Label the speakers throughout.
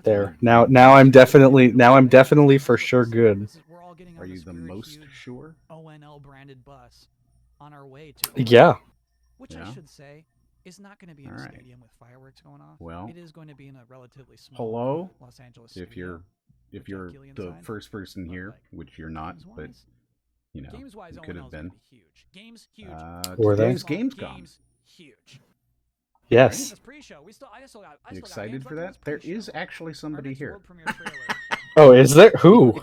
Speaker 1: There. Now I'm definitely for sure good.
Speaker 2: Are you the most sure?
Speaker 3: ONL branded bus on our way to
Speaker 1: Yeah.
Speaker 3: which I should say is not going to be in a stadium with fireworks going off.
Speaker 2: Well,
Speaker 3: it is going to be in a relatively small Los Angeles studio.
Speaker 2: If you're the first person here, which you're not, but you know, you could have been.
Speaker 3: Games huge.
Speaker 1: Were they?
Speaker 2: GamesCom.
Speaker 3: Huge.
Speaker 1: Yes.
Speaker 2: You excited for that? There is actually somebody here.
Speaker 1: Oh, is there? Who?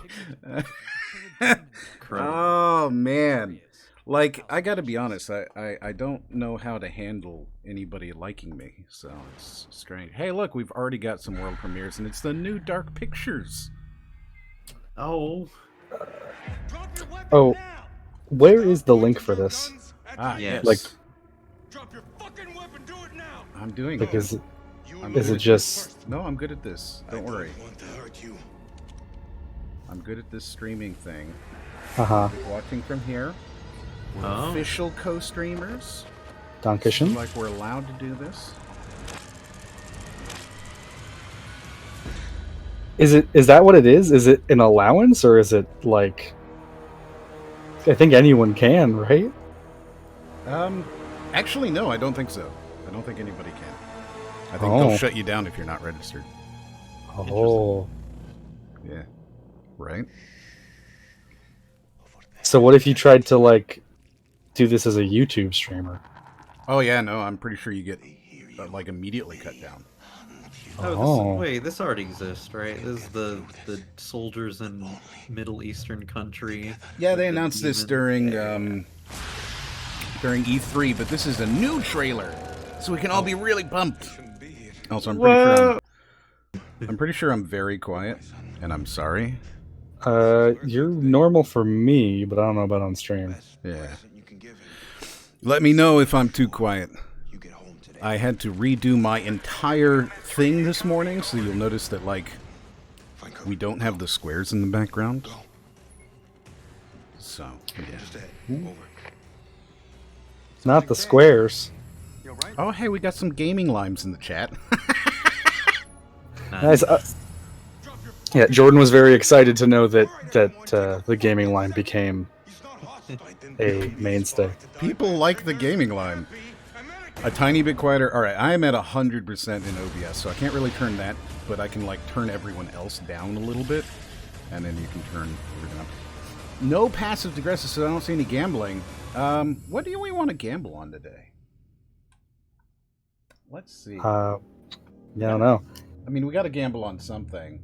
Speaker 2: Oh man. Like, I gotta be honest, I don't know how to handle anybody liking me, so it's strange. Hey, look, we've already got some world premieres, and it's the new Dark Pictures.
Speaker 4: Oh.
Speaker 1: Oh, where is the link for this?
Speaker 2: Yes.
Speaker 1: Like,
Speaker 5: Drop your fucking weapon, do it now.
Speaker 2: I'm doing
Speaker 1: like,
Speaker 2: it.
Speaker 1: Is it just...
Speaker 2: No, I'm good at this. Don't worry. I'm good at this streaming thing. Watching from here. We're official co-streamers.
Speaker 1: Dankeschön.
Speaker 2: Like we're allowed to do this.
Speaker 1: Is that what it is? Is it an allowance, or is it like... I think anyone can, right?
Speaker 2: Actually, no, I don't think so. I don't think anybody can. I think they'll shut you down if you're not registered.
Speaker 1: Oh.
Speaker 2: Yeah. Right?
Speaker 1: So what if you tried to, like, do this as a YouTube streamer?
Speaker 2: Oh, yeah, no, I'm pretty sure you get, like, immediately cut down.
Speaker 4: Wait, this already exists, right? This is the soldiers in Middle Eastern country.
Speaker 2: Yeah, they announced this during E3, but this is a new trailer, so we can all be really pumped. Also, I'm pretty sure I'm very quiet, and I'm sorry.
Speaker 1: You're normal for me, but I don't know about on stream.
Speaker 2: Yeah. Let me know if I'm too quiet. I had to redo my entire thing this morning, so you'll notice that, like, we don't have the squares in the background. So, yeah.
Speaker 1: Not the squares.
Speaker 2: Oh, hey, we got some gaming limes in the chat.
Speaker 1: Nice. Yeah, Jordan was very excited to know that the gaming line became a mainstay.
Speaker 2: People like the gaming line. A tiny bit quieter. All right, I am at 100% in OBS, so I can't really turn that, but I can like turn everyone else down a little bit, and then you can turn everything up. No passive Digressive, so I don't see any gambling. What do we want to gamble on today? Let's see.
Speaker 1: Yeah, I don't know.
Speaker 2: I mean, we got to gamble on something.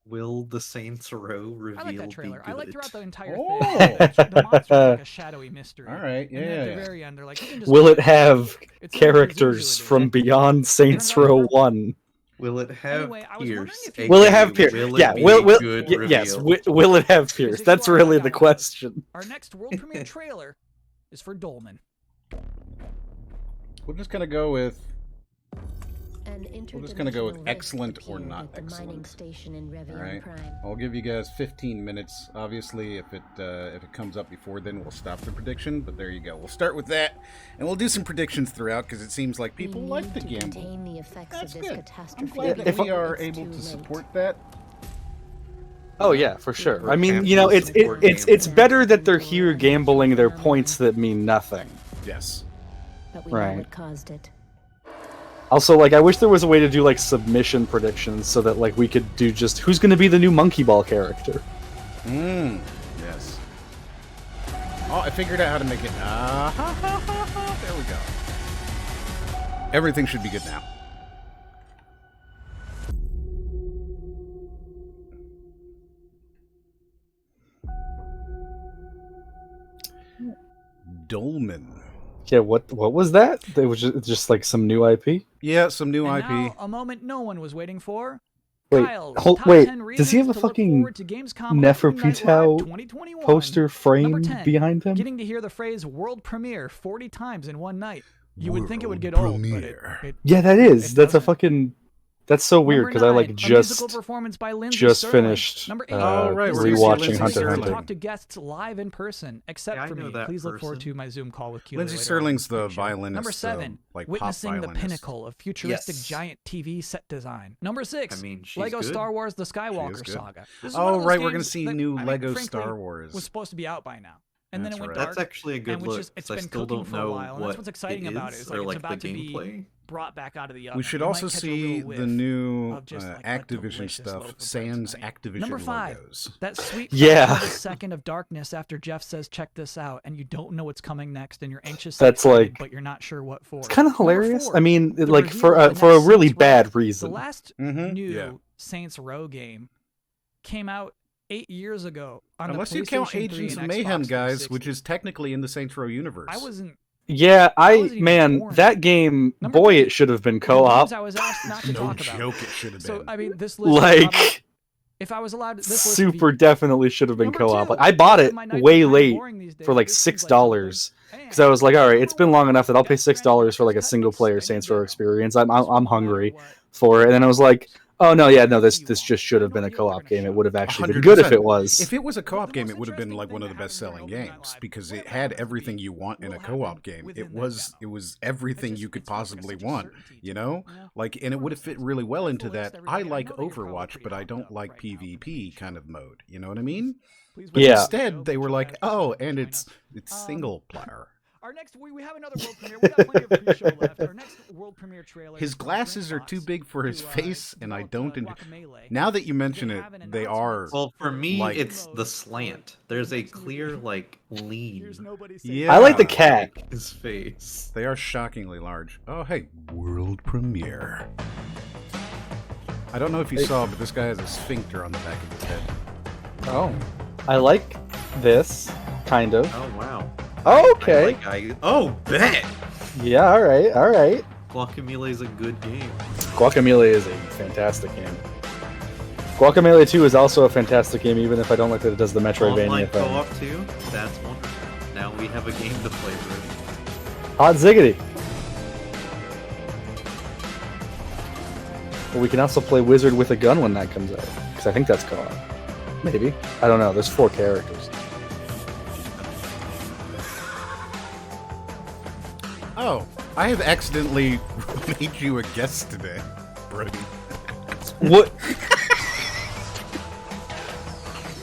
Speaker 4: Will the Saints Row reveal?
Speaker 3: I like that trailer. I like throughout the entire
Speaker 2: thing.
Speaker 3: The monster's like a shadowy mystery.
Speaker 2: All right,
Speaker 3: And then at the very end, they're like,
Speaker 1: will it have characters from beyond Saints Row 1?
Speaker 4: Will it have Pierce?
Speaker 1: Will it have Pierce? Yeah,
Speaker 4: yes.
Speaker 1: Will it have Pierce? That's really the question.
Speaker 3: Our next world premiere trailer is for Dolman.
Speaker 2: We're just gonna go with. We're just gonna go with excellent or not excellent. All right, I'll give you guys 15 minutes. Obviously, if it comes up before then, we'll stop the prediction. But there you go. We'll start with that, and we'll do some predictions throughout because it seems like people like to gamble. That's good. I'm glad that we are able to support that.
Speaker 1: Oh yeah, for sure. I mean, you know, it's better that they're here gambling their points that mean nothing.
Speaker 2: Yes.
Speaker 6: But we know what caused it.
Speaker 1: Also, like, I wish there was a way to do, like, submission predictions so that, like, we could do just who's going to be the new Monkey Ball character.
Speaker 2: Yes. Oh, I figured out how to make it. There we go. Everything should be good now. Dolman.
Speaker 1: Yeah, what was that? It was just like some new IP?
Speaker 2: Yeah, some new IP.
Speaker 3: Now, a moment no one was waiting for.
Speaker 1: Wait, does he have a fucking Neferpitou poster frame behind him?
Speaker 3: Getting to hear the phrase world premiere 40 times in one night. You would think it would get old, but
Speaker 1: yeah, that's a fucking That's so weird because I like
Speaker 3: A musical
Speaker 1: just
Speaker 3: performance by Lindsay
Speaker 1: just
Speaker 3: Stirling.
Speaker 1: finished
Speaker 3: Number 8.
Speaker 2: right, we're
Speaker 1: rewatching
Speaker 2: Lindsay
Speaker 1: Hunter x
Speaker 2: Stirling.
Speaker 1: Hunter.
Speaker 3: Talk to guests live in person, except
Speaker 4: Yeah, I
Speaker 3: for
Speaker 4: know
Speaker 3: me.
Speaker 4: that
Speaker 3: Please look forward
Speaker 4: person.
Speaker 3: to my Zoom call with Keely
Speaker 2: Lindsay
Speaker 3: later
Speaker 2: Stirling's
Speaker 3: on
Speaker 2: the
Speaker 3: this show.
Speaker 2: violinist.
Speaker 3: Number 7,
Speaker 2: like
Speaker 3: witnessing
Speaker 2: pop
Speaker 3: the
Speaker 2: violinist.
Speaker 3: pinnacle of futuristic
Speaker 4: Yes.
Speaker 3: giant TV set design. Number 6,
Speaker 4: I mean, she's
Speaker 3: Lego
Speaker 4: good.
Speaker 3: Star Wars: The
Speaker 2: She is
Speaker 3: Skywalker
Speaker 2: good.
Speaker 3: Saga. This is one
Speaker 2: Oh,
Speaker 3: of those
Speaker 2: right, we're gonna
Speaker 3: games
Speaker 2: see
Speaker 3: that,
Speaker 2: new
Speaker 3: I mean,
Speaker 2: Lego
Speaker 3: frankly,
Speaker 2: Star Wars.
Speaker 3: was supposed to be out by now. And then
Speaker 2: That's
Speaker 3: it went
Speaker 2: right.
Speaker 3: dark.
Speaker 4: That's actually a good
Speaker 3: and which
Speaker 4: look.
Speaker 3: is, it's
Speaker 4: 'Cause I
Speaker 3: been
Speaker 4: still
Speaker 3: cooking
Speaker 4: don't
Speaker 3: for a
Speaker 4: know
Speaker 3: while, and
Speaker 4: what
Speaker 3: that's what's exciting
Speaker 4: it
Speaker 3: about it.
Speaker 4: is,
Speaker 3: It's
Speaker 4: or
Speaker 3: like
Speaker 4: like
Speaker 3: it's about
Speaker 4: the
Speaker 3: to be
Speaker 4: gameplay.
Speaker 3: brought back out of the oven.
Speaker 2: We should
Speaker 3: You
Speaker 2: also
Speaker 3: might catch a
Speaker 2: see
Speaker 3: real
Speaker 2: the
Speaker 3: whiff
Speaker 2: new
Speaker 3: of just, like, a
Speaker 2: Activision
Speaker 3: delicious loaf
Speaker 2: stuff,
Speaker 3: of bread
Speaker 2: sans
Speaker 3: tonight.
Speaker 2: Activision
Speaker 3: Number 5,
Speaker 2: logos.
Speaker 3: that sweet
Speaker 1: Yeah.
Speaker 3: second of darkness after Jeff says check this out, and you don't know what's coming next, and you're anxious,
Speaker 1: That's
Speaker 3: excited,
Speaker 1: like-
Speaker 3: but you're not sure what for.
Speaker 1: It's kind of
Speaker 3: Number
Speaker 1: hilarious.
Speaker 3: 4,
Speaker 1: I mean,
Speaker 3: the
Speaker 1: like
Speaker 3: reveal of the
Speaker 1: for a
Speaker 3: next
Speaker 1: really
Speaker 3: Saints Row.
Speaker 1: bad
Speaker 3: The
Speaker 1: reason.
Speaker 3: last
Speaker 2: Mhm,
Speaker 3: new
Speaker 2: yeah.
Speaker 3: Saints Row game came out 8 years ago on
Speaker 2: Unless
Speaker 3: the
Speaker 2: you count
Speaker 3: PlayStation 3
Speaker 2: Agents
Speaker 3: and
Speaker 2: of Mayhem,
Speaker 3: Xbox
Speaker 2: guys,
Speaker 3: 360.
Speaker 2: which is technically in the Saints Row universe.
Speaker 3: I wasn't.
Speaker 1: Yeah,
Speaker 3: wasn't even
Speaker 1: man,
Speaker 3: born
Speaker 1: that
Speaker 3: yet.
Speaker 1: game,
Speaker 3: Number
Speaker 1: boy,
Speaker 3: 3,
Speaker 1: it should have been
Speaker 3: the
Speaker 1: co-op.
Speaker 3: games I was asked not to
Speaker 2: no
Speaker 3: talk about.
Speaker 2: joke, it should have been.
Speaker 3: So I mean, this list is probably,
Speaker 1: Like,
Speaker 3: if I was allowed, this list would be
Speaker 1: super definitely should have been
Speaker 3: Number
Speaker 1: co-op.
Speaker 3: 2,
Speaker 1: Like, I bought it
Speaker 3: my nights are
Speaker 1: way
Speaker 3: kinda
Speaker 1: late
Speaker 3: boring these days,
Speaker 1: for like
Speaker 3: this seems
Speaker 1: $6
Speaker 3: something.
Speaker 1: because I was like, all right, it's
Speaker 3: Number
Speaker 1: been
Speaker 3: 1,
Speaker 1: long enough that I'll pay $6 for like a
Speaker 3: Death
Speaker 1: single
Speaker 3: looks
Speaker 1: player
Speaker 3: steady
Speaker 1: Saints Row
Speaker 3: down.
Speaker 1: experience.
Speaker 3: This will
Speaker 1: I'm
Speaker 3: no matter
Speaker 1: hungry
Speaker 3: what.
Speaker 1: for it, and then I was like, oh no, yeah, no, this
Speaker 3: you
Speaker 1: just
Speaker 3: want.
Speaker 1: should have
Speaker 3: I
Speaker 1: been
Speaker 3: know
Speaker 1: a
Speaker 3: you were
Speaker 1: co-op
Speaker 3: gonna
Speaker 1: game. It
Speaker 3: show.
Speaker 1: would have actually been good if
Speaker 2: 100%.
Speaker 1: it was.
Speaker 2: If it was a co-op
Speaker 3: the
Speaker 2: game,
Speaker 3: most
Speaker 2: it would have been
Speaker 3: interesting
Speaker 2: like one
Speaker 3: thing
Speaker 2: of the
Speaker 3: that
Speaker 2: best-selling
Speaker 3: happened during Opening
Speaker 2: games
Speaker 3: Night
Speaker 2: because
Speaker 3: Live,
Speaker 2: it had
Speaker 3: whatever
Speaker 2: everything
Speaker 3: will
Speaker 2: you want in a
Speaker 3: happen
Speaker 2: co-op game.
Speaker 3: within
Speaker 2: It
Speaker 3: that
Speaker 2: was
Speaker 3: demo.
Speaker 2: everything
Speaker 3: It's
Speaker 2: you could
Speaker 3: just- it's
Speaker 2: possibly
Speaker 3: such a
Speaker 2: want,
Speaker 3: certainty
Speaker 2: you
Speaker 3: to
Speaker 2: know?
Speaker 3: it, you know?
Speaker 2: Like, and it would have fit really well into
Speaker 3: Full list,
Speaker 2: that.
Speaker 3: everybody.
Speaker 2: I
Speaker 3: I
Speaker 2: like
Speaker 3: know that you're probably
Speaker 2: Overwatch,
Speaker 3: pretty
Speaker 2: but I
Speaker 3: pumped
Speaker 2: don't
Speaker 3: up
Speaker 2: like
Speaker 3: right now for the
Speaker 2: PvP
Speaker 3: show.
Speaker 2: kind of mode. You know what I mean?
Speaker 3: Please
Speaker 2: But
Speaker 3: welcome
Speaker 1: Yeah.
Speaker 3: to the show,
Speaker 2: instead, they were
Speaker 3: Josh
Speaker 2: like,
Speaker 3: Adams,
Speaker 2: oh,
Speaker 3: to
Speaker 2: and
Speaker 3: join
Speaker 2: it's
Speaker 3: us.
Speaker 2: single player.
Speaker 3: Our next, we have another world premiere. We got plenty of pre-show left. Our next world premiere trailer.
Speaker 2: His
Speaker 3: is from
Speaker 2: glasses are
Speaker 3: Drinkbox,
Speaker 2: too big for his
Speaker 3: who,
Speaker 2: face, and I
Speaker 3: developed,
Speaker 2: don't.
Speaker 3: Guacamelee.
Speaker 2: Now that you mention
Speaker 3: They
Speaker 2: it,
Speaker 3: have an
Speaker 2: they are.
Speaker 3: announcement
Speaker 4: Well, for me,
Speaker 2: Like-
Speaker 4: it's the slant. There's a clear, like, lean.
Speaker 3: Here's nobody saying
Speaker 2: Yeah.
Speaker 1: I like the cat.
Speaker 4: His face.
Speaker 2: They are shockingly large. Oh, hey, world premiere. I don't know if you saw, but this guy has a sphincter on the back of his head.
Speaker 1: Oh, I like this kind of.
Speaker 4: Oh, wow.
Speaker 1: Oh, okay.
Speaker 4: Bet!
Speaker 1: Yeah, all right, all right.
Speaker 4: Guacamelee is a good game.
Speaker 1: Guacamelee is a fantastic game. Guacamelee 2 is also a fantastic game, even if I don't like that it does the
Speaker 4: Online
Speaker 1: Metroidvania thing.
Speaker 4: co-op too? That's wonderful. Now we have a game to play with.
Speaker 1: Hot ziggity. But we can also play Wizard with a gun when that comes out, because I think that's co-op. Maybe. I don't know. There's 4 characters.
Speaker 2: Oh, I have accidentally made you a guest today, Brody.
Speaker 1: What?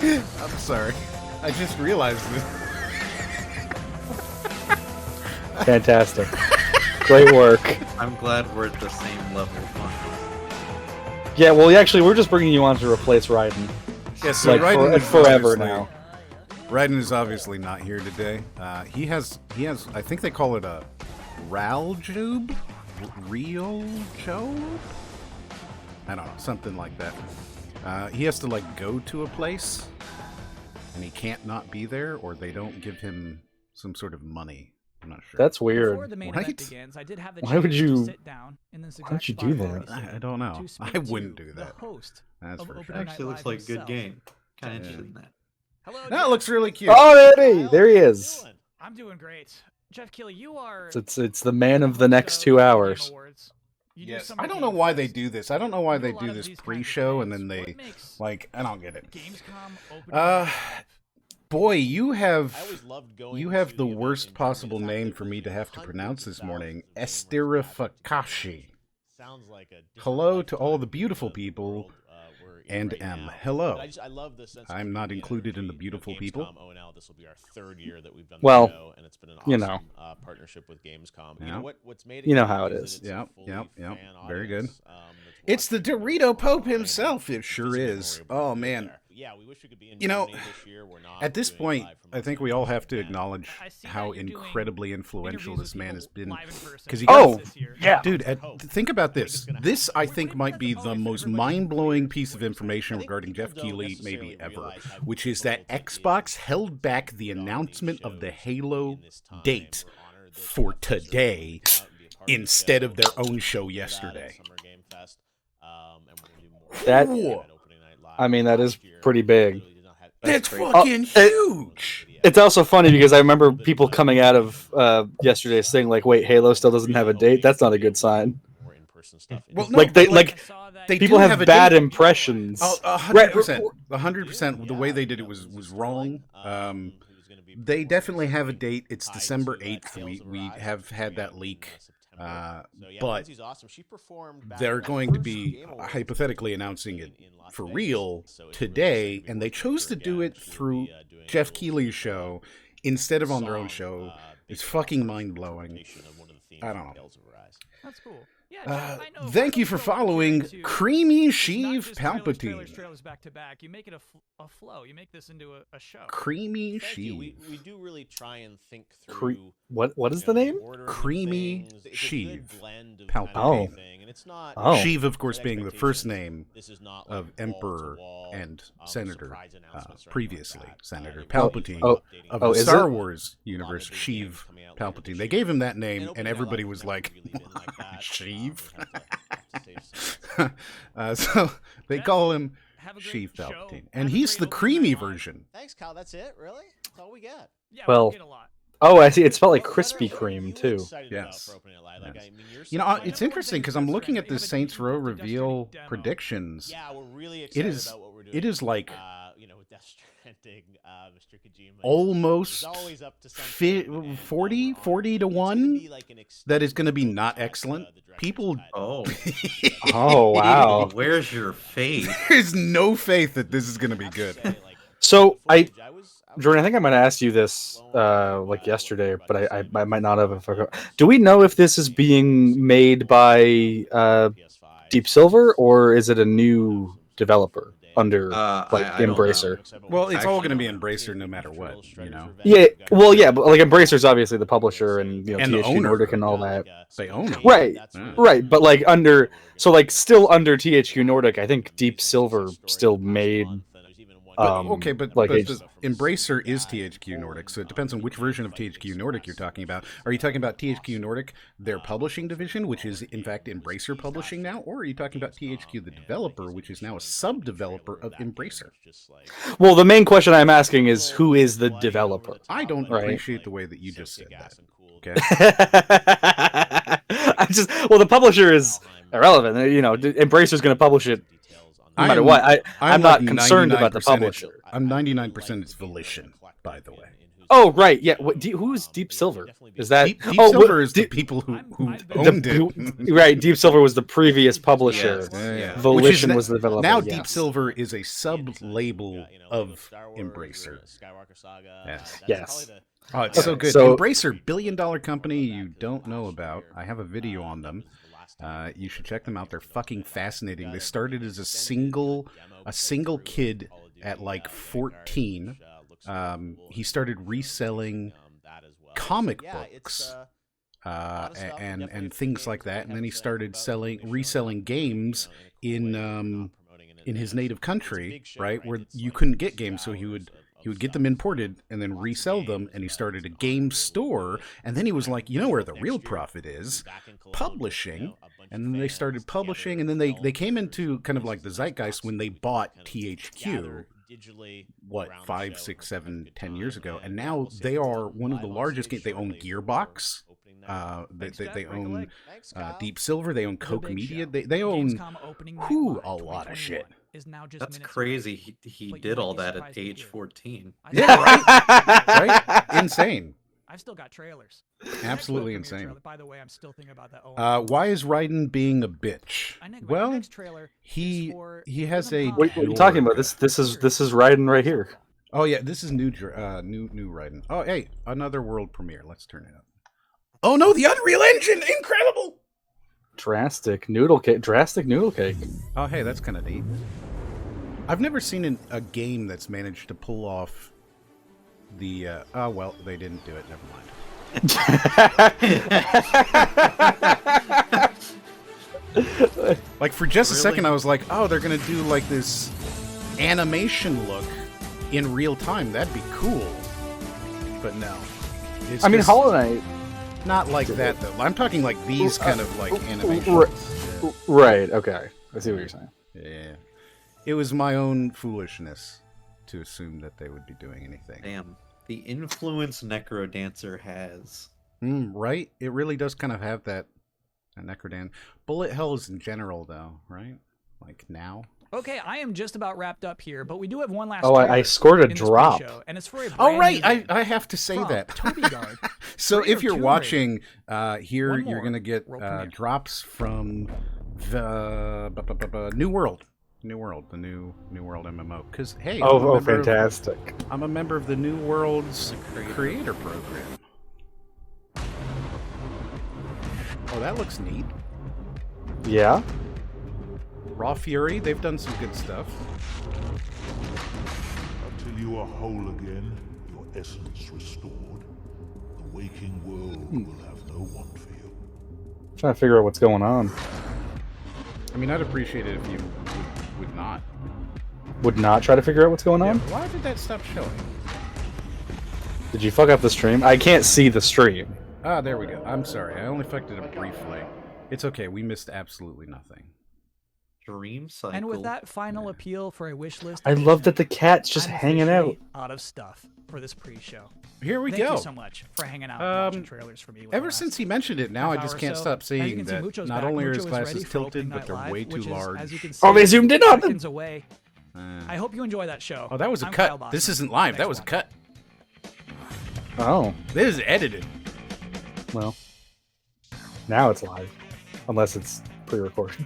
Speaker 2: I'm sorry. I just realized this.
Speaker 1: Fantastic. Great work.
Speaker 4: I'm glad we're at the same level.
Speaker 1: Yeah, well, actually, we're just bringing you on to replace Raiden.
Speaker 2: Yeah, so
Speaker 1: Like,
Speaker 2: Raiden is
Speaker 1: forever
Speaker 2: obviously-
Speaker 1: now.
Speaker 2: Raiden is obviously not here today. He has, I think they call it a Raljube? Real Job? I don't know, something like that. He has to, like, go to a place, and he can't not be there, or they don't give him some sort of money. I'm not sure.
Speaker 1: That's
Speaker 3: Before
Speaker 1: weird.
Speaker 3: the main
Speaker 2: Right?
Speaker 3: event begins, I did have the
Speaker 1: Why would
Speaker 3: chance
Speaker 1: you-
Speaker 3: to sit down in this
Speaker 1: why would you
Speaker 3: exact
Speaker 1: do
Speaker 3: spot
Speaker 1: that?
Speaker 3: already
Speaker 2: I don't know.
Speaker 3: to speak
Speaker 2: I wouldn't
Speaker 3: to
Speaker 2: do
Speaker 3: the
Speaker 2: that.
Speaker 3: host
Speaker 2: That's
Speaker 3: of
Speaker 2: for
Speaker 3: Opening
Speaker 2: sure.
Speaker 3: Night
Speaker 4: Actually looks
Speaker 3: Live
Speaker 4: like a good
Speaker 3: himself.
Speaker 4: game. Kind of
Speaker 2: Yeah.
Speaker 4: interested in that.
Speaker 3: Hello,
Speaker 2: That
Speaker 3: Jeff.
Speaker 2: looks really cute.
Speaker 1: Oh, there he is.
Speaker 3: I'm doing great. Jeff Keighley, you are.
Speaker 1: It's the man of the next
Speaker 3: host
Speaker 1: 2
Speaker 3: of
Speaker 1: hours.
Speaker 3: Game Awards. You do
Speaker 2: Yes.
Speaker 3: Summer
Speaker 2: I don't know
Speaker 3: Game
Speaker 2: why
Speaker 3: Fest.
Speaker 2: they do this. I don't know why
Speaker 3: You
Speaker 2: they
Speaker 3: a lot
Speaker 2: do
Speaker 3: of
Speaker 2: this
Speaker 3: these kinds of
Speaker 2: pre-show and
Speaker 3: things.
Speaker 2: then they,
Speaker 3: What makes
Speaker 2: like, I don't get it.
Speaker 3: Gamescom Opening
Speaker 2: Uh,
Speaker 3: Night
Speaker 2: Boy, you have
Speaker 7: I always loved going
Speaker 2: you have
Speaker 7: to
Speaker 2: the
Speaker 7: event
Speaker 2: worst
Speaker 7: in
Speaker 2: possible
Speaker 7: Germany. It's
Speaker 2: name for me to have to
Speaker 7: hundreds
Speaker 2: pronounce
Speaker 7: of
Speaker 2: this morning.
Speaker 7: thousands of gamers
Speaker 2: Esterifakashi.
Speaker 7: Sounds like a different
Speaker 2: Hello to all the
Speaker 7: lifetime
Speaker 2: beautiful
Speaker 7: than the
Speaker 2: people,
Speaker 7: world, we're in
Speaker 2: and
Speaker 7: right
Speaker 2: M.
Speaker 7: now.
Speaker 2: Hello.
Speaker 7: But I love the sense of
Speaker 2: I'm not
Speaker 7: community
Speaker 2: included in the
Speaker 7: energy.
Speaker 2: beautiful
Speaker 7: Gamescom
Speaker 2: people.
Speaker 7: ONL, this will be our 3rd year that we've done
Speaker 1: Well,
Speaker 7: the show, and it's been an
Speaker 1: you
Speaker 7: awesome
Speaker 1: know.
Speaker 7: partnership with Gamescom.
Speaker 2: Yeah.
Speaker 7: You know what's made it
Speaker 1: You know
Speaker 7: unique
Speaker 1: how it
Speaker 7: that
Speaker 1: is.
Speaker 7: it's a
Speaker 2: Yep,
Speaker 7: fully
Speaker 2: yep.
Speaker 7: fan
Speaker 2: Very good.
Speaker 7: audience,
Speaker 2: It's the
Speaker 7: that's watching
Speaker 2: Dorito Pope
Speaker 7: online
Speaker 2: himself.
Speaker 7: and
Speaker 2: It sure
Speaker 7: physically
Speaker 2: is.
Speaker 7: we're able
Speaker 2: Oh
Speaker 7: to be
Speaker 2: man.
Speaker 7: there. Yeah, we wish we could be in
Speaker 2: You know,
Speaker 7: Germany this year. We're not
Speaker 2: at this
Speaker 7: doing it
Speaker 2: point,
Speaker 7: live from
Speaker 2: I think
Speaker 7: our
Speaker 2: we all have to
Speaker 7: van.
Speaker 2: acknowledge
Speaker 3: I see
Speaker 2: how
Speaker 3: that you're doing
Speaker 2: incredibly influential
Speaker 3: interviews
Speaker 2: this
Speaker 3: with
Speaker 2: man has
Speaker 3: people
Speaker 2: been.
Speaker 3: live in person.
Speaker 2: 'Cause he
Speaker 1: Oh,
Speaker 3: this year.
Speaker 1: yeah.
Speaker 2: Dude, think about this. This, I think, might be the most mind-blowing piece of information regarding Jeff Keighley maybe ever, which is that Xbox held back the announcement of the Halo date for today instead of their own show yesterday.
Speaker 1: That-
Speaker 2: Whoa.
Speaker 1: I mean, that is pretty big.
Speaker 2: That's
Speaker 4: great.
Speaker 2: fucking huge!
Speaker 1: It's also funny because I remember people coming out of yesterday saying, like, wait, Halo still doesn't have a date? That's not a good sign.
Speaker 7: person stuff.
Speaker 2: Well,
Speaker 7: in
Speaker 2: no,
Speaker 1: like
Speaker 2: but,
Speaker 3: They
Speaker 1: people
Speaker 2: do
Speaker 1: have
Speaker 2: a
Speaker 1: bad
Speaker 2: date.
Speaker 1: impressions.
Speaker 2: Oh,
Speaker 1: Right.
Speaker 2: 100%. 100%. The way they did it was wrong. They definitely have a date. It's December 8th. We have had that leak. But they're going to be hypothetically announcing it for real today, and they chose to do it through Jeff Keighley's show instead of on their own show. It's fucking mind-blowing. I don't know.
Speaker 3: That's cool. Yeah, Jeff, I know.
Speaker 2: Thank you for following Creamy Sheev Palpatine.
Speaker 3: Trailers back to back. You make it a flow. You make this into a show.
Speaker 2: Creamy
Speaker 7: Thank you.
Speaker 2: Sheev.
Speaker 7: We do really try and think through.
Speaker 1: What is the name?
Speaker 2: Creamy Sheev Palpatine.
Speaker 1: Oh.
Speaker 7: And it's not,
Speaker 2: Sheev, of course, being the first name of Emperor and Senator, previously Senator Palpatine of the Star Wars universe, Sheev Palpatine. They gave him that name, and everybody was like, Sheev? So they call him Sheev Palpatine. And he's the creamy version.
Speaker 7: Thanks, Kyle. That's it? Really? That's all we get.
Speaker 3: Yeah,
Speaker 1: Well,
Speaker 3: we get a lot.
Speaker 1: oh, I see. It spelled like Krispy Kreme too.
Speaker 2: Yes. You know, it's interesting because I'm looking at the Saints Row reveal predictions.
Speaker 7: Yeah, we're really excited about what we're doing.
Speaker 2: It is like
Speaker 7: with Death Stranding, Mr. Kojima.
Speaker 2: almost 40 to 1 that is going to be not excellent. People.
Speaker 4: Oh.
Speaker 1: Oh wow.
Speaker 4: Where's your faith?
Speaker 2: There's no faith that this is going to be good.
Speaker 1: So Jordan, I think I might have asked you this like yesterday, but I might not have. Do we know if this is being made by Deep Silver or is it a new developer under Embracer?
Speaker 2: Well, it's all going to be Embracer no matter what, you know.
Speaker 1: Yeah, well, yeah, but like Embracer's obviously the publisher and
Speaker 2: And the
Speaker 1: THQ
Speaker 2: owner.
Speaker 1: Nordic and all that.
Speaker 2: They own it.
Speaker 1: Right, right, but like still under THQ Nordic, I think Deep Silver still made.
Speaker 2: Okay, but
Speaker 1: like
Speaker 2: the Embracer is THQ Nordic, so it depends on which version of THQ Nordic you're talking about. Are you talking about THQ Nordic, their publishing division, which is in fact Embracer Publishing now, or are you talking about THQ, the developer, which is now a sub-developer of Embracer?
Speaker 1: Well, the main question I'm asking is who is the developer?
Speaker 2: I don't appreciate the way that you just said that. Okay.
Speaker 1: The publisher is irrelevant. You know, Embracer's going to publish it no matter what. I'm not concerned about the publisher.
Speaker 2: I'm 99% it's Volition, by the way.
Speaker 1: Oh, right. Yeah. Who's Deep Silver? Is that
Speaker 2: Deep Silver is the people who owned it.
Speaker 1: Right. Deep Silver was the previous publisher.
Speaker 4: Yeah.
Speaker 1: Volition was the developer.
Speaker 2: Now
Speaker 1: yes.
Speaker 2: Deep Silver is a sub-label of Embracer.
Speaker 1: Yes.
Speaker 2: Oh, it's so good. Embracer, billion-dollar company you don't know about. I have a video on them. You should check them out. They're fucking fascinating. They started as a single kid at like 14. He started reselling comic books and things like that, and then he started reselling games in his native country, right, where you couldn't get games, so he would get them imported and then resell them, and he started a game store, and then he was like, you know where the real profit is? Publishing. And then they started publishing, and then they came into kind of like the zeitgeist when they bought THQ, 5, 6, 7, 10 years ago, and now they are one of the largest games. They own Gearbox, they own Deep Silver, they own Koch Media, they own a lot of shit.
Speaker 4: That's crazy. He did all that at age 14.
Speaker 2: Yeah, right? Right? Insane.
Speaker 3: I've still got trailers.
Speaker 2: Absolutely insane.
Speaker 3: By the way, I'm still thinking about that.
Speaker 2: Why is Raiden being a bitch? Well, he has a.
Speaker 1: What are you talking about? This is Raiden right here.
Speaker 2: Oh yeah, this is new Raiden. Oh hey, another world premiere. Let's turn it up. Oh no, the Unreal Engine, incredible!
Speaker 1: Drastic noodle cake.
Speaker 2: Oh hey, that's kind of neat. I've never seen a game that's managed to pull off the. Oh well, they didn't do it. Never mind. Like for just a second, I was like, oh, they're gonna do like this animation look in real time. That'd be cool. But no.
Speaker 1: I mean, Hollow Knight.
Speaker 2: Not like that though. I'm talking like these kind of like animations.
Speaker 1: Right. Okay. I see what you're saying.
Speaker 2: Yeah. It was my own foolishness to assume that they would be doing anything.
Speaker 4: Damn. The influence Necrodancer has.
Speaker 2: Right? It really does kind of have that Necrodan. Bullet hells in general, though, right? Like now.
Speaker 3: Okay, I am just about wrapped up here, but we do have one last.
Speaker 1: Oh, I scored a
Speaker 3: in this
Speaker 1: drop.
Speaker 3: pre-show, and it's for a
Speaker 2: Oh,
Speaker 3: brand
Speaker 2: right.
Speaker 3: new game
Speaker 2: I have to say
Speaker 3: from
Speaker 2: that.
Speaker 3: Toby Guard.
Speaker 2: So
Speaker 3: Free
Speaker 2: if
Speaker 3: or
Speaker 2: you're
Speaker 3: Tomb
Speaker 2: watching here,
Speaker 3: One
Speaker 2: you're
Speaker 3: more
Speaker 2: going to get
Speaker 3: world premiere.
Speaker 2: drops from the New World. New World, the New World MMO. Because, hey,
Speaker 1: Oh, fantastic.
Speaker 2: I'm a member of the New World's creator program. Oh, that looks neat.
Speaker 1: Yeah.
Speaker 2: Raw Fury, they've done some good stuff.
Speaker 8: Until you are whole again, your essence restored, the waking world will have no want for you.
Speaker 1: I'm trying to figure out what's going on.
Speaker 2: I mean, I'd appreciate it if you would not.
Speaker 1: Would not try to figure out what's going on?
Speaker 2: Yeah, why did that stop showing?
Speaker 1: Did you fuck up the stream? I can't see the stream.
Speaker 2: Ah, there we go. I'm sorry. I only fucked it up briefly. It's okay. We missed absolutely nothing.
Speaker 4: Dream cycle.
Speaker 3: And with that final appeal for a wish list,
Speaker 1: I love that the cat's just
Speaker 3: I'm
Speaker 1: hanging out.
Speaker 3: officially out of stuff for this pre-show.
Speaker 2: Here we
Speaker 3: Thank
Speaker 2: go.
Speaker 3: you so much for hanging out and watching trailers for me. with the
Speaker 2: Ever
Speaker 3: last
Speaker 2: since he mentioned it, now I
Speaker 3: half
Speaker 2: just
Speaker 3: hour or
Speaker 2: can't
Speaker 3: so.
Speaker 2: stop
Speaker 3: As you
Speaker 2: seeing
Speaker 3: can see,
Speaker 2: that
Speaker 3: Mucho's
Speaker 2: not
Speaker 3: back.
Speaker 2: only are
Speaker 3: Mucho
Speaker 2: his
Speaker 3: is ready
Speaker 2: glasses
Speaker 3: for
Speaker 2: tilted,
Speaker 3: Opening
Speaker 2: but
Speaker 3: Night
Speaker 2: they're
Speaker 3: Live,
Speaker 2: way too
Speaker 3: which is,
Speaker 2: large.
Speaker 3: as you can
Speaker 1: Oh,
Speaker 3: see,
Speaker 1: they zoomed in on them.
Speaker 3: seconds away. I hope you enjoy that show.
Speaker 2: Oh, that was a
Speaker 3: I'm Kyle
Speaker 2: cut.
Speaker 3: Boston.
Speaker 2: This isn't live. That was
Speaker 3: Next
Speaker 2: a cut.
Speaker 1: Oh,
Speaker 2: This is edited.
Speaker 1: well. Now it's live. Unless it's pre-recorded.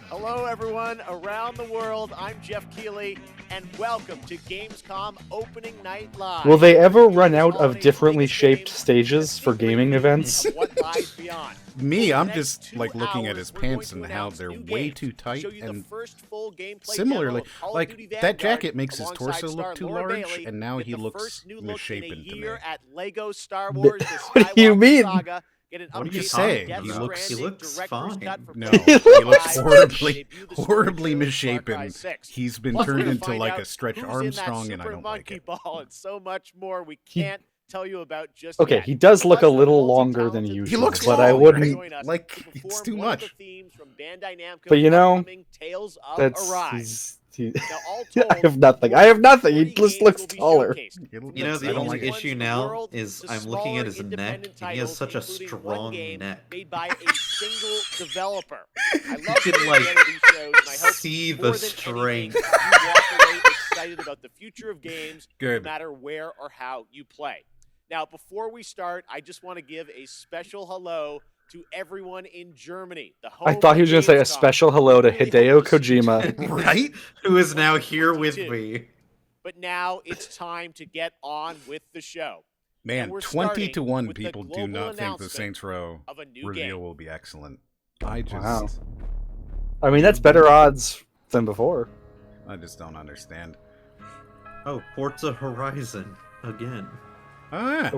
Speaker 7: Hello, everyone around the world. I'm Jeff Keighley, and welcome to Gamescom Opening Night Live.
Speaker 1: Will they ever run out of differently shaped stages for gaming events?
Speaker 7: What lies beyond.
Speaker 2: Me,
Speaker 7: For
Speaker 2: I'm
Speaker 7: the
Speaker 2: just
Speaker 7: next
Speaker 2: like
Speaker 7: 2
Speaker 2: looking at
Speaker 7: hours,
Speaker 2: his
Speaker 7: we're going
Speaker 2: pants
Speaker 7: to
Speaker 2: and how
Speaker 7: announce
Speaker 2: they're
Speaker 7: new
Speaker 2: way
Speaker 7: games,
Speaker 2: too tight,
Speaker 7: show you the
Speaker 2: and
Speaker 7: first full gameplay
Speaker 2: similarly,
Speaker 7: demo of Call of
Speaker 2: like
Speaker 7: Duty
Speaker 2: that
Speaker 7: Vanguard
Speaker 2: jacket makes his
Speaker 7: alongside
Speaker 2: torso
Speaker 7: star
Speaker 2: look too
Speaker 7: Laura
Speaker 2: large,
Speaker 7: Bailey,
Speaker 2: and now
Speaker 7: get
Speaker 2: he
Speaker 7: the
Speaker 2: looks
Speaker 7: first new look in a
Speaker 2: misshapen to me.
Speaker 7: year at Lego Star Wars: The
Speaker 1: What do you
Speaker 7: Skywalker
Speaker 1: mean?
Speaker 7: Saga. Get an
Speaker 2: What do you
Speaker 7: updated
Speaker 2: say?
Speaker 7: Death
Speaker 2: He
Speaker 7: Stranding
Speaker 2: looks
Speaker 7: director's
Speaker 4: fine.
Speaker 7: cut for
Speaker 2: No,
Speaker 7: PlayStation
Speaker 2: he looks
Speaker 7: 5,
Speaker 2: horribly,
Speaker 7: debut the story
Speaker 2: horribly
Speaker 7: trailer for Far Cry
Speaker 2: misshapen.
Speaker 7: 6.
Speaker 2: He's been
Speaker 7: Plus, we're
Speaker 2: turned
Speaker 7: gonna
Speaker 2: into
Speaker 7: find
Speaker 2: like
Speaker 7: out
Speaker 2: a Stretch
Speaker 7: who's
Speaker 2: Armstrong,
Speaker 7: in that
Speaker 2: and I
Speaker 7: super
Speaker 2: don't like
Speaker 7: monkey
Speaker 2: it.
Speaker 7: ball and so much more we
Speaker 1: He-
Speaker 7: can't tell you about just
Speaker 1: Okay,
Speaker 7: yet.
Speaker 1: he does look a
Speaker 7: Plus, the
Speaker 1: little longer than
Speaker 7: multi-talented
Speaker 1: usual,
Speaker 2: He looks
Speaker 1: but I
Speaker 2: long,
Speaker 1: wouldn't.
Speaker 2: right? Like, it's too
Speaker 7: one of the
Speaker 2: much.
Speaker 7: themes from Bandai Namco's
Speaker 1: But you know,
Speaker 7: upcoming Tales of
Speaker 1: That's
Speaker 7: Arise. Now, all
Speaker 1: I
Speaker 7: told,
Speaker 1: have nothing. I have nothing. He
Speaker 7: 40
Speaker 1: just
Speaker 7: games
Speaker 1: looks
Speaker 7: will be
Speaker 1: taller.
Speaker 7: showcased.
Speaker 4: You know,
Speaker 7: The
Speaker 4: the
Speaker 2: don't
Speaker 4: only
Speaker 2: like it.
Speaker 4: issue now is I'm looking at his neck, and he has such a strong neck.
Speaker 7: Made by a single developer. I love
Speaker 4: could,
Speaker 7: putting
Speaker 4: like,
Speaker 7: together these shows, and I hope
Speaker 4: see
Speaker 7: more
Speaker 4: the
Speaker 7: than
Speaker 4: strength.
Speaker 7: anything, you walk away excited about the future of games,
Speaker 2: Good.
Speaker 7: no matter where or how you play. Now, before we start, I just want to give a special hello to everyone in Germany. The home
Speaker 1: I thought he was going to say a
Speaker 7: of
Speaker 1: special hello to
Speaker 7: Really
Speaker 1: Hideo
Speaker 7: hope to see you
Speaker 1: Kojima.
Speaker 7: soon.
Speaker 2: Right?
Speaker 4: Who is now here with
Speaker 7: 22.
Speaker 4: me.
Speaker 7: But now it's time to get on with the show.
Speaker 2: Man,
Speaker 7: And we're
Speaker 2: 20 to
Speaker 7: starting
Speaker 2: 1
Speaker 7: with the
Speaker 2: people do
Speaker 7: global
Speaker 2: not think the
Speaker 7: announcement
Speaker 2: Saints Row
Speaker 7: of a new
Speaker 2: reveal
Speaker 7: game.
Speaker 2: will be excellent. I just,
Speaker 1: Wow. I mean, that's better odds than before.
Speaker 2: I just don't understand.
Speaker 4: Oh, Forza Horizon again.
Speaker 2: Ah,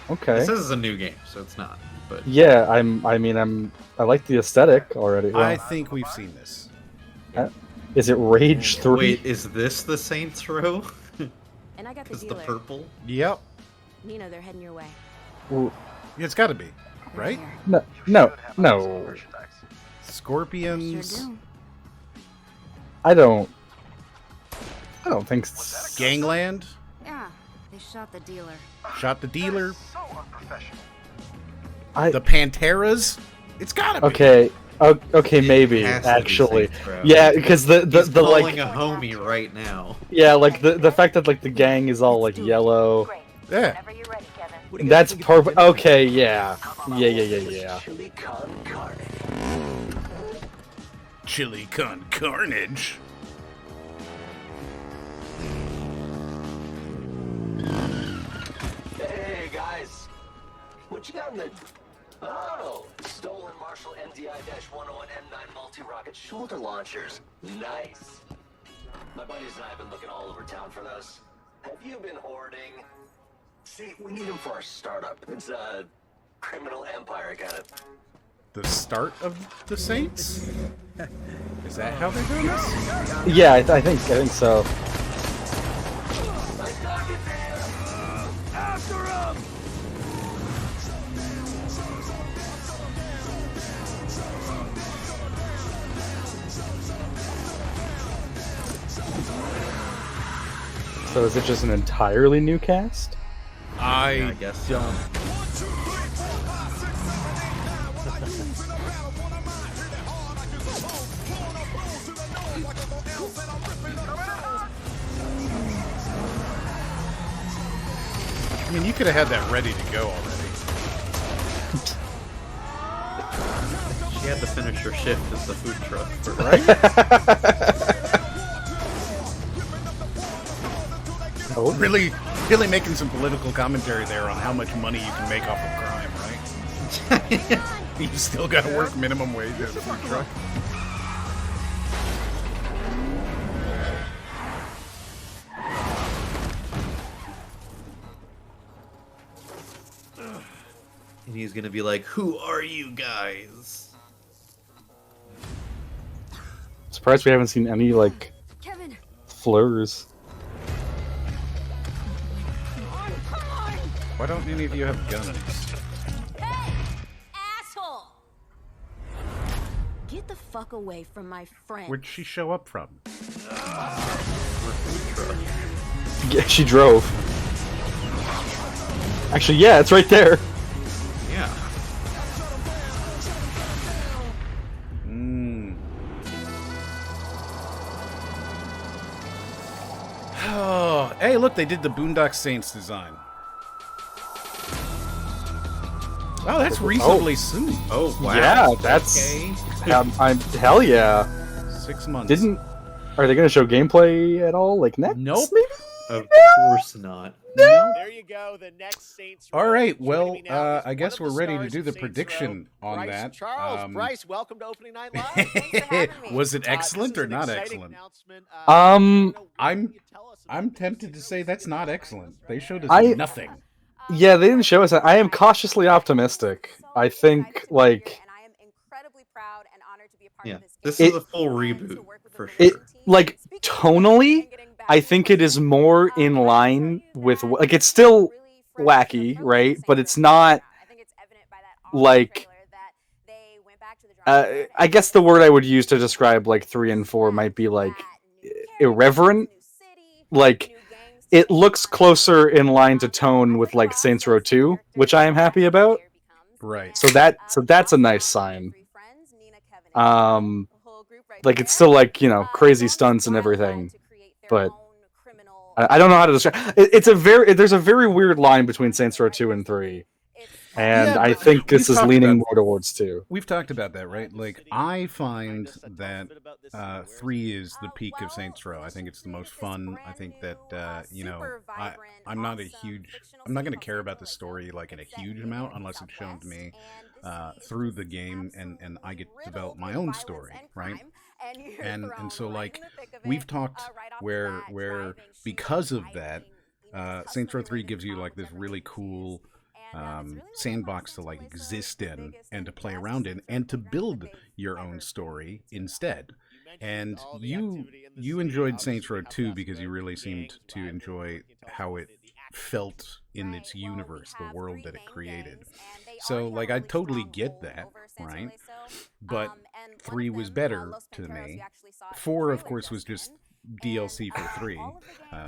Speaker 1: Okay.
Speaker 4: It says it's a new game, so it's not. But
Speaker 1: Yeah, I like the aesthetic already.
Speaker 2: I
Speaker 1: Well,
Speaker 2: think we've seen this.
Speaker 1: is it Rage 3?
Speaker 4: wait, is this the Saints Row?
Speaker 9: And I got the
Speaker 4: Is the
Speaker 9: dealer.
Speaker 4: purple?
Speaker 2: Yep.
Speaker 9: Nino, they're heading your way.
Speaker 1: Ooh,
Speaker 2: It's got to be, right?
Speaker 9: Here.
Speaker 1: no.
Speaker 2: Scorpions,
Speaker 9: Sure do.
Speaker 1: I don't think.
Speaker 2: Gangland,
Speaker 9: Yeah, they shot the dealer.
Speaker 2: shot the dealer,
Speaker 1: I
Speaker 2: the Panteras. It's got to be.
Speaker 1: okay. Okay, maybe
Speaker 4: Has to be
Speaker 1: actually.
Speaker 4: Saints Row.
Speaker 1: Yeah, because the
Speaker 4: He's calling
Speaker 1: like
Speaker 4: a homie right now.
Speaker 1: yeah, like the fact that like the gang is all like yellow.
Speaker 2: Yeah.
Speaker 1: That's perfect. Okay, yeah.
Speaker 2: Chili Con Carnage.
Speaker 10: Hey guys, what you got in the? Oh, stolen Marshall MDI-101 M9 multi-rocket shoulder launchers. Nice. My buddies and I have been looking all over town for those. Have you been hoarding? See, we need them for our startup. It's a criminal empire kind of.
Speaker 2: The start of the Saints? Is that how they're doing this?
Speaker 1: Yeah, I think so.
Speaker 5: After him!
Speaker 1: So is it just an entirely new cast?
Speaker 4: Yeah, I guess so.
Speaker 2: I mean, you could have had that ready to go already.
Speaker 4: She had to finish her shift as the food truck.
Speaker 2: Right?
Speaker 1: Oh.
Speaker 2: Really making some political commentary there on how much money you can make off of crime, right? You still got to work minimum wage as a food truck.
Speaker 4: And he's gonna be like, "Who are you guys?"
Speaker 1: Surprised we haven't seen any like
Speaker 9: Kevin.
Speaker 1: flurs.
Speaker 2: Why don't any of you have guns?
Speaker 9: Hey, asshole! Get the fuck away from my friend.
Speaker 2: Where'd she show up from?
Speaker 1: Yeah, she drove. Actually, yeah, it's right there.
Speaker 4: Yeah.
Speaker 2: Oh, hey, look, they did the Boondock Saints design. Oh, that's reasonably soon.
Speaker 4: Oh, wow.
Speaker 1: Yeah, that's.
Speaker 2: Okay.
Speaker 1: I'm hell yeah.
Speaker 2: 6 months.
Speaker 1: Are they going to show gameplay at all? Like next?
Speaker 2: Nope.
Speaker 1: Maybe?
Speaker 4: Of course not.
Speaker 2: No.
Speaker 7: There you go, the next Saints.
Speaker 2: All right,
Speaker 7: Joining
Speaker 2: well,
Speaker 7: me now is
Speaker 2: I
Speaker 7: one
Speaker 2: guess
Speaker 7: of
Speaker 2: we're
Speaker 7: the
Speaker 2: ready to
Speaker 7: stars
Speaker 2: do
Speaker 7: of
Speaker 2: the
Speaker 7: Saints
Speaker 2: prediction
Speaker 7: Row,
Speaker 2: on
Speaker 7: Bryce
Speaker 2: that.
Speaker 7: Charles, Bryce, welcome to Opening Night Live. Thanks for having me.
Speaker 2: Was it excellent
Speaker 7: This
Speaker 2: or
Speaker 7: is an
Speaker 2: not
Speaker 7: exciting
Speaker 2: excellent?
Speaker 7: announcement.
Speaker 2: I'm tempted to say that's not excellent. They showed us nothing.
Speaker 1: Yeah, they didn't show us that. I am cautiously optimistic. I think, like...
Speaker 4: Yeah, this is a full reboot, for sure.
Speaker 1: It, like, tonally, I think it is more in line with... Like, it's still wacky, right? But it's not, like... I guess the word I would use to describe, like, 3 and 4 might be, like, irreverent. Like, it looks closer in line to tone with, like, Saints Row 2, which I am happy about.
Speaker 2: Right.
Speaker 1: So that's a nice sign. Like, it's still, like, you know, crazy stunts and everything, but I don't know how to describe. There's a very weird line between Saints Row 2 and 3, and
Speaker 2: Yeah,
Speaker 1: I think this is leaning more towards 2.
Speaker 2: We've talked about that, right? Like, I find that 3 is the peak of Saints Row. I think it's the most fun. I think that, you know, I'm not going to care about the story, like, in a huge amount unless it's shown to me through the game, and I get to develop my own story, right? And so, like, we've talked where because of that, Saints Row 3 gives you, like, this really cool sandbox to, like, exist in and to play around in and to build your own story instead. And you enjoyed Saints Row 2 because you really seemed to enjoy how it felt in its universe, the world that it created. So, like, I totally get that, right? But 3 was better to me. 4, of course, was just DLC for 3.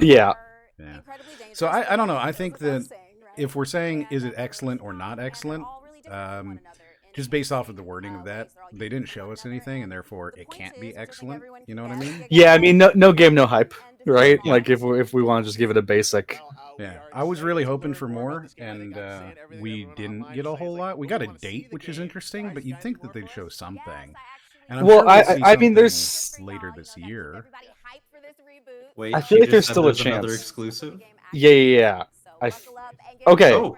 Speaker 1: Yeah.
Speaker 2: So I don't know. I think that if we're saying is it excellent or not excellent, just based off of the wording of that, they didn't show us anything, and therefore it can't be excellent. You know what I mean?
Speaker 1: Yeah, I mean, no game, no hype, right? Yeah. Like, if we want to just give it a basic.
Speaker 2: Yeah, I was really hoping for more, and we didn't get a whole lot. We got a date, which is interesting, but you'd think that they'd show something. And I'm sure we'll see
Speaker 1: I mean, there's
Speaker 2: later this year.
Speaker 4: Wait,
Speaker 1: I feel like there's still a chance.
Speaker 4: Another exclusive?
Speaker 1: Yeah. Okay.
Speaker 4: Oh.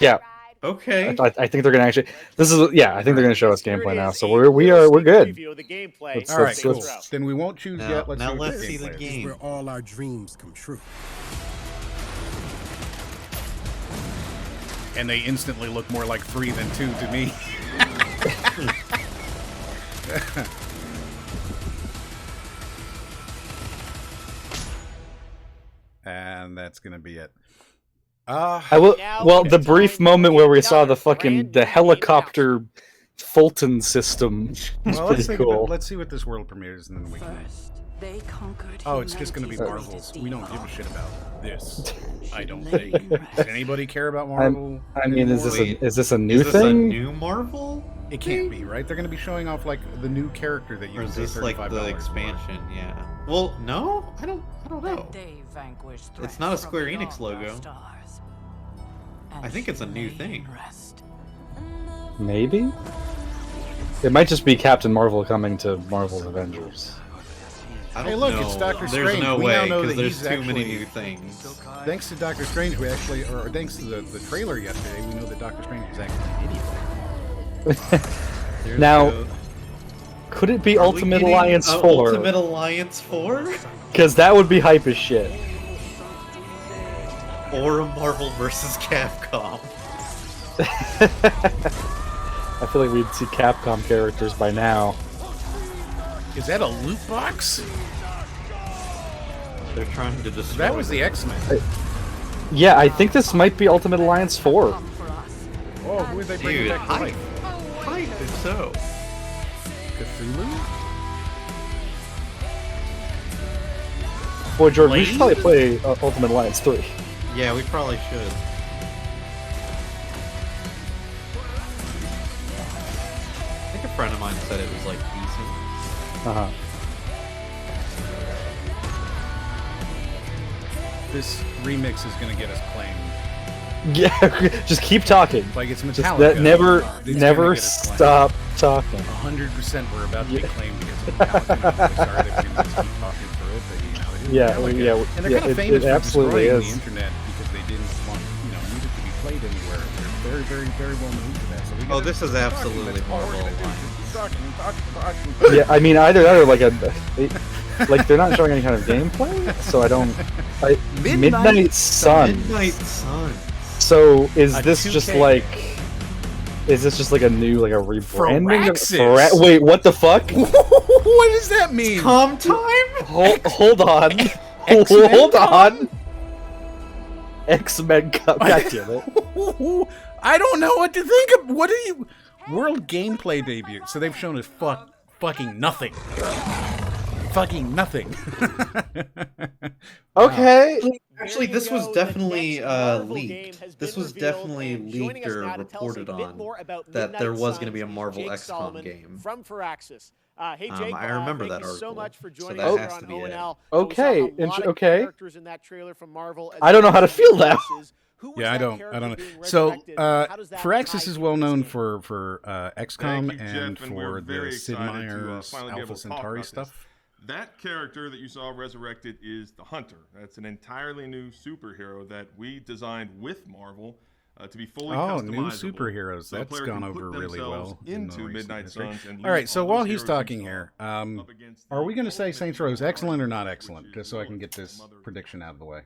Speaker 1: Yeah.
Speaker 4: Okay.
Speaker 1: I think they're gonna actually. I think they're gonna show us gameplay now. So we're good.
Speaker 2: All right, cool. Then we won't choose yet.
Speaker 4: Let's see the game.
Speaker 11: Where all our dreams come true.
Speaker 2: And they instantly look more like 3 than 2 to me. And that's gonna be it.
Speaker 1: Well, the brief moment where we saw the helicopter Fulton system was pretty cool.
Speaker 2: Let's see what this world premieres, and then we can.
Speaker 12: They conquered
Speaker 2: it's just going to be Marvel. We don't give a shit about this. I don't think. Does anybody care about Marvel?
Speaker 1: I mean, is this a new thing?
Speaker 4: Is this a new Marvel?
Speaker 2: It can't be, right? They're going to be showing off like the new character that you
Speaker 4: Or
Speaker 2: can
Speaker 4: is
Speaker 2: pay
Speaker 4: this like
Speaker 2: $35
Speaker 4: the
Speaker 2: for.
Speaker 4: expansion? Yeah. Well, no, I don't know. It's not a Square Enix logo. I think it's a new thing.
Speaker 1: Maybe? It might just be Captain Marvel coming to Marvel's Avengers.
Speaker 4: I don't
Speaker 2: Hey, look,
Speaker 4: know.
Speaker 2: it's Doctor
Speaker 4: There's
Speaker 2: Strange.
Speaker 4: no
Speaker 2: We
Speaker 4: way,
Speaker 2: now know
Speaker 4: because
Speaker 2: that
Speaker 4: there's
Speaker 2: he's
Speaker 4: too
Speaker 2: actually,
Speaker 4: many new things.
Speaker 2: Thanks to Doctor Strange, we actually, or thanks to the trailer yesterday, we know that Doctor Strange is actually an idiot.
Speaker 1: Now, could it be Ultimate Alliance 4?
Speaker 4: Ultimate Alliance 4?
Speaker 1: Because that would be hype as shit.
Speaker 4: Or a Marvel vs. Capcom.
Speaker 1: I feel like we'd see Capcom characters by now.
Speaker 2: Is that a loot box?
Speaker 4: They're trying to destroy.
Speaker 2: That was the X-Men.
Speaker 1: Yeah, I think this might be Ultimate Alliance 4.
Speaker 2: Oh, who are they bringing back to life?
Speaker 4: I think so.
Speaker 2: Cthulhu?
Speaker 1: Boy, Jordan, we should probably play Ultimate Alliance 3.
Speaker 4: Yeah, we probably should. I think a friend of mine said it was like decent.
Speaker 1: Uh-huh.
Speaker 2: This remix is going to get us claimed.
Speaker 1: Yeah, just keep talking.
Speaker 2: Like it's
Speaker 1: Just
Speaker 2: Metallica.
Speaker 1: never stop talking.
Speaker 2: 100% we're about to be claimed because of Metallica. Sorry that we just keep talking through it, but you know, it is Metallica. And they're kind of famous for
Speaker 1: absolutely
Speaker 2: destroying
Speaker 1: is.
Speaker 2: the internet because they didn't want, music to be played anywhere. They're very, very, very well known for that. So we gotta
Speaker 4: this is
Speaker 2: keep
Speaker 4: absolutely
Speaker 2: talking.
Speaker 4: Marvel
Speaker 1: Yeah, I mean, either that or like like they're not showing any kind of gameplay, so I don't. Midnight Sun.
Speaker 4: Midnight Sun.
Speaker 1: So is this
Speaker 2: 2K
Speaker 1: just like? Is this just like a new like a rebranding?
Speaker 2: Firaxis.
Speaker 1: Wait, what the fuck?
Speaker 2: What does that mean?
Speaker 4: Calm time?
Speaker 1: Hold on. Hold on. X-Men God damn it.
Speaker 2: I don't know what to think of. What are you? World gameplay debut. So they've shown us fucking nothing. Fucking nothing.
Speaker 1: Okay.
Speaker 4: Actually, this was definitely leaked. This was definitely leaked or reported on that there was going to be a Marvel XCOM game.
Speaker 7: From Firaxis. Hey Jake,
Speaker 4: I remember that
Speaker 7: thank you so
Speaker 4: article,
Speaker 7: much for joining
Speaker 4: so that
Speaker 7: us
Speaker 4: has to
Speaker 7: here
Speaker 4: be
Speaker 7: on
Speaker 4: it.
Speaker 7: ONL.
Speaker 1: Okay,
Speaker 7: We saw a lot of
Speaker 1: okay.
Speaker 7: characters in that trailer from Marvel,
Speaker 1: I don't know how to feel now.
Speaker 2: Yeah, I don't know. So, Firaxis is well known for XCOM and for the Sid Meier's Alpha Centauri stuff.
Speaker 5: That character that you saw resurrected is the Hunter. That's an entirely new superhero that we designed with Marvel to be fully customizable.
Speaker 2: New superheroes.
Speaker 5: So
Speaker 2: That's gone over really well
Speaker 5: into Midnight Suns. And
Speaker 2: all right, so
Speaker 5: all
Speaker 2: while
Speaker 5: those
Speaker 2: he's
Speaker 5: heroes
Speaker 2: talking
Speaker 5: you saw
Speaker 2: here,
Speaker 5: up against
Speaker 2: are we going to
Speaker 5: the
Speaker 2: say
Speaker 5: ultimate
Speaker 2: Saints Row is
Speaker 5: hero
Speaker 2: excellent or not
Speaker 5: which
Speaker 2: excellent?
Speaker 5: is
Speaker 2: Just so I can
Speaker 5: your
Speaker 2: get this
Speaker 5: mother-
Speaker 2: prediction out of the way.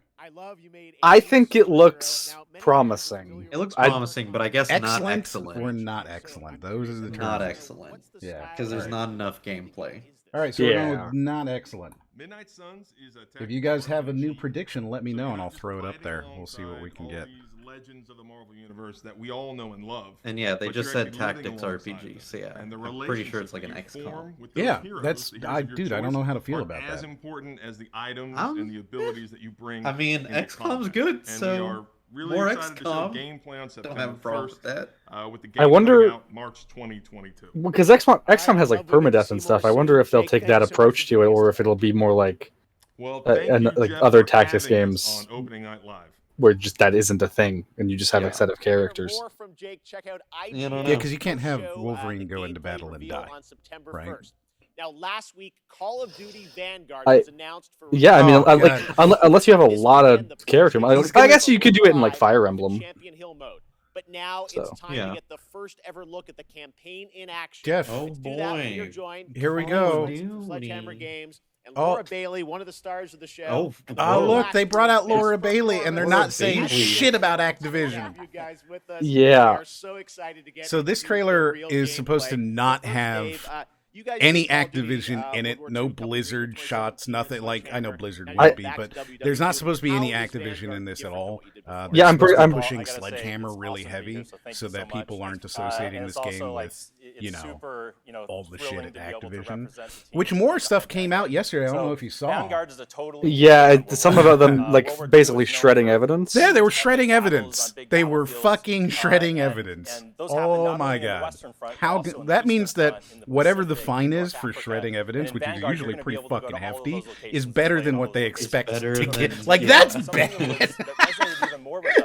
Speaker 1: I think it looks promising.
Speaker 4: It looks promising, but I guess not
Speaker 2: Excellent
Speaker 4: excellent.
Speaker 2: or not excellent? Those are the terms.
Speaker 4: Not excellent.
Speaker 2: Yeah.
Speaker 4: Because there's not enough gameplay.
Speaker 2: All right, so we're going with not excellent.
Speaker 5: Midnight Suns is a
Speaker 2: If you guys have a new prediction, let me know and I'll throw it up there. We'll see what we can
Speaker 5: all
Speaker 2: get.
Speaker 5: these legends of the Marvel universe that we all know and love.
Speaker 4: And yeah, they
Speaker 5: But
Speaker 4: just
Speaker 5: you're
Speaker 4: said
Speaker 5: actually living
Speaker 4: tactics
Speaker 5: alongside
Speaker 4: RPG,
Speaker 5: them.
Speaker 4: so yeah,
Speaker 5: And the
Speaker 4: I'm pretty sure it's like an
Speaker 5: relationships that you
Speaker 4: XCOM.
Speaker 5: form with those
Speaker 2: Yeah,
Speaker 5: heroes,
Speaker 2: that's
Speaker 5: the heroes of your
Speaker 2: dude. I don't
Speaker 5: choice,
Speaker 2: know how to feel
Speaker 5: are
Speaker 2: about
Speaker 5: as
Speaker 2: that.
Speaker 5: important as the items
Speaker 4: Um,
Speaker 5: and the abilities that you bring.
Speaker 4: I mean,
Speaker 5: into
Speaker 4: XCOM's
Speaker 5: combat.
Speaker 4: good,
Speaker 5: And
Speaker 4: so
Speaker 5: we are really
Speaker 4: more
Speaker 5: excited to show
Speaker 4: XCOM.
Speaker 5: gameplay on
Speaker 4: Don't
Speaker 5: September
Speaker 4: have a problem
Speaker 5: 1st,
Speaker 4: with that.
Speaker 5: with the game
Speaker 1: I wonder-
Speaker 5: coming out March 2022.
Speaker 1: Because XCOM has like permadeath and stuff. I wonder if they'll take that approach to it, or if it'll be more like
Speaker 5: Well, thank you,
Speaker 1: like
Speaker 5: Jeff,
Speaker 1: other
Speaker 5: for
Speaker 1: tactics
Speaker 5: having us
Speaker 1: games
Speaker 5: on Opening Night Live.
Speaker 1: where just that isn't a thing, and you just have a set of characters.
Speaker 7: More from Jake. Check out
Speaker 4: Yeah, I don't
Speaker 2: Yeah,
Speaker 4: know.
Speaker 2: because you can't have
Speaker 7: show,
Speaker 2: Wolverine
Speaker 7: the
Speaker 2: go into
Speaker 7: gameplay
Speaker 2: battle and
Speaker 7: reveal
Speaker 2: die,
Speaker 7: on September
Speaker 2: right?
Speaker 7: 1st. Now, last week, Call of Duty Vanguard
Speaker 1: I-
Speaker 7: was announced for.
Speaker 1: Yeah, I mean,
Speaker 2: Oh,
Speaker 1: like
Speaker 2: God.
Speaker 1: unless you have a
Speaker 7: This
Speaker 1: lot
Speaker 7: weekend, the
Speaker 1: of
Speaker 7: first
Speaker 1: character,
Speaker 7: release
Speaker 1: I guess
Speaker 7: of
Speaker 1: you could do it in like
Speaker 7: live
Speaker 1: Fire
Speaker 7: with
Speaker 1: Emblem.
Speaker 7: Champion Hill mode. But now
Speaker 1: So,
Speaker 7: it's time
Speaker 4: yeah.
Speaker 7: to get the first ever look at the campaign in action.
Speaker 2: Jeff.
Speaker 4: Oh
Speaker 7: Let's do that when you're
Speaker 4: boy.
Speaker 7: joined.
Speaker 2: Here we
Speaker 7: by
Speaker 2: go.
Speaker 7: from Sledgehammer Games and
Speaker 2: Oh.
Speaker 7: Laura Bailey, one of the stars of the show.
Speaker 4: Oh,
Speaker 2: Oh,
Speaker 4: whoa.
Speaker 2: look, they brought out Laura Bailey, and they're
Speaker 4: Laura
Speaker 2: not saying
Speaker 4: Bailey.
Speaker 2: shit about Activision.
Speaker 7: You guys with us.
Speaker 1: Yeah.
Speaker 7: We are so excited to get
Speaker 2: So this
Speaker 7: into
Speaker 2: trailer
Speaker 7: real
Speaker 2: is supposed to
Speaker 7: gameplay.
Speaker 2: not
Speaker 7: But first,
Speaker 2: have
Speaker 7: Dave, you guys
Speaker 2: any
Speaker 7: did Call of Duty,
Speaker 2: Activision in it,
Speaker 7: World War
Speaker 2: no
Speaker 7: II, couple
Speaker 2: Blizzard
Speaker 7: years ago,
Speaker 2: shots, nothing. Like, I know
Speaker 7: Sledgehammer.
Speaker 2: Blizzard
Speaker 7: Now
Speaker 2: would
Speaker 7: you're
Speaker 2: be,
Speaker 7: back
Speaker 2: but
Speaker 7: to WWE.
Speaker 2: there's not supposed to be any
Speaker 7: How is
Speaker 2: Activision
Speaker 7: Vanguard
Speaker 2: in this at
Speaker 7: different
Speaker 2: all.
Speaker 7: than what you did before?
Speaker 2: They're
Speaker 1: Yeah, I'm
Speaker 2: supposed to be
Speaker 1: I'm-
Speaker 2: pushing
Speaker 12: I gotta say,
Speaker 2: Sledgehammer
Speaker 12: it's
Speaker 2: really
Speaker 12: awesome
Speaker 2: heavy
Speaker 12: feature, so thank
Speaker 2: so
Speaker 12: you
Speaker 2: that
Speaker 12: so
Speaker 2: people
Speaker 12: much.
Speaker 2: aren't associating
Speaker 12: And
Speaker 2: this
Speaker 12: it's also,
Speaker 2: game
Speaker 12: like,
Speaker 2: with you know,
Speaker 12: super,
Speaker 2: all the shit
Speaker 12: thrilling
Speaker 2: at
Speaker 12: to be able to
Speaker 2: Activision.
Speaker 12: represent the team.
Speaker 2: Which more stuff came out yesterday. I don't know if you saw.
Speaker 12: Vanguard is a totally
Speaker 1: Yeah, some about them like basically shredding evidence.
Speaker 2: Yeah, they were shredding evidence. They were fucking shredding evidence. Oh my god! How that means that whatever the fine is for shredding evidence, which is usually pretty fucking hefty, is better than what they expect to get. Like that's bad.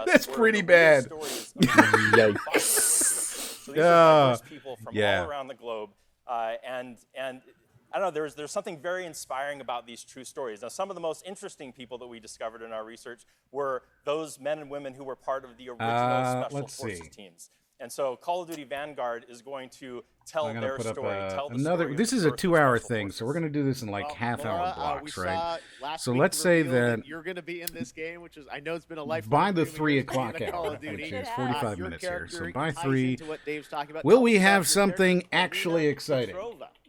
Speaker 2: That's pretty bad. Yikes.
Speaker 12: So these are diverse people from all around the globe, and I don't know. There's something very inspiring about these true stories. Now, some of the most interesting people that we discovered in our research were those men and women who were part of the original Special Forces teams. And so Call of Duty Vanguard is going to tell their story.
Speaker 2: This is a 2-hour thing, so we're going to do this in like half-hour blocks, right? So let's say that
Speaker 7: you're going to be in this game, which is I know it's been a life.
Speaker 2: By the 3 o'clock hour, which is 45 minutes here. So by 3, will we have something actually exciting?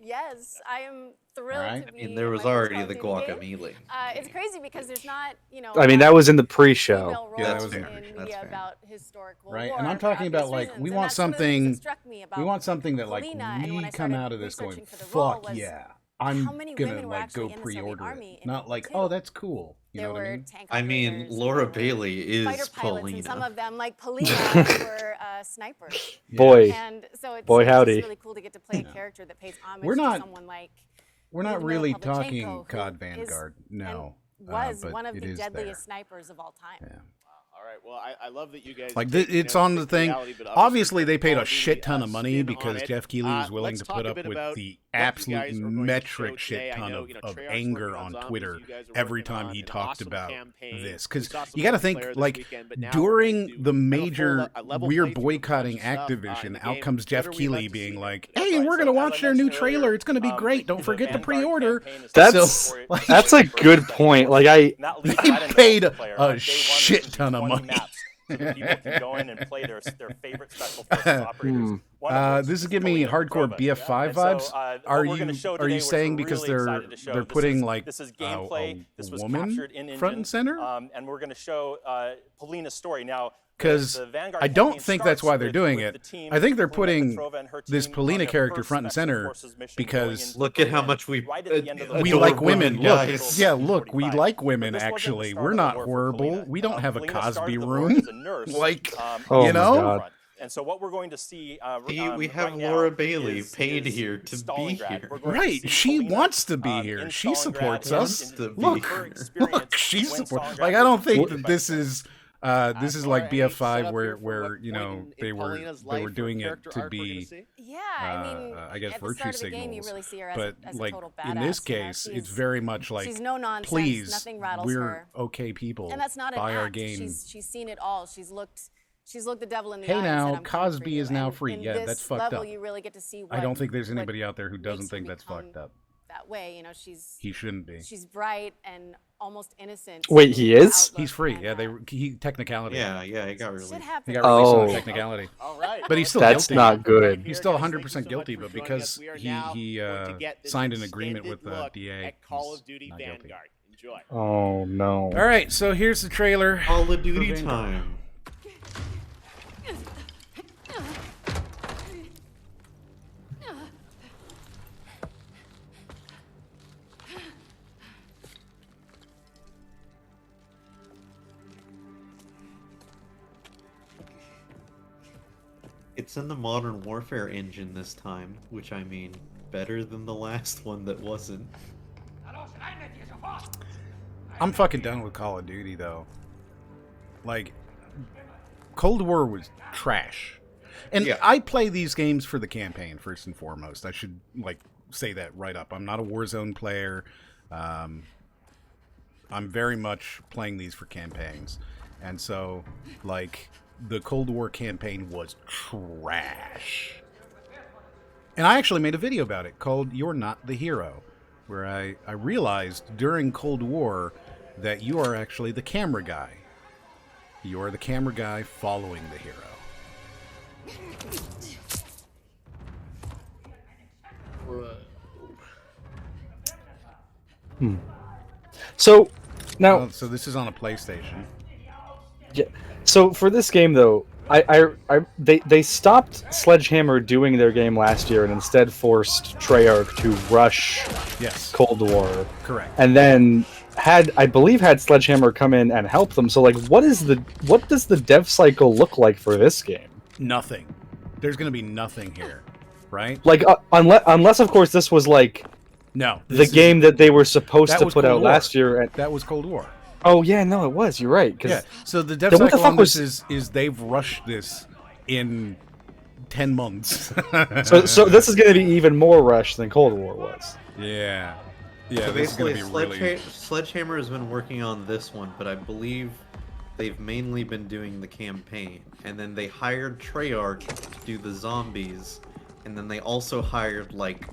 Speaker 13: Yes, I am thrilled to be.
Speaker 4: I mean, there was already the guacamole.
Speaker 13: It's crazy because there's not,
Speaker 1: I mean, that was in the pre-show.
Speaker 2: Yeah, that was
Speaker 13: in media about historical
Speaker 2: right,
Speaker 13: war
Speaker 2: and I'm talking about like
Speaker 13: reasons.
Speaker 2: we
Speaker 13: And
Speaker 2: want
Speaker 13: that's one of the
Speaker 2: something.
Speaker 13: things that struck me about
Speaker 2: We want something that like
Speaker 13: Polina, and when
Speaker 2: we
Speaker 13: I
Speaker 2: come
Speaker 13: started
Speaker 2: out of this going,
Speaker 13: researching for the role
Speaker 2: fuck
Speaker 13: was
Speaker 2: yeah. I'm
Speaker 13: how many
Speaker 2: gonna
Speaker 13: women were
Speaker 2: like go
Speaker 13: actually in the Soviet
Speaker 2: pre-order
Speaker 13: army
Speaker 2: it.
Speaker 13: in
Speaker 2: Not like,
Speaker 13: too.
Speaker 2: oh, that's cool. You
Speaker 13: There
Speaker 2: know what I
Speaker 13: were
Speaker 2: mean?
Speaker 13: tank
Speaker 4: I mean,
Speaker 13: operators,
Speaker 4: Laura Bailey is
Speaker 13: fighter pilots,
Speaker 4: Polina.
Speaker 13: and some of them, like Polina, were snipers.
Speaker 1: Boy.
Speaker 13: And so it's
Speaker 1: Boy,
Speaker 13: just
Speaker 1: howdy.
Speaker 13: really cool to get to play a character that pays homage
Speaker 2: We're not-
Speaker 13: to someone like.
Speaker 2: We're not
Speaker 13: Lyudmila
Speaker 2: really
Speaker 13: Pavlichenko,
Speaker 2: talking
Speaker 13: who
Speaker 2: COD
Speaker 13: is
Speaker 2: Vanguard, no.
Speaker 13: Was
Speaker 2: but
Speaker 13: one of
Speaker 2: it
Speaker 13: the
Speaker 2: is
Speaker 13: deadliest
Speaker 2: there.
Speaker 13: snipers of all time.
Speaker 2: Yeah.
Speaker 7: All right. Well, I love that you guys.
Speaker 2: Like
Speaker 7: take,
Speaker 2: it's on the thing. Obviously, they paid a shit ton of money because Jeff Keighley was willing to put up with the absolute metric shit ton of anger on Twitter every time he talked about this. Because you got to think, like, during the major we're boycotting Activision, out comes Jeff Keighley being like, "Hey, we're gonna watch their new trailer. It's gonna be great. Don't forget to pre-order."
Speaker 1: That's a good point. Like
Speaker 2: they paid a shit ton of money.
Speaker 12: So people can go in and play their favorite special forces operators.
Speaker 2: This is giving me hardcore BF5 vibes. Are you saying because they're putting like a woman front and center?
Speaker 12: And we're going to show Polina's story now.
Speaker 2: Because I don't think that's why they're doing it. I think they're putting this Polina character front and center because
Speaker 4: look at how much we
Speaker 2: like women. Look, we like women. Actually, we're not horrible. We don't have a Cosby room, like you know.
Speaker 12: And so what we're going to see,
Speaker 4: we have Laura Bailey paid here to be here.
Speaker 2: Right, she wants to be here. She supports us. Look, she supports. Like I don't think that this is. This is like BF5 where you know they were doing it to be I guess virtue signals, but like in this case it's very much like please we're okay people,
Speaker 13: and that's not
Speaker 2: buy our
Speaker 13: act.
Speaker 2: game.
Speaker 13: She's seen it all. She's looked the devil in the
Speaker 2: hey
Speaker 13: eye.
Speaker 2: now
Speaker 13: and said,
Speaker 2: Cosby is now free. Yeah, that's fucked up.
Speaker 13: You really get to see
Speaker 2: I don't think there's anybody out there who doesn't think that's fucked up.
Speaker 13: That way, you know,
Speaker 2: he shouldn't be.
Speaker 13: She's bright and almost innocent.
Speaker 1: Wait, he is?
Speaker 2: He's free. Yeah, he technically.
Speaker 4: Yeah, he got released.
Speaker 2: He got released on technicality.
Speaker 7: All right.
Speaker 2: But he's still
Speaker 1: That's
Speaker 2: guilty.
Speaker 1: not good.
Speaker 2: He's still 100% guilty, but because he signed an agreement with the DA,
Speaker 7: at Call of Duty
Speaker 2: not guilty.
Speaker 7: Vanguard. Enjoy.
Speaker 1: Oh no.
Speaker 2: All right, so here's the trailer.
Speaker 4: Call of Duty time. It's in the Modern Warfare engine this time, which I mean, better than the last one that wasn't.
Speaker 2: I'm fucking done with Call of Duty, though. Like, Cold War was trash. And
Speaker 4: yeah.
Speaker 2: I play these games for the campaign, first and foremost. I should, like, say that right up. I'm not a Warzone player. I'm very much playing these for campaigns. And so, like, the Cold War campaign was trash. And I actually made a video about it called You're Not the Hero, where I realized during Cold War that you are actually the camera guy. You are the camera guy following the hero.
Speaker 1: So now,
Speaker 2: so this is on a PlayStation.
Speaker 1: Yeah. So for this game, though, they stopped Sledgehammer doing their game last year and instead forced Treyarch to rush Cold War.
Speaker 2: Correct.
Speaker 1: And then I believe had Sledgehammer come in and help them. So like, what does the dev cycle look like for this game?
Speaker 2: Nothing. There's going to be nothing here, right?
Speaker 1: Like unless of course this was like the game that they were supposed to put out last year.
Speaker 2: That was Cold War.
Speaker 1: Oh yeah, no, it was. You're right.
Speaker 2: So the dev cycle on this is they've rushed this in 10 months.
Speaker 1: so this is going to be even more rushed than Cold War was.
Speaker 2: Yeah. Yeah.
Speaker 4: So
Speaker 2: this
Speaker 4: basically,
Speaker 2: is gonna be really...
Speaker 4: Sledgehammer has been working on this one, but I believe they've mainly been doing the campaign, and then they hired Treyarch to do the zombies, and then they also hired like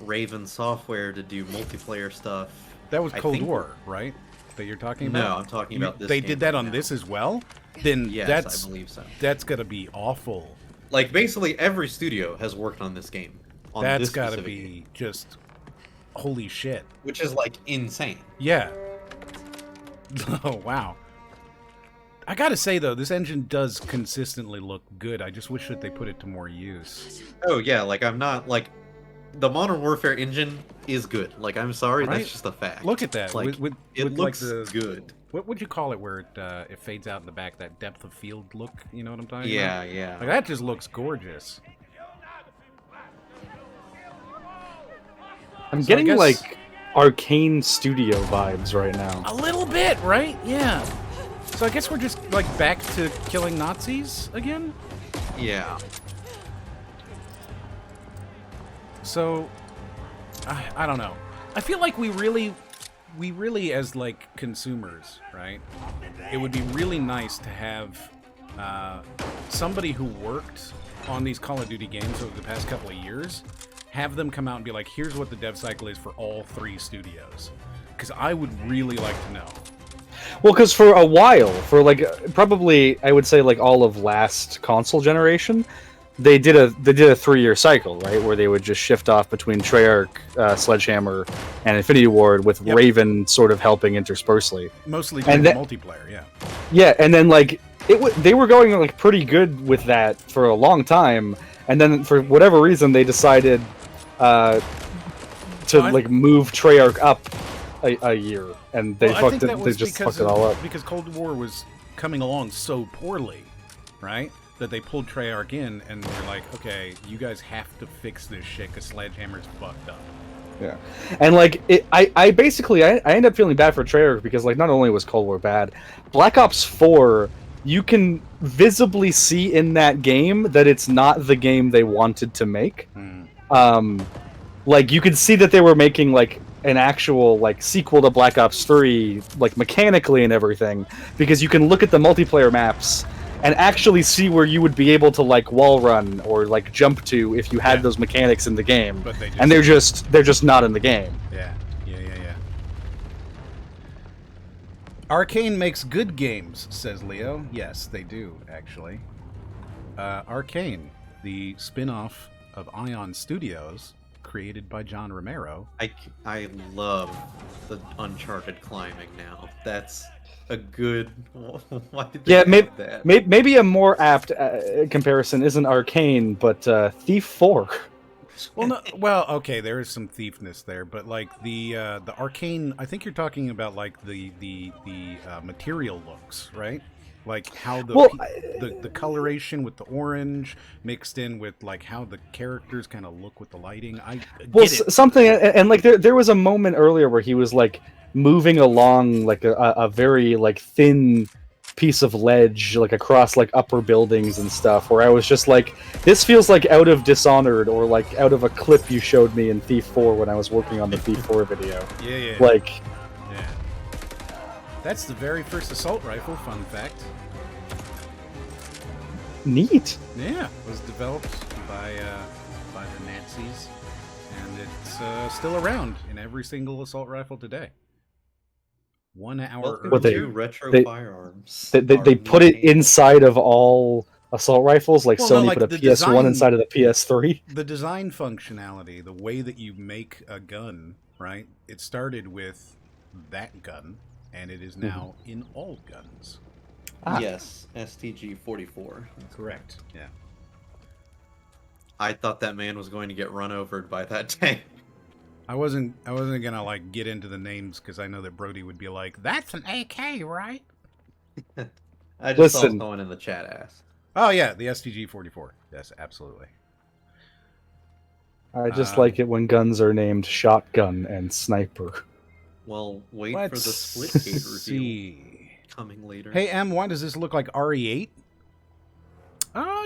Speaker 4: Raven Software to do multiplayer stuff.
Speaker 2: That was Cold War, right? That you're talking about?
Speaker 4: No, I'm talking about this.
Speaker 2: They
Speaker 4: game
Speaker 2: did that
Speaker 4: right
Speaker 2: on
Speaker 4: now.
Speaker 2: this as well? Then
Speaker 4: yes, I believe so.
Speaker 2: That's gonna be awful.
Speaker 4: Like basically every studio has worked on this game.
Speaker 2: That's gotta be just holy shit.
Speaker 4: Which is like insane.
Speaker 2: Yeah. Oh wow. I gotta say though, this engine does consistently look good. I just wish that they put it to more use.
Speaker 4: Oh yeah, like I'm not like the Modern Warfare engine is good. Like I'm sorry,
Speaker 2: Right?
Speaker 4: that's just a fact.
Speaker 2: Look at that.
Speaker 4: Like it looks
Speaker 2: like
Speaker 4: good.
Speaker 2: What would you call it where it fades out in the back, that depth of field look? You know what I'm talking
Speaker 4: Yeah,
Speaker 2: about?
Speaker 4: yeah.
Speaker 2: Like that just looks gorgeous.
Speaker 1: I'm getting like Arcane Studio vibes right now.
Speaker 2: A little bit, right? Yeah. So I guess we're just like back to killing Nazis again?
Speaker 4: Yeah.
Speaker 2: So I don't know. I feel like we really as like consumers, right? It would be really nice to have somebody who worked on these Call of Duty games over the past couple of years, have them come out and be like, here's what the dev cycle is for all 3 studios. Because I would really like to know.
Speaker 1: Well, because for a while, for like probably I would say like all of last console generation, they did a 3-year cycle, right, where they would just shift off between Treyarch, Sledgehammer, and Infinity Ward, with Raven sort of helping interspersely.
Speaker 2: Mostly doing multiplayer, yeah.
Speaker 1: Yeah, and then like they were going like pretty good with that for a long time, and then for whatever reason they decided to like move Treyarch up a year, and they just fucked it all up.
Speaker 2: Because Cold War was coming along so poorly, right? That they pulled Treyarch in, and they're like, okay, you guys have to fix this shit because Sledgehammer's fucked up.
Speaker 1: Yeah, and like I basically end up feeling bad for Treyarch because like not only was Cold War bad, Black Ops 4, you can visibly see in that game that it's not the game they wanted to make. Like you could see that they were making like an actual like sequel to Black Ops 3, like mechanically and everything, because you can look at the multiplayer maps and actually see where you would be able to like wall run or like jump to if you had those mechanics in the game.
Speaker 2: But
Speaker 1: they're just not in the game.
Speaker 2: Yeah. Arcane makes good games, says Leo. Yes, they do, actually. Arcane, the spin-off of Ion Studios, created by John Romero.
Speaker 4: I love the Uncharted climbing now. That's a good... Why did they have that?
Speaker 1: Maybe a more apt comparison isn't Arcane, but Thief 4.
Speaker 2: Well, okay, there is some thiefness there, but like the Arcane, I think you're talking about like the material looks, right? Like how the coloration with the orange mixed in with like how the characters kind of look with the lighting.
Speaker 1: Something, and like there was a moment earlier where he was like moving along like a very like thin piece of ledge like across like upper buildings and stuff, where I was just like, this feels like out of Dishonored or like out of a clip you showed me in Thief 4 when I was working on the Thief 4 video.
Speaker 2: Yeah.
Speaker 1: Like,
Speaker 2: yeah. That's the very first assault rifle, fun fact.
Speaker 1: Neat.
Speaker 2: Yeah, it was developed by the Nazis, and it's still around in every single assault rifle today. 1 hour earlier.
Speaker 4: Retro firearms.
Speaker 1: They put it inside of all assault rifles, like Sony
Speaker 2: like
Speaker 1: put a PS1 inside of the PS3.
Speaker 2: The design functionality, the way that you make a gun, right? It started with that gun, and it is now in all guns.
Speaker 4: Yes, STG-44.
Speaker 2: Correct. Yeah.
Speaker 4: I thought that man was going to get run over by that tank.
Speaker 2: I wasn't gonna like get into the names because I know that Brody would be like, "That's an AK, right?"
Speaker 4: I just saw someone in the chat ask.
Speaker 2: Oh yeah, the STG-44. Yes, absolutely.
Speaker 1: I just like it when guns are named shotgun and sniper.
Speaker 4: Well, wait for the Splitgate reveal coming later.
Speaker 2: Hey M, why does this look like RE8?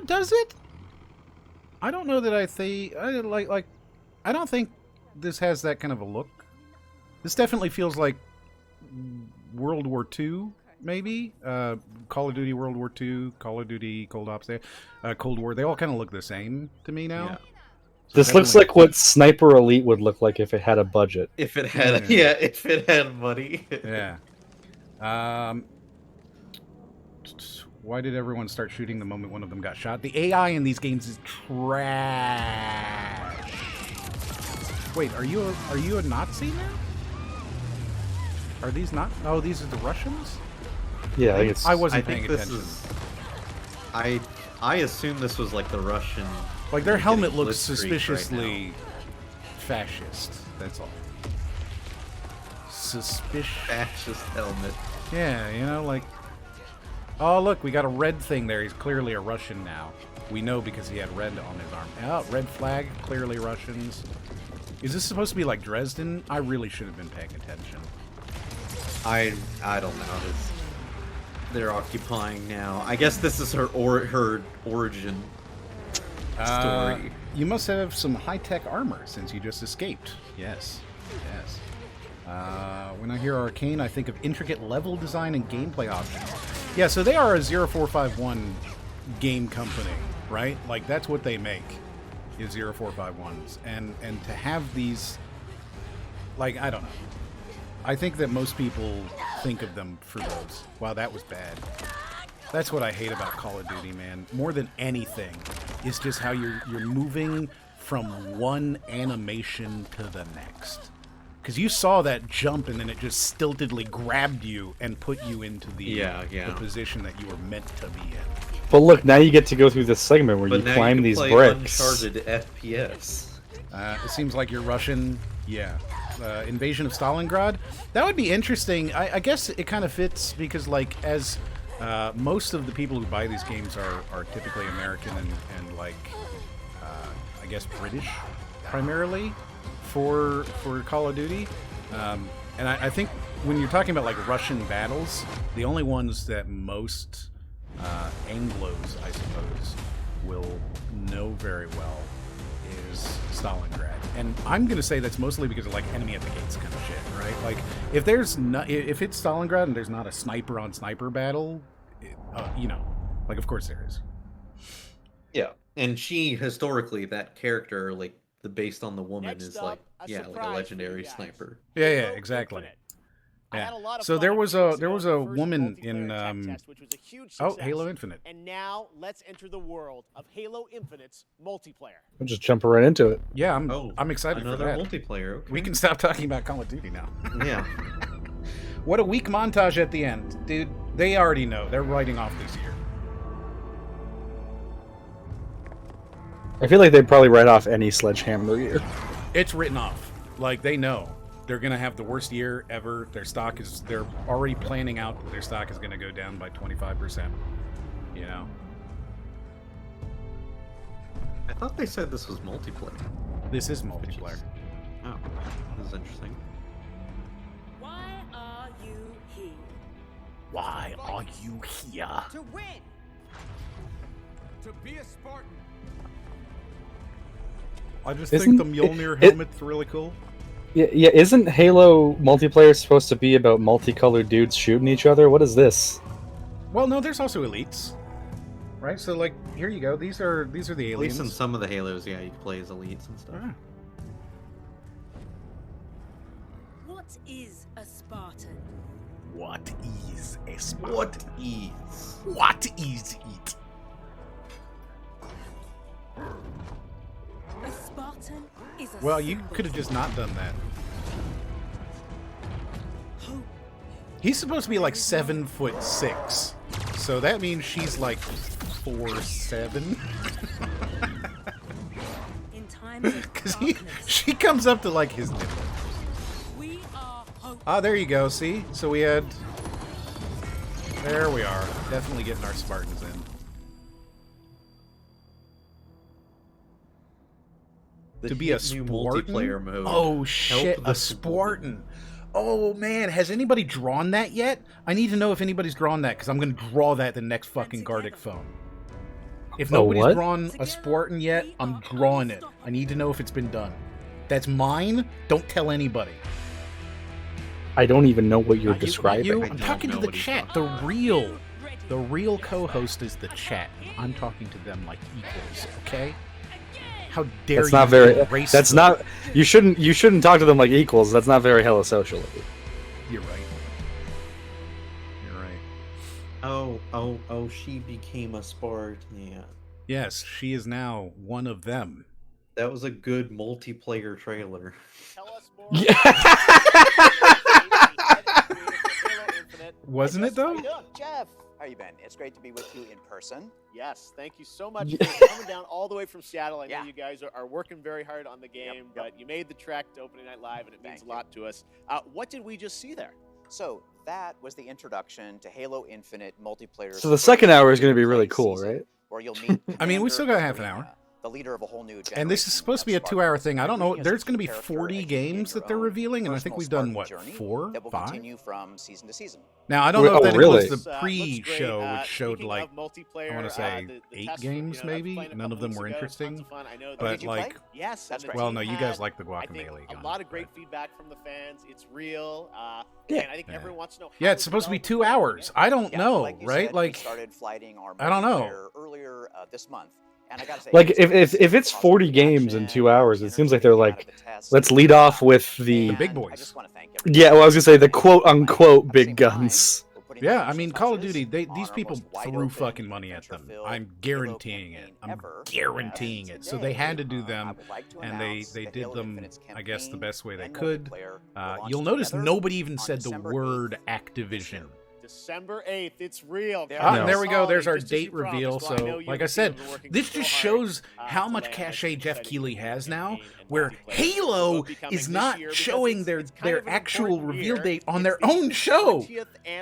Speaker 2: Does it? I don't know that I don't think this has that kind of a look. This definitely feels like World War II, maybe. Call of Duty World War II, Call of Duty Cold Ops, Cold War. They all kind of look the same to me now.
Speaker 4: Yeah.
Speaker 1: So this looks like what Sniper Elite would look like if it had a budget.
Speaker 4: If it had, if it had money.
Speaker 2: Yeah. Why did everyone start shooting the moment one of them got shot? The AI in these games is trash. Wait, are you a Nazi now? Are these not? Oh, these are the Russians?
Speaker 1: Yeah,
Speaker 2: I wasn't paying attention.
Speaker 4: I assume this was like the Russian.
Speaker 2: Like their helmet looks suspiciously fascist. That's all.
Speaker 4: Fascist helmet.
Speaker 2: Yeah, you know, like. Oh, look, we got a red thing there. He's clearly a Russian now. We know because he had red on his arm. Oh, red flag, clearly Russians. Is this supposed to be like Dresden? I really should have been paying attention.
Speaker 4: I don't know. They're occupying now. I guess this is her origin story.
Speaker 2: You must have some high-tech armor since you just escaped. Yes, yes. When I hear Arcane, I think of intricate level design and gameplay options. Yeah, so they are a 0451 game company, right? Like, that's what they make, is 0451s. And to have these, like, I don't know. I think that most people think of them for those. Wow, that was bad. That's what I hate about Call of Duty, man. More than anything, is just how you're moving from one animation to the next. Because you saw that jump and then it just stiltedly grabbed you and put you into the position that you were meant to be in.
Speaker 1: But look, now you get to go through this segment where you climb these bricks.
Speaker 4: Uncharted FPS.
Speaker 2: It seems like you're Russian. Yeah. Invasion of Stalingrad. That would be interesting. I guess it kind of fits because, like, as most of the people who buy these games are typically American and like, I guess British primarily. For Call of Duty, and I think when you're talking about like Russian battles, the only ones that most Anglos, I suppose, will know very well is Stalingrad, and I'm gonna say that's mostly because of like enemy at the gates kind of shit, right? Like if it's Stalingrad and there's not a sniper on sniper battle, you know, like of course there is.
Speaker 4: Yeah, and she historically that character like. Based on the woman is like like a legendary sniper.
Speaker 2: Yeah, exactly. Yeah. So there was a woman in Halo Infinite.
Speaker 7: And now let's enter the world of Halo Infinite's multiplayer.
Speaker 1: We'll just jump right into it.
Speaker 2: Yeah, I'm excited for that.
Speaker 4: Another multiplayer. Okay.
Speaker 2: We can stop talking about Call of Duty now.
Speaker 4: Yeah.
Speaker 2: What a weak montage at the end, dude. They already know. They're writing off this year.
Speaker 1: I feel like they'd probably write off any Sledgehammer year.
Speaker 2: It's written off. Like, they know. They're going to have the worst year ever. They're already planning out that their stock is going to go down by 25%. You know?
Speaker 4: I thought they said this was multiplayer.
Speaker 2: This is multiplayer.
Speaker 4: Oh, this is interesting.
Speaker 9: Why are you here?
Speaker 2: Why are you here?
Speaker 3: To win! To be a Spartan!
Speaker 2: I just think the Mjolnir helmet's really cool.
Speaker 1: Yeah, isn't Halo multiplayer supposed to be about multicolored dudes shooting each other? What is this?
Speaker 2: Well, no, there's also elites. Right? So, like, here you go. These are the aliens.
Speaker 4: At least in some of the Halos, yeah, you can play as elites and stuff.
Speaker 9: What is a Spartan?
Speaker 2: What is a Spartan?
Speaker 4: What is?
Speaker 2: What is it?
Speaker 9: A Spartan is a
Speaker 2: Well, you could have just not done that. He's supposed to be like 7'6", so that means she's like 4'7". Because she comes up to like his nipple. Ah, there you go. See? So we had. There we are. Definitely getting our Spartans in. To be a Spartan?
Speaker 4: Multiplayer mode.
Speaker 2: Oh shit, a Spartan. Oh man, has anybody drawn that yet? I need to know if anybody's drawn that, because I'm going to draw that the next fucking Gardic phone. If nobody's drawn a Spartan yet, I'm drawing it. I need to know if it's been done. That's mine. Don't tell anybody.
Speaker 1: I don't even know what you're describing.
Speaker 2: I'm talking to the chat. The real co-host is the chat. I'm talking to them like equals. Okay. How dare
Speaker 1: that's
Speaker 2: you?
Speaker 1: Not very. That's not. You shouldn't talk to them like equals. That's not very hella social.
Speaker 2: You're right. You're right.
Speaker 4: Oh! She became a Spartan. Yeah.
Speaker 2: Yes, she is now one of them.
Speaker 4: That was a good multiplayer trailer.
Speaker 7: Tell us more.
Speaker 1: Yeah.
Speaker 2: Wasn't it though?
Speaker 14: Jeff, how you been? It's great to be with you in person.
Speaker 7: Yes, thank you so much for coming down all the way from Seattle. I know you guys are working very hard on the game, but you made the trek to Opening Night Live, and it means a lot to us. What did we just see there?
Speaker 14: So that was the introduction to Halo Infinite multiplayer.
Speaker 1: So the second hour is going to be really cool, right?
Speaker 14: Where you'll meet
Speaker 2: I mean, we still got half an hour.
Speaker 14: The leader of a whole new generation.
Speaker 2: And this is supposed to be a 2-hour thing. I don't know. There's going to be 40 games that they're revealing, and I think we've done, what, 4? 5?
Speaker 14: From season to season.
Speaker 2: Now, I don't know if that
Speaker 1: really?
Speaker 2: includes the pre-show, which showed, like, I want to say 8 games, maybe? None of them were interesting. But, like,
Speaker 7: yes, that's right.
Speaker 2: Well, no, you guys like the Guacamelee gun.
Speaker 7: A lot of great feedback from the fans. It's real. And I think everyone wants to know.
Speaker 2: Yeah, it's supposed to be 2 hours. I don't know, right? Like,
Speaker 14: started flighting our
Speaker 2: I don't know.
Speaker 14: Earlier this month. And I gotta say,
Speaker 1: like if it's 40 games in 2 hours, it seems like they're like, let's lead off with the
Speaker 2: big boys.
Speaker 1: Yeah, well, I was gonna say the quote unquote big guns.
Speaker 2: Yeah, I mean, Call of Duty, these people threw fucking money at them. I'm guaranteeing it. I'm guaranteeing it. So they had to do them, and they did them, I guess, the best way they could. You'll notice nobody even said the word Activision.
Speaker 7: December 8th, it's real.
Speaker 2: There we go. There's our date reveal. So, like I said, this just shows how much cachet Jeff Keighley has now, where Halo is not showing their actual reveal date on their own show.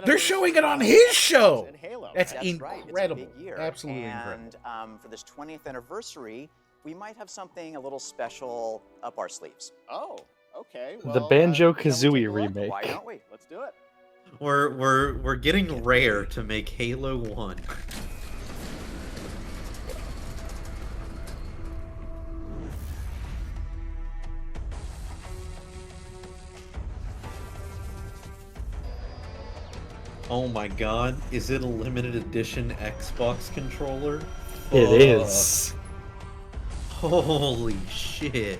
Speaker 2: They're showing it on his show. That's incredible. Absolutely incredible.
Speaker 14: And for this 20th anniversary, we might have something a little special up our sleeves.
Speaker 7: Oh, okay.
Speaker 1: The Banjo-Kazooie remake.
Speaker 14: Why don't we?
Speaker 7: Let's do it.
Speaker 4: We're getting Rare to make Halo 1. Oh my god, is it a limited edition Xbox controller?
Speaker 1: It is.
Speaker 4: Holy shit.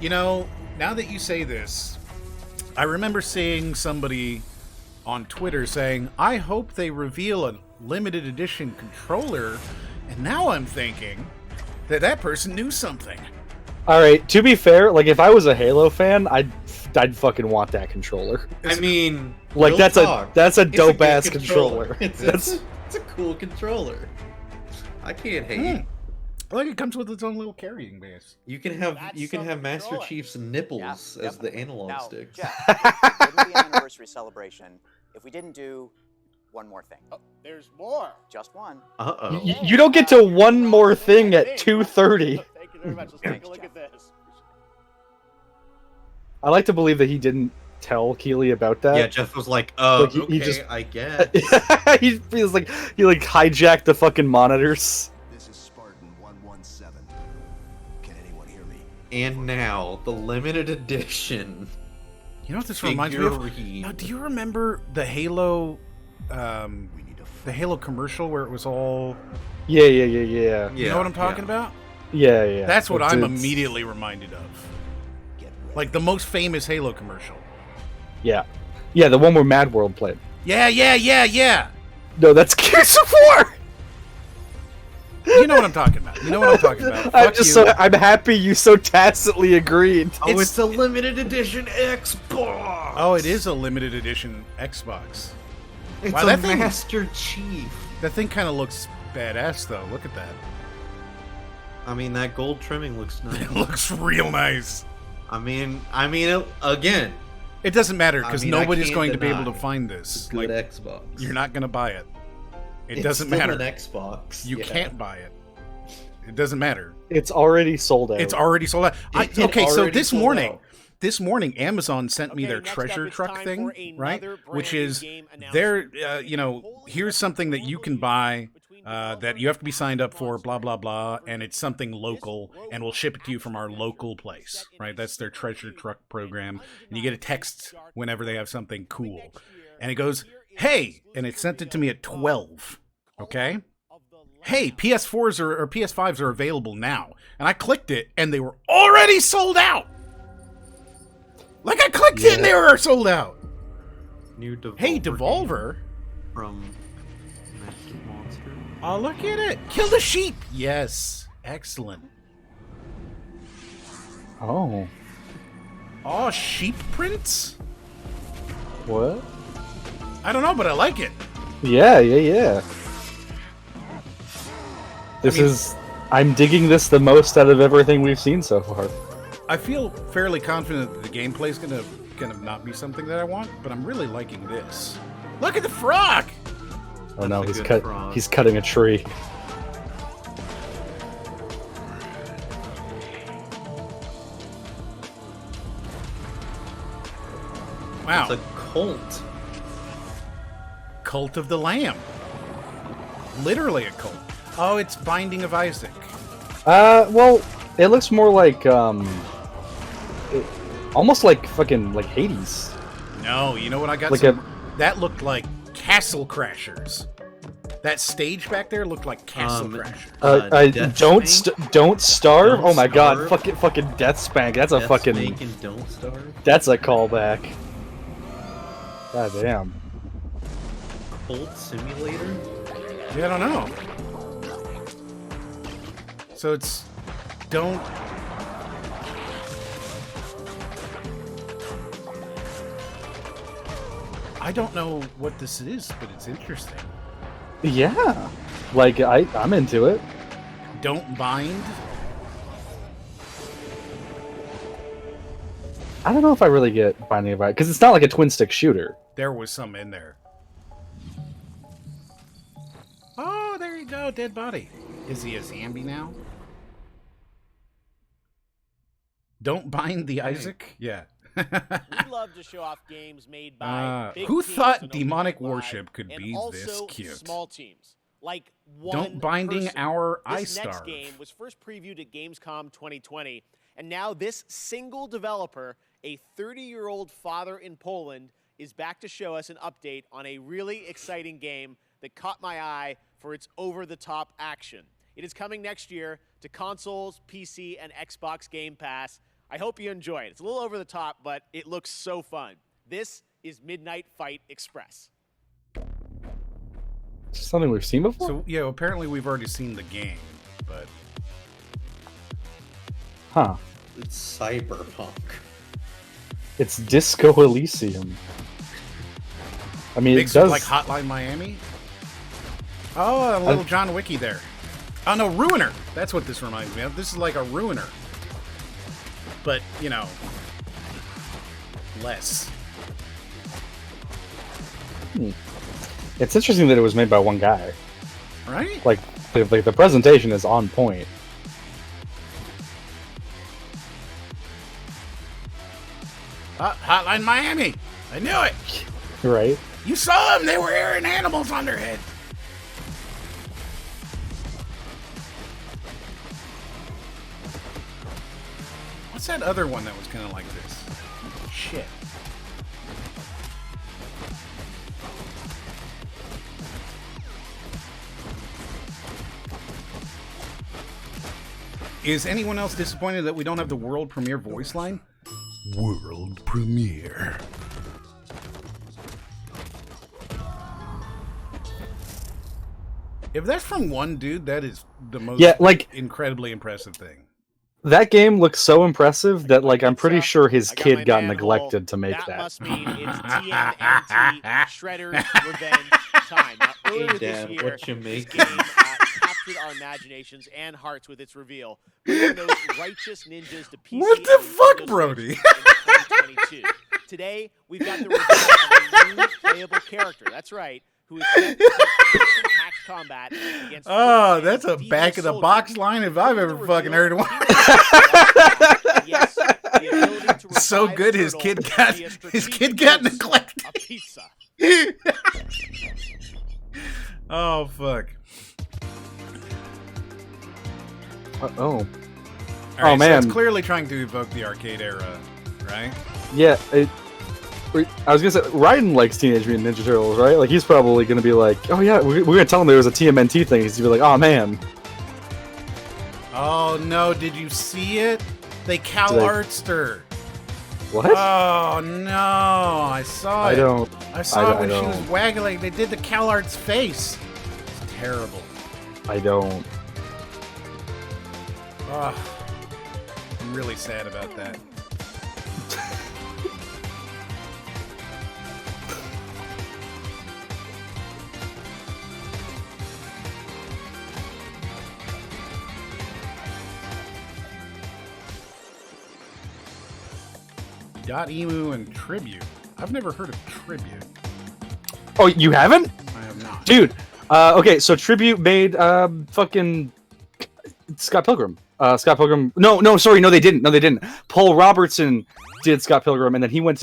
Speaker 2: You know, now that you say this, I remember seeing somebody on Twitter saying, I hope they reveal a limited edition controller, and now I'm thinking that person knew something.
Speaker 1: Alright, to be fair, like if I was a Halo fan, I'd fucking want that controller.
Speaker 4: I mean,
Speaker 1: like that's a dope ass controller.
Speaker 4: It's a cool controller. I can't hate.
Speaker 2: Like it comes with its own little carrying base.
Speaker 4: You can have Master Chief's nipples as the analog sticks.
Speaker 14: Jeff, it wouldn't be an anniversary celebration if we didn't do one more thing.
Speaker 7: Oh, there's more.
Speaker 14: Just one.
Speaker 4: Uh-oh.
Speaker 1: You don't get to one more thing at 2:30.
Speaker 7: Thank you very much. Let's take a look at this.
Speaker 1: I like to believe that he didn't tell Keighley about that.
Speaker 4: Yeah, Jeff was like, okay, I guess.
Speaker 1: he feels like he hijacked the fucking monitors.
Speaker 4: And now, the limited edition.
Speaker 2: You know what this reminds me of? Now, do you remember the Halo commercial where it was all...
Speaker 1: Yeah.
Speaker 2: You know what I'm talking about?
Speaker 1: Yeah.
Speaker 2: That's what I'm immediately reminded of. Like the most famous Halo commercial.
Speaker 1: Yeah, the one where Mad World played.
Speaker 2: Yeah.
Speaker 1: No, that's Gears of War!
Speaker 2: You know what I'm talking about.
Speaker 1: I'm happy you so tacitly agreed.
Speaker 4: Oh, it's a limited edition Xbox.
Speaker 2: Oh, it is a limited edition Xbox.
Speaker 4: It's a Master Chief.
Speaker 2: That thing kind of looks badass, though. Look at that.
Speaker 4: I mean, that gold trimming looks nice.
Speaker 2: It looks real nice.
Speaker 4: I mean, again,
Speaker 2: it doesn't matter because nobody's
Speaker 4: can't
Speaker 2: going to be
Speaker 4: deny
Speaker 2: able to find this.
Speaker 4: Good Xbox.
Speaker 2: You're not going to buy it. It doesn't
Speaker 4: still
Speaker 2: matter.
Speaker 4: An Xbox.
Speaker 2: You can't buy it. It doesn't matter.
Speaker 1: It's already sold out.
Speaker 2: It's already sold out. Okay, so this morning,
Speaker 1: out.
Speaker 2: Amazon sent me their treasure truck thing, right? Which is their, here's something that you can buy that you have to be signed up for, blah, blah, blah, and it's something local, and we'll ship it to you from our local place, right? That's their treasure truck program, and you get a text whenever they have something cool. And it goes, hey, and it sent it to me at 12, okay? Hey, PS4s or PS5s are available now. And I clicked it, and they were already sold out! Like, I clicked it, and they were sold out!
Speaker 4: New Devolver.
Speaker 2: Hey, Devolver?
Speaker 4: From Master Monster.
Speaker 2: Oh, look at it! Kill the sheep! Yes. Excellent.
Speaker 1: Oh.
Speaker 2: Oh, sheep prints?
Speaker 1: What?
Speaker 2: I don't know, but I like it.
Speaker 1: Yeah. I'm digging this the most out of everything we've seen so far.
Speaker 2: I feel fairly confident that the gameplay's gonna not be something that I want, but I'm really liking this. Look at the frog!
Speaker 1: Oh no, he's cutting a tree.
Speaker 2: Wow.
Speaker 4: It's a cult.
Speaker 2: Cult of the Lamb. Literally a cult. Oh, it's Binding of Isaac.
Speaker 1: Well, it looks more like, almost like fucking, like Hades.
Speaker 2: No, you know what I got?
Speaker 1: Like
Speaker 2: that looked like Castle Crashers. That stage back there looked like Castle Crashers.
Speaker 1: Don't starve.
Speaker 2: Don't
Speaker 1: Oh my god,
Speaker 2: Starve?
Speaker 1: fucking Death Spank. That's a
Speaker 4: Death
Speaker 1: fucking.
Speaker 4: Spank and Don't Starve.
Speaker 1: That's a callback. God damn.
Speaker 4: Cult Simulator.
Speaker 2: Yeah, I don't know. So it's don't. I don't know what this is, but it's interesting.
Speaker 1: Yeah, like I'm into it.
Speaker 2: Don't bind.
Speaker 1: I don't know if I really get Binding of Isaac because it's not like a twin stick shooter.
Speaker 2: There was some in there. Oh, there you go, dead body. Is he a zombie now? Don't bind the Isaac? Yeah.
Speaker 7: We love to show off games made by big
Speaker 2: who
Speaker 7: teams
Speaker 2: thought
Speaker 7: and
Speaker 2: Demonic
Speaker 7: Open Live,
Speaker 2: Worship could
Speaker 7: and
Speaker 2: be this
Speaker 7: also
Speaker 2: cute?
Speaker 7: Small teams like one
Speaker 2: Don't binding
Speaker 7: person.
Speaker 2: our
Speaker 7: This next
Speaker 2: iStar.
Speaker 7: game was first previewed at GamesCom 2020, and now this single developer, a 30-year-old father in Poland, is back to show us an update on a really exciting game that caught my eye for its over-the-top action. It is coming next year to consoles, PC, and Xbox Game Pass. I hope you enjoy it. It's a little over the top, but it looks so fun. This is Midnight Fight Express.
Speaker 1: Something we've seen before?
Speaker 2: So, yeah, apparently we've already seen the game, but...
Speaker 1: Huh.
Speaker 4: It's cyberpunk.
Speaker 1: It's Disco Elysium. I mean,
Speaker 2: Makes
Speaker 1: it does...
Speaker 2: like Hotline Miami? Oh, a little John Wicky there. Oh, no, Ruiner. That's what this reminds me of. This is like a Ruiner. But, you know, less.
Speaker 1: It's interesting that it was made by one guy.
Speaker 2: Right?
Speaker 1: Like the presentation is on point.
Speaker 2: Hotline Miami. I knew it.
Speaker 1: Right?
Speaker 2: You saw them. They were wearing animals on their head. What's that other one that was kind of like this? Shit. Is anyone else disappointed that we don't have the world premiere voice line? World premiere. If that's from one dude, that is the most incredibly impressive thing.
Speaker 1: That game looks so impressive that, like, I'm pretty sure his kid got neglected to make that.
Speaker 7: That must mean it's TNGXNT Shredder's Revenge time. Now, earlier
Speaker 4: Hey, Dad,
Speaker 7: this year,
Speaker 4: what you
Speaker 7: this
Speaker 4: making?
Speaker 7: game, captured our imaginations and hearts with its reveal, bringing those righteous ninjas to PC.
Speaker 2: What the
Speaker 7: and
Speaker 2: fuck,
Speaker 7: Nintendo
Speaker 2: Brody?
Speaker 7: Switch in 2022. Today, we've got the reveal of a new playable character. That's right. Who is set to action-packed combat against
Speaker 2: Oh, that's a back of the box line if I've ever fucking heard one.
Speaker 7: Yes, the ability to
Speaker 2: So
Speaker 7: revive
Speaker 2: good, his
Speaker 7: Turtle
Speaker 2: kid
Speaker 7: via
Speaker 2: got
Speaker 7: strategic use
Speaker 2: neglected.
Speaker 7: of pizza.
Speaker 2: Oh fuck.
Speaker 1: Oh.
Speaker 2: All right,
Speaker 1: Oh, man.
Speaker 2: So it's clearly trying to evoke the arcade era, right?
Speaker 1: Yeah, I was gonna say, Raiden likes Teenage Mutant Ninja Turtles, right? Like, he's probably gonna be like, oh yeah, we're gonna tell him there was a TMNT thing. He's gonna be like, oh man.
Speaker 2: Oh no, did you see it? They Cal-artsed her.
Speaker 1: What?
Speaker 2: Oh no, I saw it. I saw it when she was waggling. They did the Cal-arts face. It's terrible.
Speaker 1: I don't.
Speaker 2: Oh, I'm really sad about that. .emu and Tribute. I've never heard of Tribute.
Speaker 1: Oh, you haven't?
Speaker 2: I have not.
Speaker 1: Dude, okay, so Tribute made fucking Scott Pilgrim. Scott Pilgrim. No, sorry, no, they didn't. Paul Robertson did Scott Pilgrim, and then he went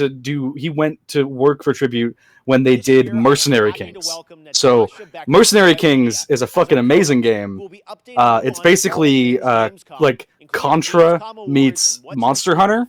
Speaker 1: to work for Tribute when they did Mercenary Kings. So Mercenary Kings is a fucking amazing game. It's basically like Contra meets Monster Hunter.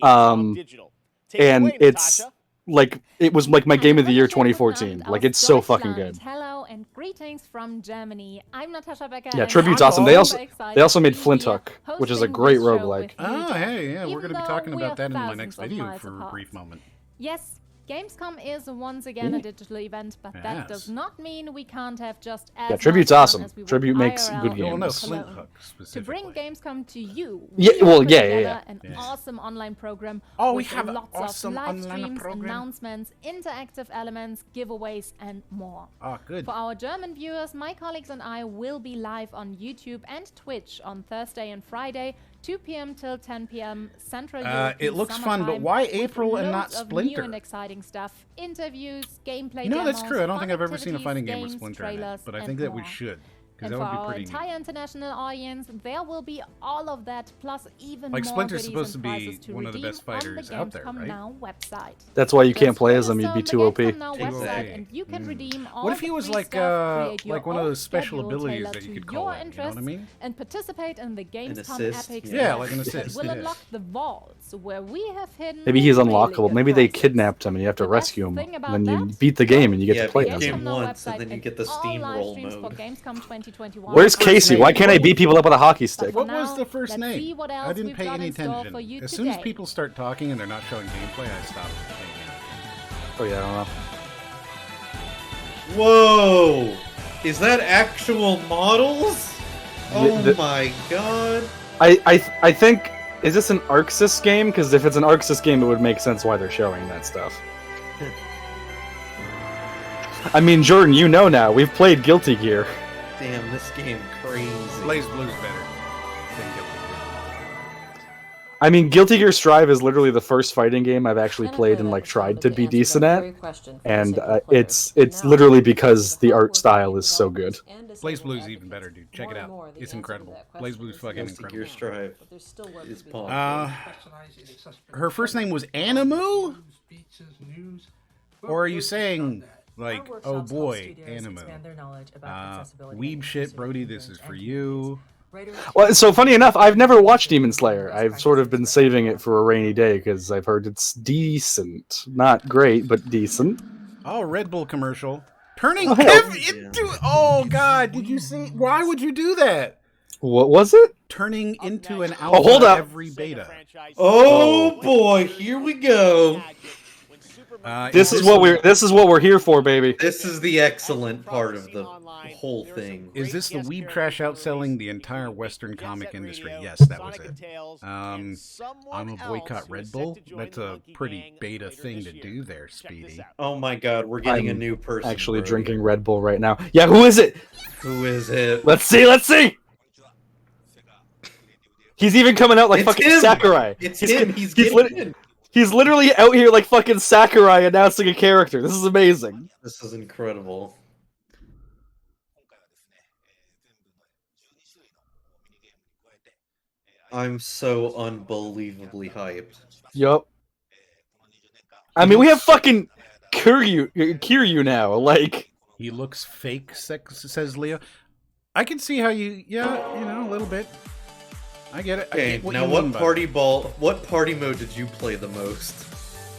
Speaker 1: And it's like, it was like my game of the year 2014. Like, it's so fucking good.
Speaker 15: Hello and greetings from Germany. I'm Natasha Becker.
Speaker 1: Yeah, Tribute's awesome. They also made Flint Hook, which is a great roguelike.
Speaker 2: Oh, hey, yeah, we're going to be talking about that in my next video for a brief moment.
Speaker 15: Yes, Gamescom is once again a digital event, but that does not mean we can't have just as much
Speaker 1: Tribute's
Speaker 15: fun
Speaker 1: awesome.
Speaker 15: as we would
Speaker 1: Tribute makes
Speaker 15: IRL
Speaker 1: good
Speaker 15: in
Speaker 1: games.
Speaker 2: No, Flint Hook
Speaker 15: to bring Gamescom to you,
Speaker 1: Yeah,
Speaker 15: we have
Speaker 1: well,
Speaker 15: put
Speaker 1: yeah,
Speaker 15: together
Speaker 1: yeah.
Speaker 15: an awesome online program.
Speaker 2: Oh, we
Speaker 15: with
Speaker 2: have an
Speaker 15: lots
Speaker 2: awesome
Speaker 15: of live
Speaker 2: online
Speaker 15: streams,
Speaker 2: program.
Speaker 15: announcements, interactive elements, giveaways, and more.
Speaker 2: Ah, good.
Speaker 15: For our German viewers, my colleagues and I will be live on YouTube and Twitch on Thursday and Friday, 2 p.m. till 10 p.m. Central European
Speaker 2: it looks fun, but
Speaker 15: summertime,
Speaker 2: why
Speaker 15: with
Speaker 2: April and not
Speaker 15: loads of
Speaker 2: Splinter?
Speaker 15: New and exciting stuff, interviews, gameplay
Speaker 2: You know, that's
Speaker 15: demos,
Speaker 2: true. I don't
Speaker 15: fun
Speaker 2: think I've ever seen a
Speaker 15: activities,
Speaker 2: fighting game with
Speaker 15: games,
Speaker 2: Splinter in it,
Speaker 15: trailers,
Speaker 2: but I
Speaker 15: and
Speaker 2: think that we
Speaker 15: more.
Speaker 2: should.
Speaker 15: And
Speaker 2: That
Speaker 15: for
Speaker 2: would be
Speaker 15: our
Speaker 2: pretty
Speaker 15: entire international audience, there will be all of that, plus even
Speaker 2: Like,
Speaker 15: more
Speaker 2: Splinter's
Speaker 15: goodies
Speaker 2: supposed
Speaker 15: and
Speaker 2: to be
Speaker 15: prizes to
Speaker 2: one of the
Speaker 15: redeem
Speaker 2: best fighters
Speaker 15: on the
Speaker 2: out there,
Speaker 15: Gamescom
Speaker 2: right?
Speaker 15: Now website.
Speaker 1: That's why you can't
Speaker 15: Just
Speaker 1: play
Speaker 15: go
Speaker 1: as
Speaker 15: to
Speaker 1: him. You'd be
Speaker 15: the
Speaker 1: too OP.
Speaker 15: Gamescom Now website and you can redeem all
Speaker 2: What if
Speaker 15: the
Speaker 2: he was
Speaker 15: free
Speaker 2: like
Speaker 15: stuff, create your
Speaker 2: one of
Speaker 15: own
Speaker 2: those special
Speaker 15: schedule
Speaker 2: abilities
Speaker 15: tailored
Speaker 2: that you
Speaker 15: to
Speaker 2: could call
Speaker 15: your
Speaker 2: it? You know
Speaker 15: interests
Speaker 2: what I mean?
Speaker 15: and participate in the Gamescom
Speaker 4: assist?
Speaker 15: Epics
Speaker 2: Yeah,
Speaker 15: event
Speaker 2: like an
Speaker 15: that
Speaker 2: assist,
Speaker 15: will
Speaker 2: yeah.
Speaker 15: unlock the vaults where we have hidden
Speaker 1: Maybe he's
Speaker 15: really
Speaker 1: unlockable.
Speaker 15: good
Speaker 1: Maybe they
Speaker 15: prizes.
Speaker 1: kidnapped him and you have to
Speaker 15: The
Speaker 1: rescue him.
Speaker 15: best thing
Speaker 1: And
Speaker 15: about
Speaker 1: then you
Speaker 15: that?
Speaker 1: beat the game and you get
Speaker 4: Yeah,
Speaker 1: to play
Speaker 4: beat
Speaker 1: as
Speaker 4: the
Speaker 1: him.
Speaker 4: game once, and then you get the
Speaker 15: all
Speaker 4: Steam
Speaker 15: live
Speaker 4: roll
Speaker 15: streams for
Speaker 4: mode.
Speaker 15: Gamescom 2021.
Speaker 1: Where's Casey? Why can't I beat people up with a hockey stick?
Speaker 2: What was the first
Speaker 15: let's see
Speaker 2: name?
Speaker 15: what
Speaker 2: I
Speaker 15: else
Speaker 2: didn't
Speaker 15: we've
Speaker 2: pay
Speaker 15: got
Speaker 2: any
Speaker 15: in store
Speaker 2: attention.
Speaker 15: for you
Speaker 2: As soon as
Speaker 15: today.
Speaker 2: people start talking and they're not showing gameplay, I stop paying attention.
Speaker 1: Oh yeah, I don't know.
Speaker 4: Whoa! Is that actual models? Oh
Speaker 1: The-
Speaker 4: my god.
Speaker 1: I think, is this an Arxis game? Because if it's an Arxis game, it would make sense why they're showing that stuff. I mean, Jordan, you know now. We've played Guilty Gear.
Speaker 4: Damn, this game crazy.
Speaker 2: Blaze Blue's better than Guilty Gear.
Speaker 1: I mean, Guilty Gear Strive is literally the first fighting game I've actually played and like tried to be decent at, and it's literally because the art style is so good.
Speaker 2: Blaze Blue's even better, dude. Check it out. It's incredible. Blaze Blue's fucking
Speaker 4: Guilty
Speaker 2: incredible.
Speaker 4: Gear Strive is bomb.
Speaker 2: Her first name was Animu? Or are you saying, like, oh boy, Animu? Weeb shit, Brody, this is for you.
Speaker 1: Well, so funny enough, I've never watched Demon Slayer. I've sort of been saving it for a rainy day because I've heard it's decent. Not great, but decent.
Speaker 2: Oh, Red Bull commercial. Turning
Speaker 1: Oh,
Speaker 2: into... Oh, God, did you see? Why would you do that?
Speaker 1: What was it?
Speaker 2: Turning into an alpha
Speaker 1: hold up.
Speaker 2: every beta.
Speaker 4: Oh boy, here we go.
Speaker 1: This is what we're here for, baby.
Speaker 4: This is the excellent part of the whole thing.
Speaker 2: Is this the weeb trash outselling the entire Western comic industry? Yes, that was it. I'm a boycott Red Bull. That's a pretty beta thing to do there, Speedy.
Speaker 4: Oh my god, we're getting a new person.
Speaker 1: Actually drinking Red Bull right now. Yeah, who is it?
Speaker 4: Who is it?
Speaker 1: Let's see! He's even coming out like fucking Sakurai.
Speaker 4: It's him.
Speaker 1: He's literally out here like fucking Sakurai announcing a character. This is amazing.
Speaker 4: This is incredible. I'm so unbelievably hyped.
Speaker 1: Yup. I mean, we have fucking Kiryu now. Like,
Speaker 2: he looks fake, says Leo. I can see how you, a little bit. I get it.
Speaker 4: Okay, now what party mode did you play the most?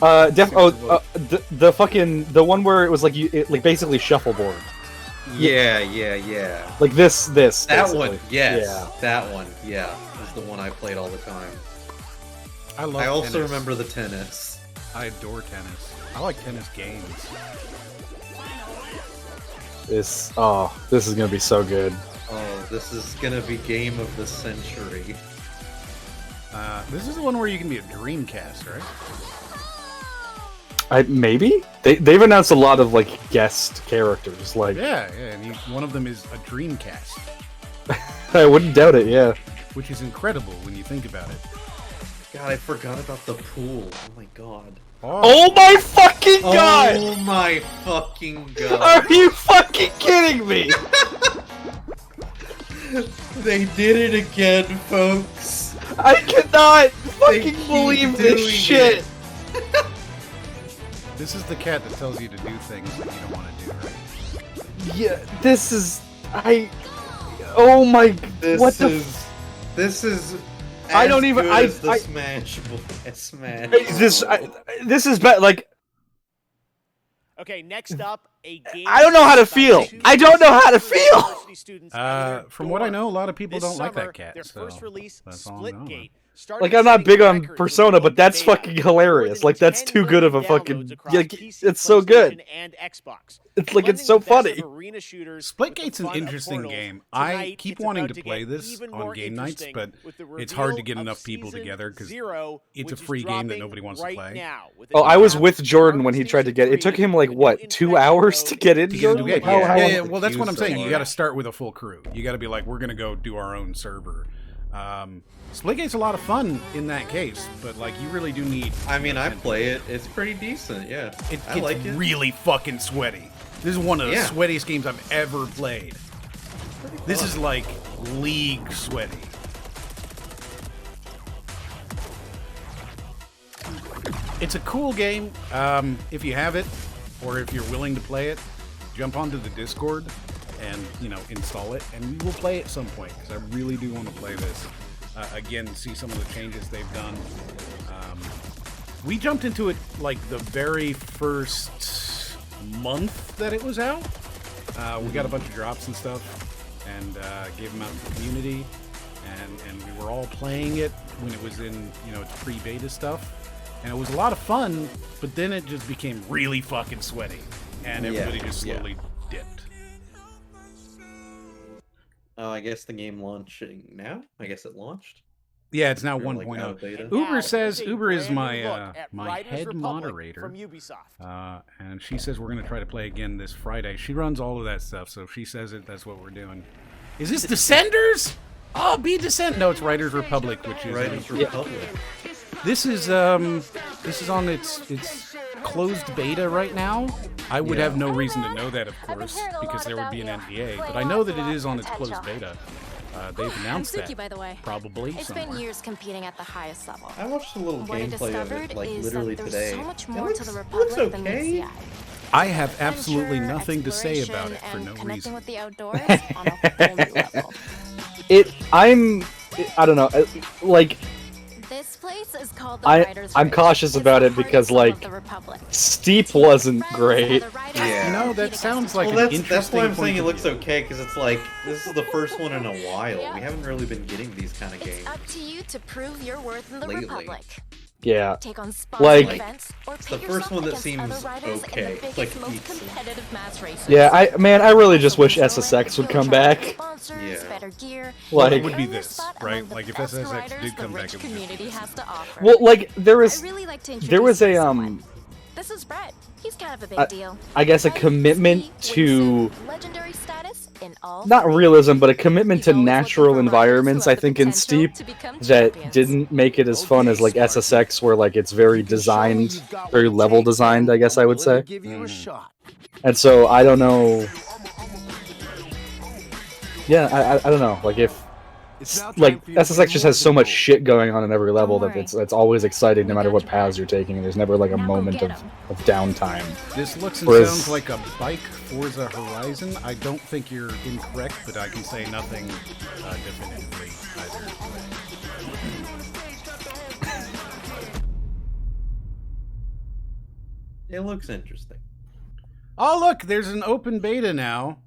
Speaker 1: The one where it was like like basically shuffleboard.
Speaker 4: Yeah.
Speaker 1: Like this.
Speaker 4: That
Speaker 1: basically.
Speaker 4: one, yes. Yeah. That one, yeah, is the one I played all the time.
Speaker 2: I
Speaker 4: also
Speaker 2: tennis.
Speaker 4: remember the tennis.
Speaker 2: I adore tennis. I like tennis games.
Speaker 1: This is gonna be so good.
Speaker 4: Oh, this is gonna be game of the century.
Speaker 2: This is the one where you can be a Dreamcast, right?
Speaker 1: Maybe they've announced a lot of like guest characters. Like
Speaker 2: and one of them is a Dreamcast.
Speaker 1: I wouldn't doubt it. Yeah,
Speaker 2: which is incredible when you think about it.
Speaker 4: God, I forgot about the pool. Oh my god.
Speaker 1: Oh my fucking god!
Speaker 4: Oh my fucking god!
Speaker 1: Are you fucking kidding me?
Speaker 4: They did it again, folks.
Speaker 1: I cannot fucking believe this shit.
Speaker 2: This is the cat that tells you to do things that you don't want to do, right?
Speaker 1: Yeah, this is oh my.
Speaker 4: This is.
Speaker 1: I don't even.
Speaker 4: Smash.
Speaker 1: This is bad. Like.
Speaker 7: Okay, next up, a game.
Speaker 1: I don't know how to feel. I don't know how to feel.
Speaker 2: From what I know, a lot of people don't like that cat.
Speaker 7: Their first release, Splitgate.
Speaker 1: Like, I'm not big on Persona, but that's fucking hilarious. Like, that's too good of a fucking. Like, it's so good. It's like it's so funny.
Speaker 2: Splitgate's an interesting game. I keep wanting to play this on game nights, but it's hard to get enough people together because it's a free game that nobody wants to play.
Speaker 1: Oh, I was with Jordan when he tried to get it. It took him like what, 2 hours to get in.
Speaker 2: Yeah. Well, that's what I'm saying. You got to start with a full crew. You got to be like, we're gonna go do our own server. Splitgate's a lot of fun in that case, but like you really do need.
Speaker 4: I mean, I play it. It's pretty decent. Yeah,
Speaker 2: I like it. Really fucking sweaty. This is one of the sweatiest games I've ever played. This is like league sweaty. It's a cool game. If you have it, or if you're willing to play it, jump onto the Discord and install it, and we will play it at some point because I really do want to play this. Again, see some of the changes they've done. We jumped into it like the very first month that it was out. We got a bunch of drops and stuff, and gave them out to the community, and we were all playing it when it was in its pre-beta stuff, and it was a lot of fun. But then it just became really fucking sweaty, and everybody just slowly dipped.
Speaker 4: Oh, I guess the game launching now? I guess it launched?
Speaker 2: Yeah, it's now 1.0. Uber says, Uber is my my head moderator. And she says we're going to try to play again this Friday. She runs all of that stuff, so if she says it, that's what we're doing. Is this Descenders? Oh, be Descend. No, it's Riders Republic, which is...
Speaker 4: Riders Republic.
Speaker 2: This is on its closed beta right now. I would have no reason to know that, of course, because there would be an NDA, but I know that it is on its closed beta. They've announced
Speaker 13: Suki,
Speaker 2: that,
Speaker 13: by the way.
Speaker 2: probably
Speaker 13: It's
Speaker 2: somewhere.
Speaker 13: been years competing at the highest level.
Speaker 4: I watched a little gameplay of it, like, literally today.
Speaker 13: So much more to the Republic than meets the eye.
Speaker 2: I have absolutely nothing to say about it for no reason.
Speaker 13: With the outdoors on a whole new level.
Speaker 1: I don't know, like...
Speaker 13: This place is called the Riders
Speaker 1: I'm cautious about it because, like, Steep wasn't great.
Speaker 4: Yeah.
Speaker 2: That sounds like
Speaker 4: an
Speaker 2: interesting
Speaker 4: that's why I'm saying
Speaker 2: point
Speaker 4: it
Speaker 2: of
Speaker 4: looks
Speaker 2: view.
Speaker 4: okay, because it's like, this is the first one in a while. We haven't really been getting these kind of games.
Speaker 13: It's up to you to prove your worth in the
Speaker 4: lately.
Speaker 13: Republic.
Speaker 1: Yeah.
Speaker 6: Take on
Speaker 1: Like,
Speaker 6: events, or
Speaker 4: it's the first one that seems okay. Like,
Speaker 6: competitive mass races.
Speaker 1: yeah, I really just wish SSX would come back.
Speaker 4: Yeah.
Speaker 6: Better gear,
Speaker 2: Well,
Speaker 1: Like,
Speaker 2: it would be this, right? Like if SSX did come back, it would be
Speaker 6: community has to offer.
Speaker 1: well, like there was
Speaker 6: I really like to
Speaker 1: there was a
Speaker 6: This is Brett. He's kind of a big deal.
Speaker 1: I guess a commitment to
Speaker 6: Legendary status in all
Speaker 1: not realism, but a commitment to natural environments. I think in Steep that didn't make it as fun as like SSX, where like it's very designed, very level designed. I guess I would say. And so I don't know. Yeah, I don't know. Like if like SSX just has so much shit going on in every level that it's always exciting no matter what paths you're taking. There's never like a moment of downtime.
Speaker 2: This looks and
Speaker 1: Whereas,
Speaker 2: sounds like a bike Forza Horizon. I don't think you're incorrect, but I can say nothing definitively either.
Speaker 4: It looks interesting.
Speaker 2: Oh, look, there's an open beta now.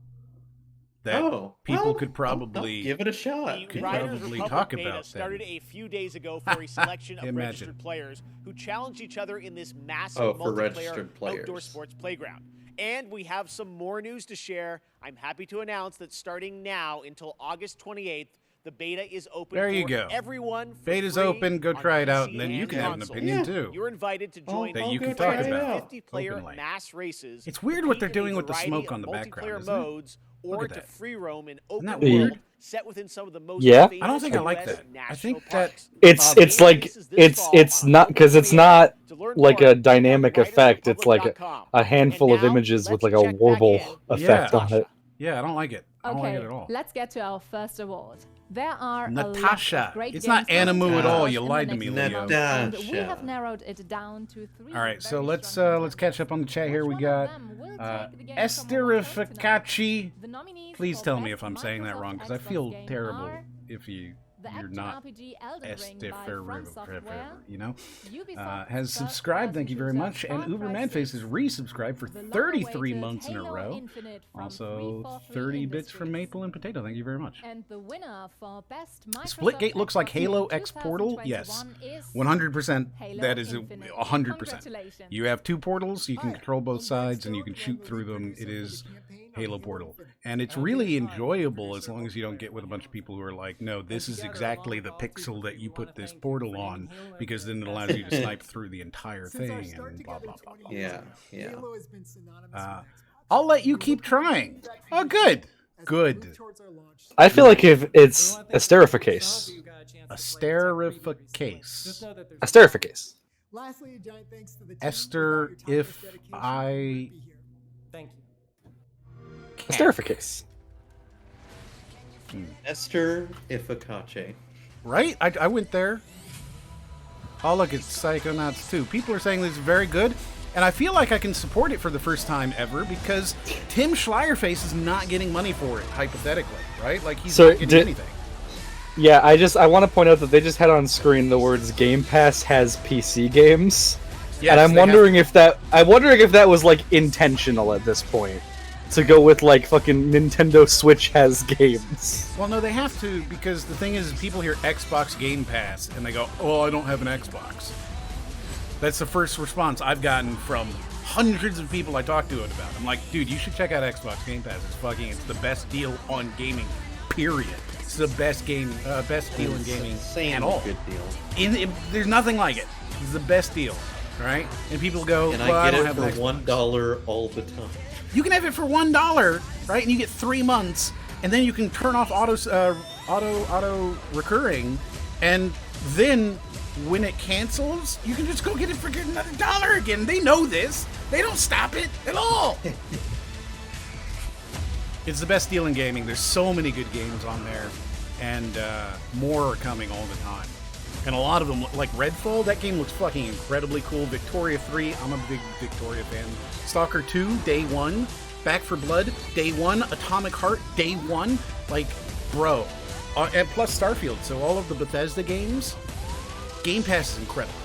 Speaker 2: That people
Speaker 4: well,
Speaker 2: could probably
Speaker 4: give it a shot.
Speaker 2: Could
Speaker 7: Riders
Speaker 2: probably
Speaker 7: Republic
Speaker 2: talk
Speaker 7: beta
Speaker 2: about
Speaker 7: started a few days ago for a selection of registered players who challenged each other in this massive multiplayer outdoor sports playground. And we have some more news to share. I'm happy to announce that starting now until August 28th, the beta is open for everyone.
Speaker 2: Beta's open. Go try it out, and then you can have an opinion too.
Speaker 7: You're invited to join
Speaker 2: that you can talk about.
Speaker 7: 50-player mass races.
Speaker 2: It's weird what they're doing with the smoke on the background, isn't
Speaker 7: modes, or to free roam in open
Speaker 2: that
Speaker 7: world,
Speaker 2: weird?
Speaker 7: set within some of the most
Speaker 1: Yeah.
Speaker 7: famous
Speaker 2: I don't think I like that. I think that
Speaker 1: it's like it's not because it's not like a dynamic effect. It's like a handful of images with like a warble effect on it.
Speaker 2: Yeah, I don't like it. I don't like it at all.
Speaker 15: Let's get to our first award. There are
Speaker 2: Natasha.
Speaker 15: A lot of great
Speaker 2: It's
Speaker 15: games
Speaker 2: not Animu at all.
Speaker 15: in
Speaker 2: You
Speaker 15: the
Speaker 2: lied to
Speaker 15: next
Speaker 2: me,
Speaker 15: month,
Speaker 2: Leo.
Speaker 15: and we have narrowed it down to 3.
Speaker 2: All right, so let's catch up on the chat here. We got Esterificaci. Please tell me if I'm saying that wrong, because I feel terrible if you're not you know, has subscribed. Thank you very much. And Uber Manface has resubscribed for 33 months in a row. Also, 30 bits from Maple and Potato. Thank you very much.
Speaker 15: And the winner for best
Speaker 2: Splitgate looks like Halo X Portal. Yes, 100%. That is 100%. You have 2 portals. You can control both sides, and you can shoot through them. It is Halo Portal, and it's really enjoyable as long as you don't get with a bunch of people who are like, no, this is exactly the pixel that you put this portal on, because then it allows you to snipe through the entire thing and blah blah blah.
Speaker 4: Yeah.
Speaker 2: I'll let you keep trying. Oh, good.
Speaker 1: I feel like if it's Esterificase. Esterificase.
Speaker 16: Lastly, a giant thanks to the
Speaker 2: Esther, if I...
Speaker 16: Thank you.
Speaker 1: Esterificase.
Speaker 4: Esther Ifakache.
Speaker 2: Right? I went there. Oh, look, it's Psychonauts 2. People are saying this is very good, and I feel like I can support it for the first time ever, because Tim Schleierface is not getting money for it, hypothetically, right? Like, he's not getting anything.
Speaker 1: Yeah, I want to point out that they just had on screen the words Game Pass has PC games.
Speaker 2: Yes,
Speaker 1: and I'm wondering if that was like intentional at this point. To go with like fucking Nintendo Switch has games.
Speaker 2: Well, no, they have to, because the thing is, people hear Xbox Game Pass and they go, "Oh, I don't have an Xbox." That's the first response I've gotten from hundreds of people I talk to it about. I'm like, dude, you should check out Xbox Game Pass. It's the best deal on gaming. Period. It's the best deal in gaming at all.
Speaker 4: Good deal.
Speaker 2: There's nothing like it. It's the best deal, right? And people go,
Speaker 4: and
Speaker 2: well,
Speaker 4: I get
Speaker 2: don't
Speaker 4: it
Speaker 2: have
Speaker 4: for
Speaker 2: $1
Speaker 4: all the time.
Speaker 2: You can have it for $1, right? And you get 3 months, and then you can turn off auto recurring, and then when it cancels, you can just go get it for another $1 again. They know this. They don't stop it at all. It's the best deal in gaming. There's so many good games on there, and more are coming all the time. And a lot of them, like Redfall, that game looks fucking incredibly cool. Victoria 3, I'm a big Victoria fan. Stalker 2, Day 1. Back 4 Blood, Day 1. Atomic Heart, Day 1. Like, bro. And plus Starfield, so all of the Bethesda games, Game Pass is incredible.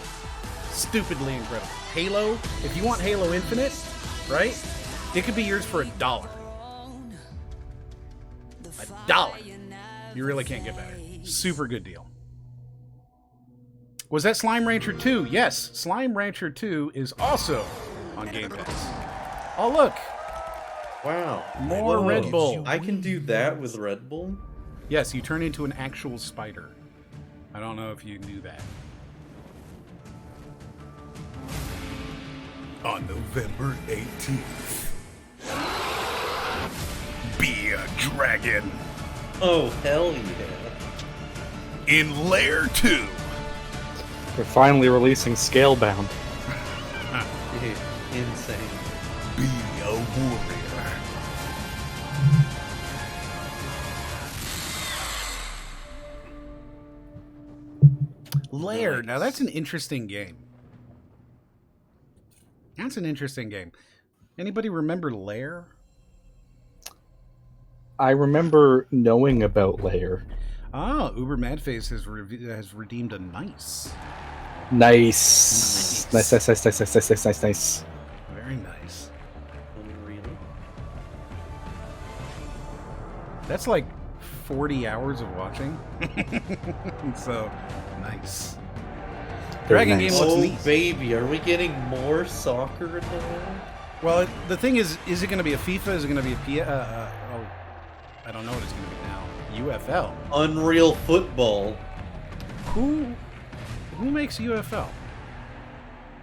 Speaker 2: Stupidly incredible. Halo, if you want Halo Infinite, right? It could be yours for $1. $1. You really can't get better. Super good deal. Was that Slime Rancher 2? Yes, Slime Rancher 2 is also on Game Pass. Oh, look.
Speaker 4: Wow.
Speaker 2: More Red Bull.
Speaker 4: I can do that with Red Bull?
Speaker 2: Yes, you turn into an actual spider. I don't know if you knew that.
Speaker 8: On November 18th, be a dragon.
Speaker 4: Oh, hell yeah.
Speaker 8: In Lair 2.
Speaker 1: They're finally releasing Scalebound.
Speaker 4: Insane.
Speaker 8: Be a warrior.
Speaker 2: Lair. Now that's an interesting game. That's an interesting game. Anybody remember Lair?
Speaker 1: I remember knowing about Lair.
Speaker 2: Ah, Uber Madface has redeemed a nice.
Speaker 1: Nice. Nice.
Speaker 2: Very nice. That's like 40 hours of watching. So, nice. Dragon game looks neat.
Speaker 4: Baby, are we getting more soccer now?
Speaker 2: Well, the thing is it going to be a FIFA? Is it going to be a I don't know what it's going to be now. UFL.
Speaker 4: Unreal Football.
Speaker 2: Who makes UFL?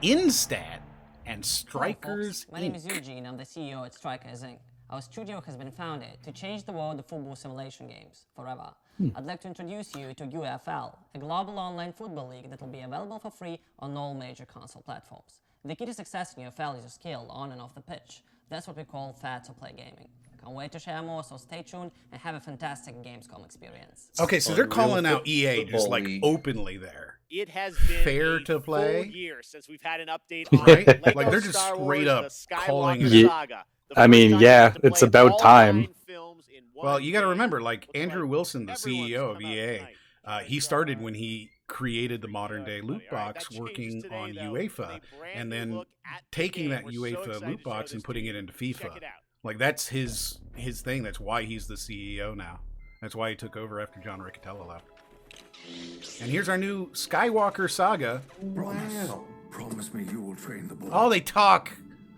Speaker 2: Instat and Strikers
Speaker 17: My name is Eugene. I'm the CEO at Strikers Inc. Our studio has been founded to change the world of football simulation games forever. I'd like to introduce you to UFL, a global online football league that will be available for free on all major console platforms. The key to success in UFL is your skill on and off the pitch. That's what we call fair-to-play gaming. Can't wait to share more, so stay tuned and have a fantastic GamesCom experience.
Speaker 2: Okay, so they're calling out EA just like openly there.
Speaker 7: It has been
Speaker 2: fair to play.
Speaker 7: Full year since we've had an update on
Speaker 2: Right?
Speaker 7: Lego
Speaker 2: Like they're just
Speaker 7: Star
Speaker 2: straight
Speaker 7: Wars,
Speaker 2: up
Speaker 7: the
Speaker 2: calling
Speaker 7: Skywalker
Speaker 2: it.
Speaker 7: Saga. The
Speaker 1: I mean,
Speaker 7: first time
Speaker 1: yeah,
Speaker 7: we got to
Speaker 1: it's
Speaker 7: play
Speaker 1: about
Speaker 7: all
Speaker 1: time.
Speaker 7: 9 films in one
Speaker 2: Well, you got to
Speaker 7: game.
Speaker 2: remember, like Andrew Wilson, the CEO of EA, he started when he created the modern day loot box working on UEFA, and then taking that UEFA loot box and putting it into FIFA. Like that's his thing. That's why he's the CEO now. That's why he took over after John Riccitiello left. And here's our new Skywalker Saga.
Speaker 8: Promise me you will train the boy.
Speaker 2: Oh, they talk.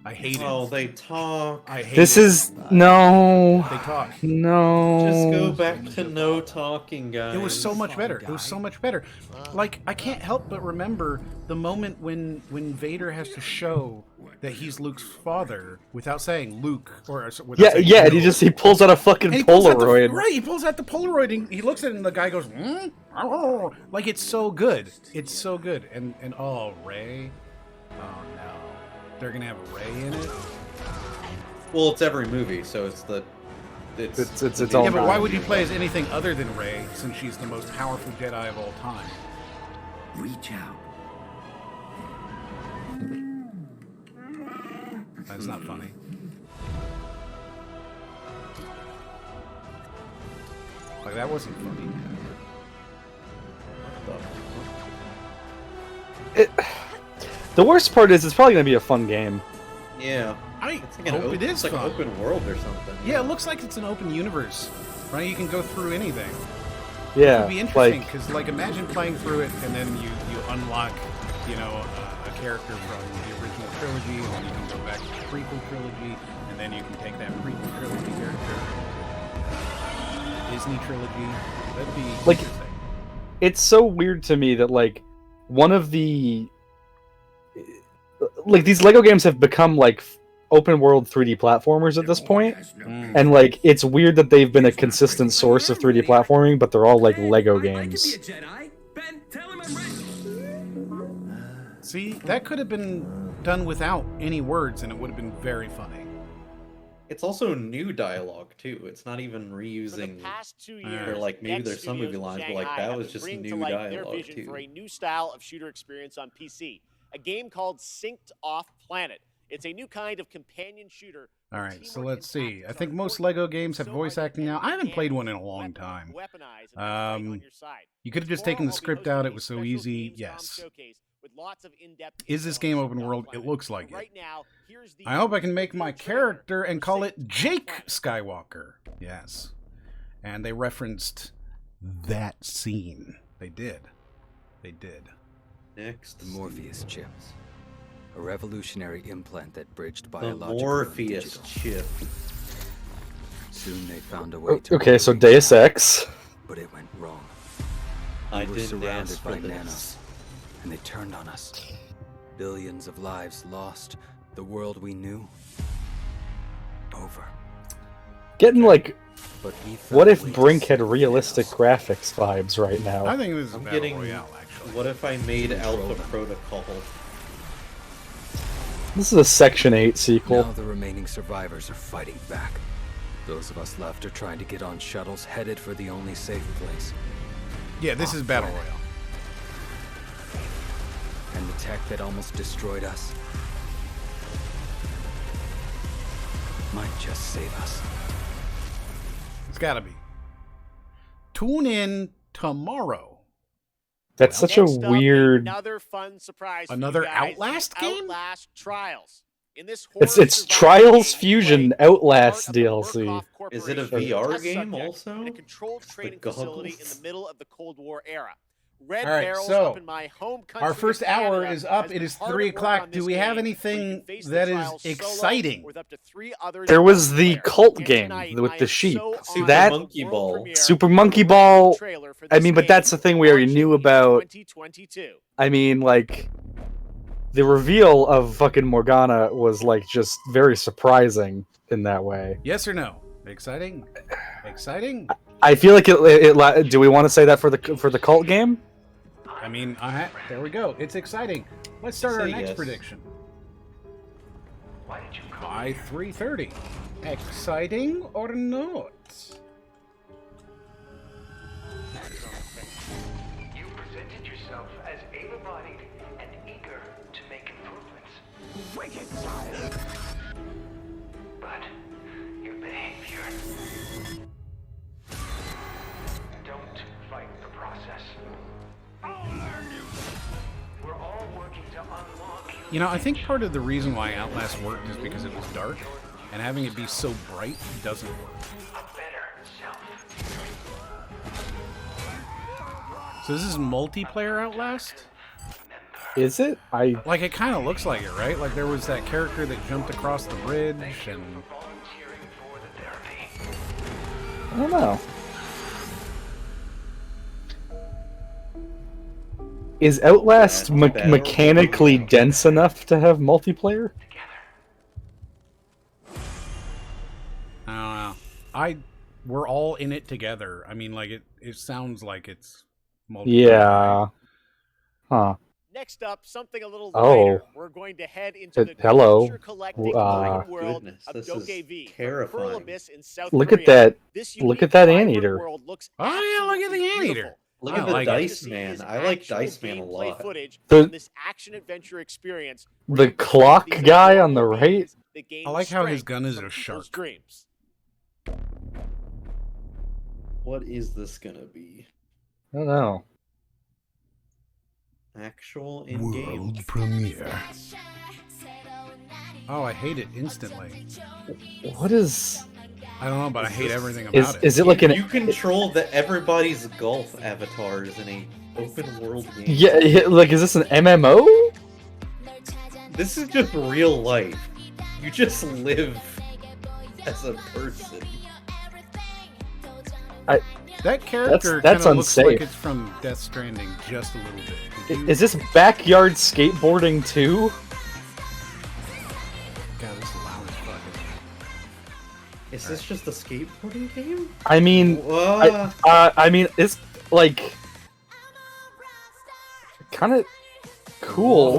Speaker 2: I hate it.
Speaker 4: Oh, they talk.
Speaker 2: I hate
Speaker 1: This
Speaker 2: it.
Speaker 1: is no.
Speaker 2: They talk.
Speaker 1: No.
Speaker 4: Just go back to no talking, guys.
Speaker 2: It was so much better. It was so much better. Like, I can't help but remember the moment when Vader has to show that he's Luke's father without saying Luke or without saying
Speaker 1: Yeah, and
Speaker 2: no.
Speaker 1: he pulls out a fucking
Speaker 2: And he pulls out
Speaker 1: Polaroid.
Speaker 2: right, he pulls out the Polaroid and he looks at it and the guy goes, "Oh." Like it's so good. It's so good. And oh, Rey. Oh no. They're gonna have Rey in it?
Speaker 4: Well, it's every movie, so it's
Speaker 1: it's all.
Speaker 2: Yeah, but why would you play as anything other than Rey since she's the most powerful Jedi of all time?
Speaker 8: Reach out.
Speaker 2: That's not funny. Like that wasn't funny.
Speaker 1: The worst part is it's probably gonna be a fun game.
Speaker 4: Yeah.
Speaker 2: I
Speaker 4: like
Speaker 2: hope it is
Speaker 4: it's like
Speaker 2: fun.
Speaker 4: an open world or something.
Speaker 2: Yeah, it looks like it's an open universe, right? You can go through anything.
Speaker 1: Yeah,
Speaker 2: It would be interesting because, like, imagine playing through it and then you unlock, you know, a character from the original trilogy, and then you can go back to the prequel trilogy, and then you can take that prequel trilogy character, Disney trilogy. That'd be
Speaker 1: Like,
Speaker 2: interesting.
Speaker 1: it's so weird to me that like one of the like these Lego games have become like open world 3D platformers at this point, and like it's weird that they've been a consistent source of 3D platforming, but they're all like Lego games.
Speaker 2: See, that could have been done without any words, and it would have been very funny.
Speaker 4: It's also new dialogue too. It's not even reusing.
Speaker 7: Past 2
Speaker 4: Or
Speaker 7: years,
Speaker 4: like maybe
Speaker 7: Next
Speaker 4: there's some
Speaker 7: Studios
Speaker 4: movie
Speaker 7: in
Speaker 4: lines, but
Speaker 7: Shanghai
Speaker 4: like that
Speaker 7: have
Speaker 4: was
Speaker 7: been
Speaker 4: just
Speaker 7: bringing
Speaker 4: new
Speaker 7: to life their
Speaker 4: dialogue
Speaker 7: vision
Speaker 4: too.
Speaker 7: for a new style of shooter experience on PC, a game called Synced Off Planet. It's a new kind of companion shooter.
Speaker 2: All right, so let's see. I think most Lego games have voice acting now. I haven't played one in a long time. You could have just taken the script out. It was so easy. Yes. Is this game open world? It looks like it. I hope I can make my character and call it Jake Skywalker. Yes. And they referenced that scene. They did. They did.
Speaker 4: Next.
Speaker 18: The Morpheus chip. A revolutionary implant that bridged
Speaker 4: The
Speaker 18: biological
Speaker 4: Morpheus
Speaker 18: and digital.
Speaker 4: chip.
Speaker 18: Soon they found a way to
Speaker 1: Okay, so Deus Ex.
Speaker 18: but it went wrong.
Speaker 4: I
Speaker 18: We were
Speaker 4: didn't ask
Speaker 18: surrounded
Speaker 4: for
Speaker 18: by
Speaker 4: this.
Speaker 18: nanos, and they turned on us. Billions of lives lost. The world we knew. Over.
Speaker 1: Getting like,
Speaker 18: But we
Speaker 1: what
Speaker 18: found
Speaker 1: if
Speaker 18: a way to
Speaker 1: Brink
Speaker 18: save
Speaker 1: had realistic graphics vibes right now?
Speaker 2: I think this is
Speaker 4: I'm
Speaker 2: Battle
Speaker 4: getting.
Speaker 2: Royale, actually.
Speaker 4: What if I made Alpha Protocol?
Speaker 1: This is a Section 8 sequel.
Speaker 18: Now the remaining survivors are fighting back. Those of us left are trying to get on shuttles headed for the only safe place.
Speaker 2: Yeah, this is Battle
Speaker 18: Off-planet.
Speaker 2: Royale.
Speaker 18: And the tech that almost destroyed us might just save us.
Speaker 2: It's gotta be. Tune in tomorrow.
Speaker 1: That's such a
Speaker 7: Next up,
Speaker 1: weird.
Speaker 7: Another fun surprise.
Speaker 2: Another
Speaker 7: for you guys,
Speaker 2: Outlast
Speaker 7: the
Speaker 2: game?
Speaker 7: Outlast Trials. In this
Speaker 1: It's
Speaker 7: horror
Speaker 1: Trials
Speaker 7: survival game,
Speaker 1: Fusion
Speaker 7: play
Speaker 1: Outlast
Speaker 7: part of the
Speaker 1: DLC.
Speaker 7: Murkoff
Speaker 4: Is it a
Speaker 7: Corporation
Speaker 4: VR
Speaker 7: test
Speaker 4: game
Speaker 7: subject
Speaker 4: also?
Speaker 7: in a controlled training
Speaker 4: the
Speaker 7: facility in
Speaker 4: goggles?
Speaker 7: the middle of the Cold War era. Red
Speaker 2: All right,
Speaker 7: Barrels
Speaker 2: so
Speaker 7: up in my home country
Speaker 2: our
Speaker 7: of
Speaker 2: first hour
Speaker 7: Canada
Speaker 2: is up.
Speaker 7: has
Speaker 2: It
Speaker 7: been
Speaker 2: is
Speaker 7: hard
Speaker 2: 3
Speaker 7: at work
Speaker 2: o'clock.
Speaker 7: on
Speaker 2: Do
Speaker 7: this
Speaker 2: we have
Speaker 7: game, where you
Speaker 2: anything
Speaker 7: can face the
Speaker 2: that is
Speaker 7: trials solo
Speaker 2: exciting?
Speaker 7: with up to 3 others
Speaker 1: There
Speaker 7: in
Speaker 1: was the
Speaker 7: multiplayer.
Speaker 1: cult
Speaker 7: And
Speaker 1: game
Speaker 7: tonight,
Speaker 1: with
Speaker 7: I
Speaker 1: the
Speaker 7: am
Speaker 1: sheep.
Speaker 7: so
Speaker 4: Super
Speaker 1: That
Speaker 4: Monkey Ball.
Speaker 1: Super Monkey Ball.
Speaker 7: trailer for
Speaker 1: I
Speaker 7: this
Speaker 1: mean, but
Speaker 7: game,
Speaker 1: that's the thing we already knew about.
Speaker 7: 2022.
Speaker 1: I mean, like, the reveal of fucking Morgana was like just very surprising in that way.
Speaker 2: Yes or no? Exciting? Exciting?
Speaker 1: I feel like do we want to say that for the cult game?
Speaker 2: I mean, there we go. It's exciting. Let's start our
Speaker 4: Say
Speaker 2: next
Speaker 4: yes.
Speaker 2: prediction. By 3:30. Exciting or not?
Speaker 10: You presented yourself as able-bodied and eager to make improvements. Wicked science. But your behavior. Don't fight the process. I'll learn you. We're all working to unlock.
Speaker 2: You know, I think part of the reason why Outlast worked is because it was dark, and having it be so bright doesn't work. So this is multiplayer Outlast?
Speaker 1: Is it?
Speaker 2: Like, it kind of looks like it, right? Like, there was that character that jumped across the bridge, and...
Speaker 1: I don't know. Is Outlast mechanically dense enough to have multiplayer?
Speaker 2: I don't know. We're all in it together. I mean, like, it sounds like it's multiplayer.
Speaker 1: Yeah. Huh.
Speaker 7: Next up, something a little
Speaker 1: Oh.
Speaker 7: lighter. We're going to head into the
Speaker 1: Hello.
Speaker 7: creature collecting open world
Speaker 4: Goodness,
Speaker 7: of
Speaker 4: this is
Speaker 7: Dogev from
Speaker 4: terrifying.
Speaker 7: Pearl Abyss in South
Speaker 1: Look
Speaker 7: Korea.
Speaker 1: at that.
Speaker 7: This
Speaker 1: Look
Speaker 7: unique
Speaker 1: at that
Speaker 7: vibrant
Speaker 1: anteater.
Speaker 7: world looks
Speaker 2: Oh, yeah, look at the
Speaker 7: absolutely
Speaker 2: anteater.
Speaker 7: beautiful.
Speaker 4: Look
Speaker 2: I
Speaker 4: at the
Speaker 2: like it.
Speaker 4: Dice Man. I like Dice Man a
Speaker 7: Gameplay
Speaker 4: lot.
Speaker 7: footage
Speaker 1: The-
Speaker 7: from this action-adventure experience.
Speaker 1: The clock guy on the right?
Speaker 2: I like how his gun is a shark.
Speaker 7: Dreams.
Speaker 4: What is this gonna be?
Speaker 1: I don't know.
Speaker 4: Actual in-game.
Speaker 11: World premiere.
Speaker 2: Oh, I hate it instantly.
Speaker 1: What is?
Speaker 2: I don't know, but I hate everything about it.
Speaker 1: Is it like an?
Speaker 4: You control everybody's golf avatars in a open world game.
Speaker 1: Yeah, like is this an MMO?
Speaker 4: This is just real life. You just live as a person.
Speaker 2: That character
Speaker 1: That's
Speaker 2: kinda looks like
Speaker 1: unsafe.
Speaker 2: it's from Death Stranding just a little bit. Did you-
Speaker 1: Is this backyard skateboarding too?
Speaker 2: God, this is loud as fuck.
Speaker 4: Is this just a skateboarding game?
Speaker 1: I mean, I mean, it's like kind of cool.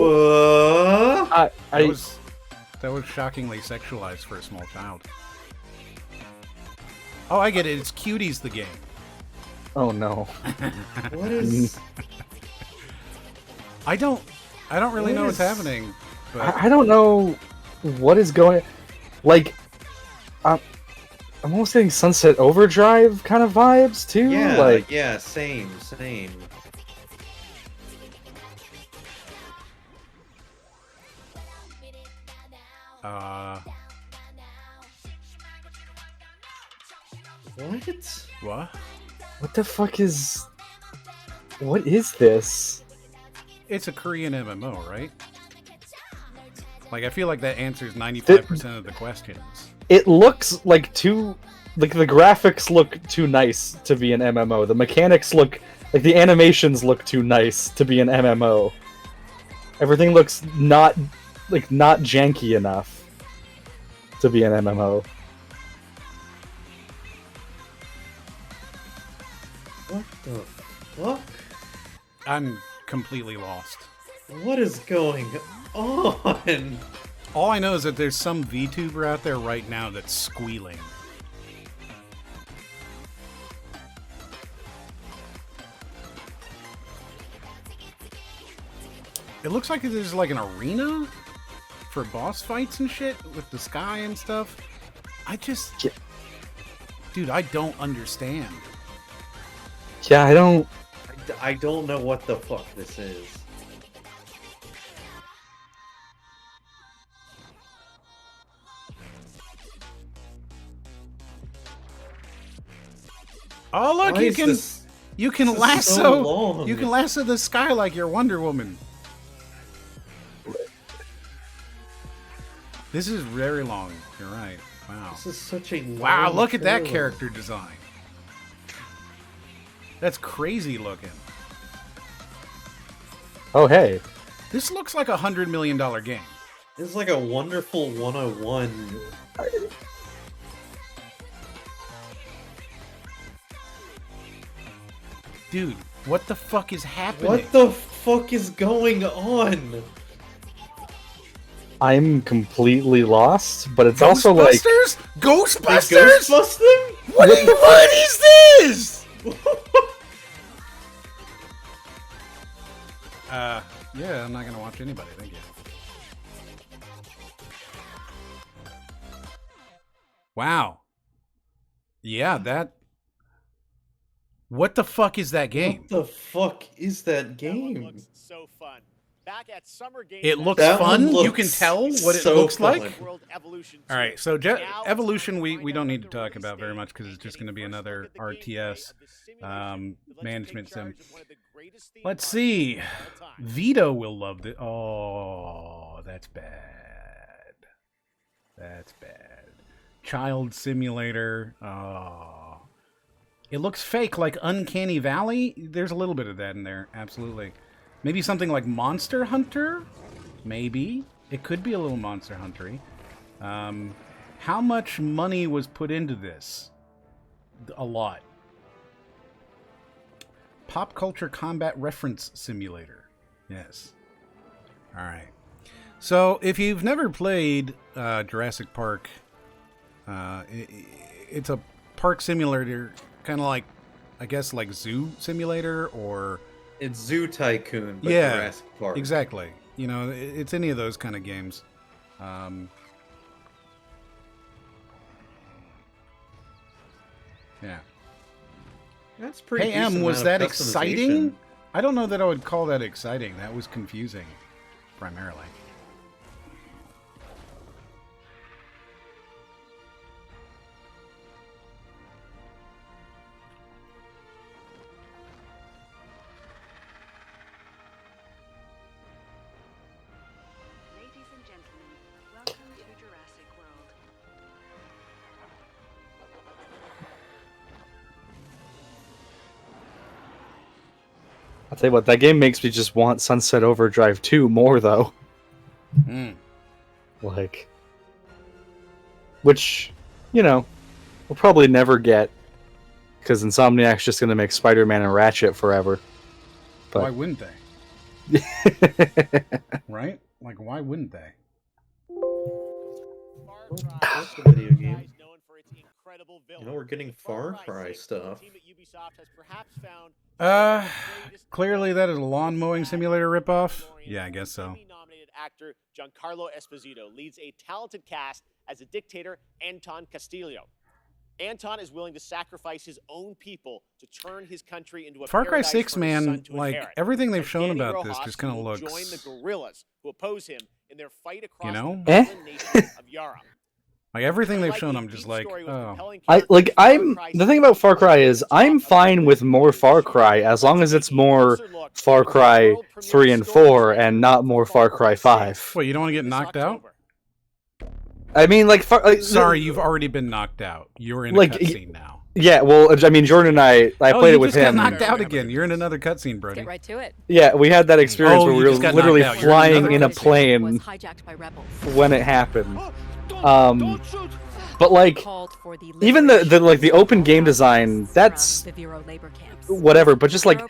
Speaker 2: That was shockingly sexualized for a small child. Oh, I get it. It's Cuties the game.
Speaker 1: Oh no.
Speaker 4: What is?
Speaker 2: I don't really know what's
Speaker 1: is-
Speaker 2: happening. But
Speaker 1: I don't know what is going. Like, I'm almost getting Sunset Overdrive kind of vibes too.
Speaker 4: Yeah,
Speaker 1: like
Speaker 4: yeah, same.
Speaker 2: What?
Speaker 1: what the fuck is? What is this?
Speaker 2: it's a Korean MMO, right? Like, I feel like that answers 95% of the questions.
Speaker 1: It looks like the graphics look too nice to be an MMO. The mechanics look like the animations look too nice to be an MMO. Everything looks not janky enough to be an MMO.
Speaker 4: What the fuck?
Speaker 2: I'm completely lost.
Speaker 4: What is going on?
Speaker 2: All I know is that there's some VTuber out there right now that's squealing. It looks like there's like an arena for boss fights and shit with the sky and stuff. Dude, I don't understand.
Speaker 1: Yeah,
Speaker 4: I don't know what the fuck this is.
Speaker 2: Oh look,
Speaker 4: Why
Speaker 2: you can lasso
Speaker 4: so long?
Speaker 2: you can lasso the sky like you're Wonder Woman. This is very long. You're right. Wow.
Speaker 4: This is such a
Speaker 2: wow.
Speaker 4: long
Speaker 2: Look at that
Speaker 4: trailer.
Speaker 2: character design. That's crazy looking.
Speaker 1: Oh hey.
Speaker 2: This looks like $100 million game.
Speaker 4: This is like a wonderful 101.
Speaker 2: Dude, what the fuck is happening?
Speaker 4: What the fuck is going on?
Speaker 1: I'm completely lost, but it's also like
Speaker 2: Ghostbusters?
Speaker 4: They Ghostbust them?
Speaker 2: What is this? Yeah, I'm not gonna watch anybody. Thank you. Wow. Yeah, that. What the fuck is that game?
Speaker 4: What the fuck is that game?
Speaker 7: That one looks so fun. Back at Summer Games
Speaker 2: It looks
Speaker 4: That
Speaker 2: fun.
Speaker 4: one
Speaker 2: You can
Speaker 4: looks
Speaker 2: tell what it
Speaker 4: so
Speaker 2: looks
Speaker 4: fun.
Speaker 2: like.
Speaker 7: World Evolution
Speaker 2: All right,
Speaker 7: 2.
Speaker 2: so
Speaker 7: Now it's
Speaker 2: Evolution, we
Speaker 7: find
Speaker 2: don't
Speaker 7: out
Speaker 2: need
Speaker 7: what
Speaker 2: to
Speaker 7: the
Speaker 2: talk about very much because it's just going to be another RTS management sim. Let's see. Vito will love this. Oh, that's bad. That's bad. Child Simulator. Oh. It looks fake, like Uncanny Valley. There's a little bit of that in there, absolutely. Maybe something like Monster Hunter? Maybe. It could be a little Monster Hunter-y. How much money was put into this? A lot. Pop Culture Combat Reference Simulator. Yes. Alright. So, if you've never played Jurassic Park, it's a park simulator, kind of like, I guess, like Zoo Simulator, or...
Speaker 4: It's Zoo Tycoon, but
Speaker 2: yeah,
Speaker 4: Jurassic Park.
Speaker 2: Exactly. You know, it's any of those kind of games. Yeah.
Speaker 4: That's pretty.
Speaker 2: Hey, M,
Speaker 4: decent
Speaker 2: was
Speaker 4: amount
Speaker 2: that
Speaker 4: of
Speaker 2: exciting?
Speaker 4: customization.
Speaker 2: I don't know that I would call that exciting. That was confusing, primarily.
Speaker 9: Ladies and gentlemen, welcome to Jurassic World.
Speaker 1: I'll tell you what, that game makes me just want Sunset Overdrive 2 more though. Like, which, you know, we'll probably never get, because Insomniac's just going to make Spider-Man and Ratchet forever. But
Speaker 2: Why wouldn't they? Right? Like, why wouldn't they?
Speaker 4: That's a video game. You know, we're getting Far Cry stuff.
Speaker 2: Clearly that is a lawn mowing simulator ripoff. Yeah, I guess so.
Speaker 7: Emmy-nominated actor Giancarlo Esposito leads a talented cast as a dictator, Anton Castillo. Anton is willing to sacrifice his own people to turn his country into a
Speaker 2: Far Cry
Speaker 7: paradise
Speaker 2: 6,
Speaker 7: for his
Speaker 2: man,
Speaker 7: son to
Speaker 2: like,
Speaker 7: inherit.
Speaker 2: everything they've
Speaker 7: And
Speaker 2: shown
Speaker 7: Danny
Speaker 2: about this
Speaker 7: Rojas
Speaker 2: just kinda
Speaker 7: will
Speaker 2: looks-
Speaker 7: join the guerrillas who oppose him in their fight across
Speaker 2: know?
Speaker 7: the Muslim nation of Yara.
Speaker 2: Like everything they've shown, I'm just like, oh.
Speaker 1: The thing about Far Cry is I'm fine with more Far Cry as long as it's more Far Cry 3 and 4 and not more Far Cry 5.
Speaker 2: Wait, you don't want to get knocked out?
Speaker 1: I mean,
Speaker 2: sorry, you've already been knocked out. You're in a cutscene now.
Speaker 1: Yeah, well, I mean, Jordan and I played it with him.
Speaker 2: You just got knocked out again. You're in another cutscene, Brody.
Speaker 13: Get right to it.
Speaker 1: Yeah, we had that experience where we were literally flying in a plane when it happened. But like, even the open game design, that's whatever. But just like,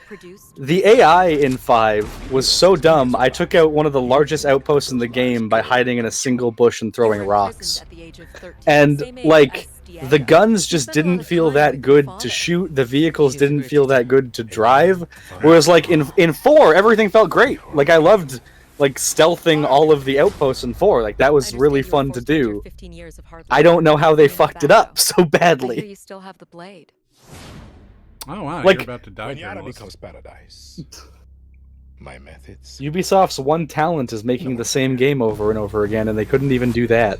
Speaker 1: the AI in 5 was so dumb. I took out one of the largest outposts in the game by hiding in a single bush and throwing rocks. And like, the guns just didn't feel that good to shoot. The vehicles didn't feel that good to drive. Whereas like in 4, everything felt great. Like I loved like stealthing all of the outposts in 4. Like that was really fun to do. I don't know how they fucked it up so badly.
Speaker 13: You still have the blade.
Speaker 2: Oh wow,
Speaker 1: like,
Speaker 2: you're about to die.
Speaker 19: When becomes paradise. My methods.
Speaker 1: Ubisoft's one talent is making the same game over and over again, and they couldn't even do that.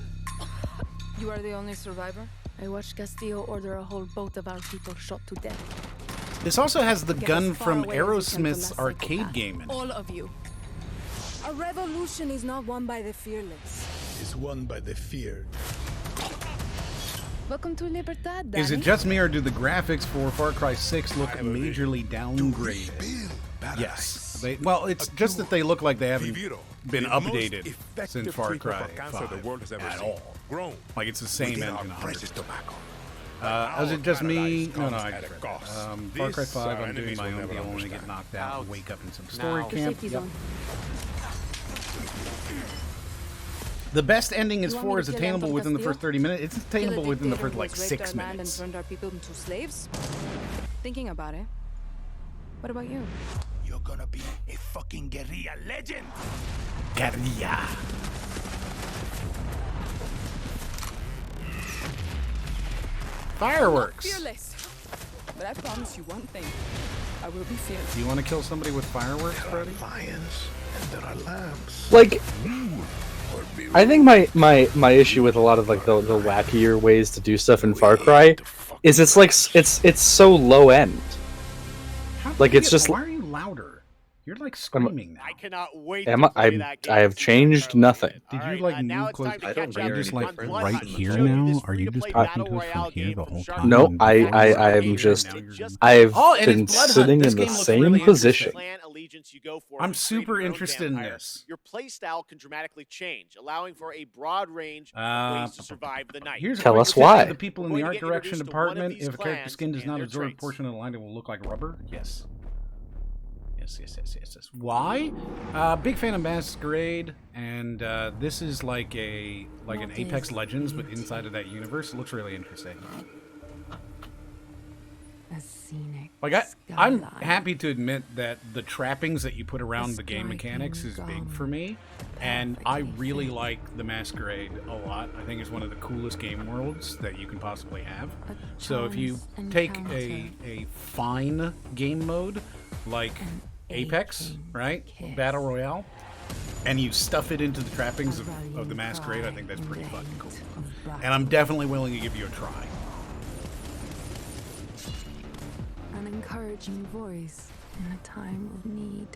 Speaker 20: You are the only survivor? I watched Castillo order a whole boat of our people shot to death.
Speaker 2: This also has the gun from Aerosmith's arcade game in it.
Speaker 20: All of you. A revolution is not won by the fearless.
Speaker 19: It's won by the feared.
Speaker 20: Welcome to Libertad, Danny.
Speaker 2: Is it just me, or do the graphics for Far Cry 6 look majorly downgraded? Yes. Well, it's just that they look like they haven't been updated since Far Cry 5 at all. Like it's the same engine. Is it just me? No, I Far Cry 5, I'm doing my own deal. I want to get knocked out and wake up in some story camp. Yep. The best ending is 4 is attainable within the first 30 minutes. It's attainable within the first like 6 minutes.
Speaker 20: And turned our people into slaves? Thinking about it. What about you?
Speaker 19: You're gonna be a fucking guerrilla legend.
Speaker 2: Guerrilla. Fireworks.
Speaker 20: Fearless. But I promise you one thing. I will be fearless.
Speaker 2: Do you want to kill somebody with fireworks, Brody?
Speaker 19: Lions and there are lambs.
Speaker 1: Like, I think my issue with a lot of like the wackier ways to do stuff in Far Cry is it's like it's so low end. Like it's just.
Speaker 2: Why are you louder? You're like screaming now.
Speaker 7: I cannot wait.
Speaker 1: I have changed nothing.
Speaker 2: Did you like move close? I don't hear just like right here now. Are you just talking to us from here the whole time?
Speaker 1: No, I'm just. I've been sitting in the same position.
Speaker 2: I'm super interested in this.
Speaker 7: Your playstyle can dramatically change, allowing for a broad range of ways to survive the night.
Speaker 1: Tell us why.
Speaker 2: The people in the art direction department, if a character's skin does not absorb a portion of the line, it will look like rubber. Yes. Yes. Why? Big fan of Masquerade, and this is like an Apex Legends, but inside of that universe. It looks really interesting. Like I'm happy to admit that the trappings that you put around the game mechanics is big for me, and I really like the Masquerade a lot. I think it's one of the coolest game worlds that you can possibly have. So if you take a fine game mode like Apex, right? Battle Royale, and you stuff it into the trappings of the Masquerade, I think that's pretty fucking cool. And I'm definitely willing to give you a try.
Speaker 20: An encouraging voice in a time of need.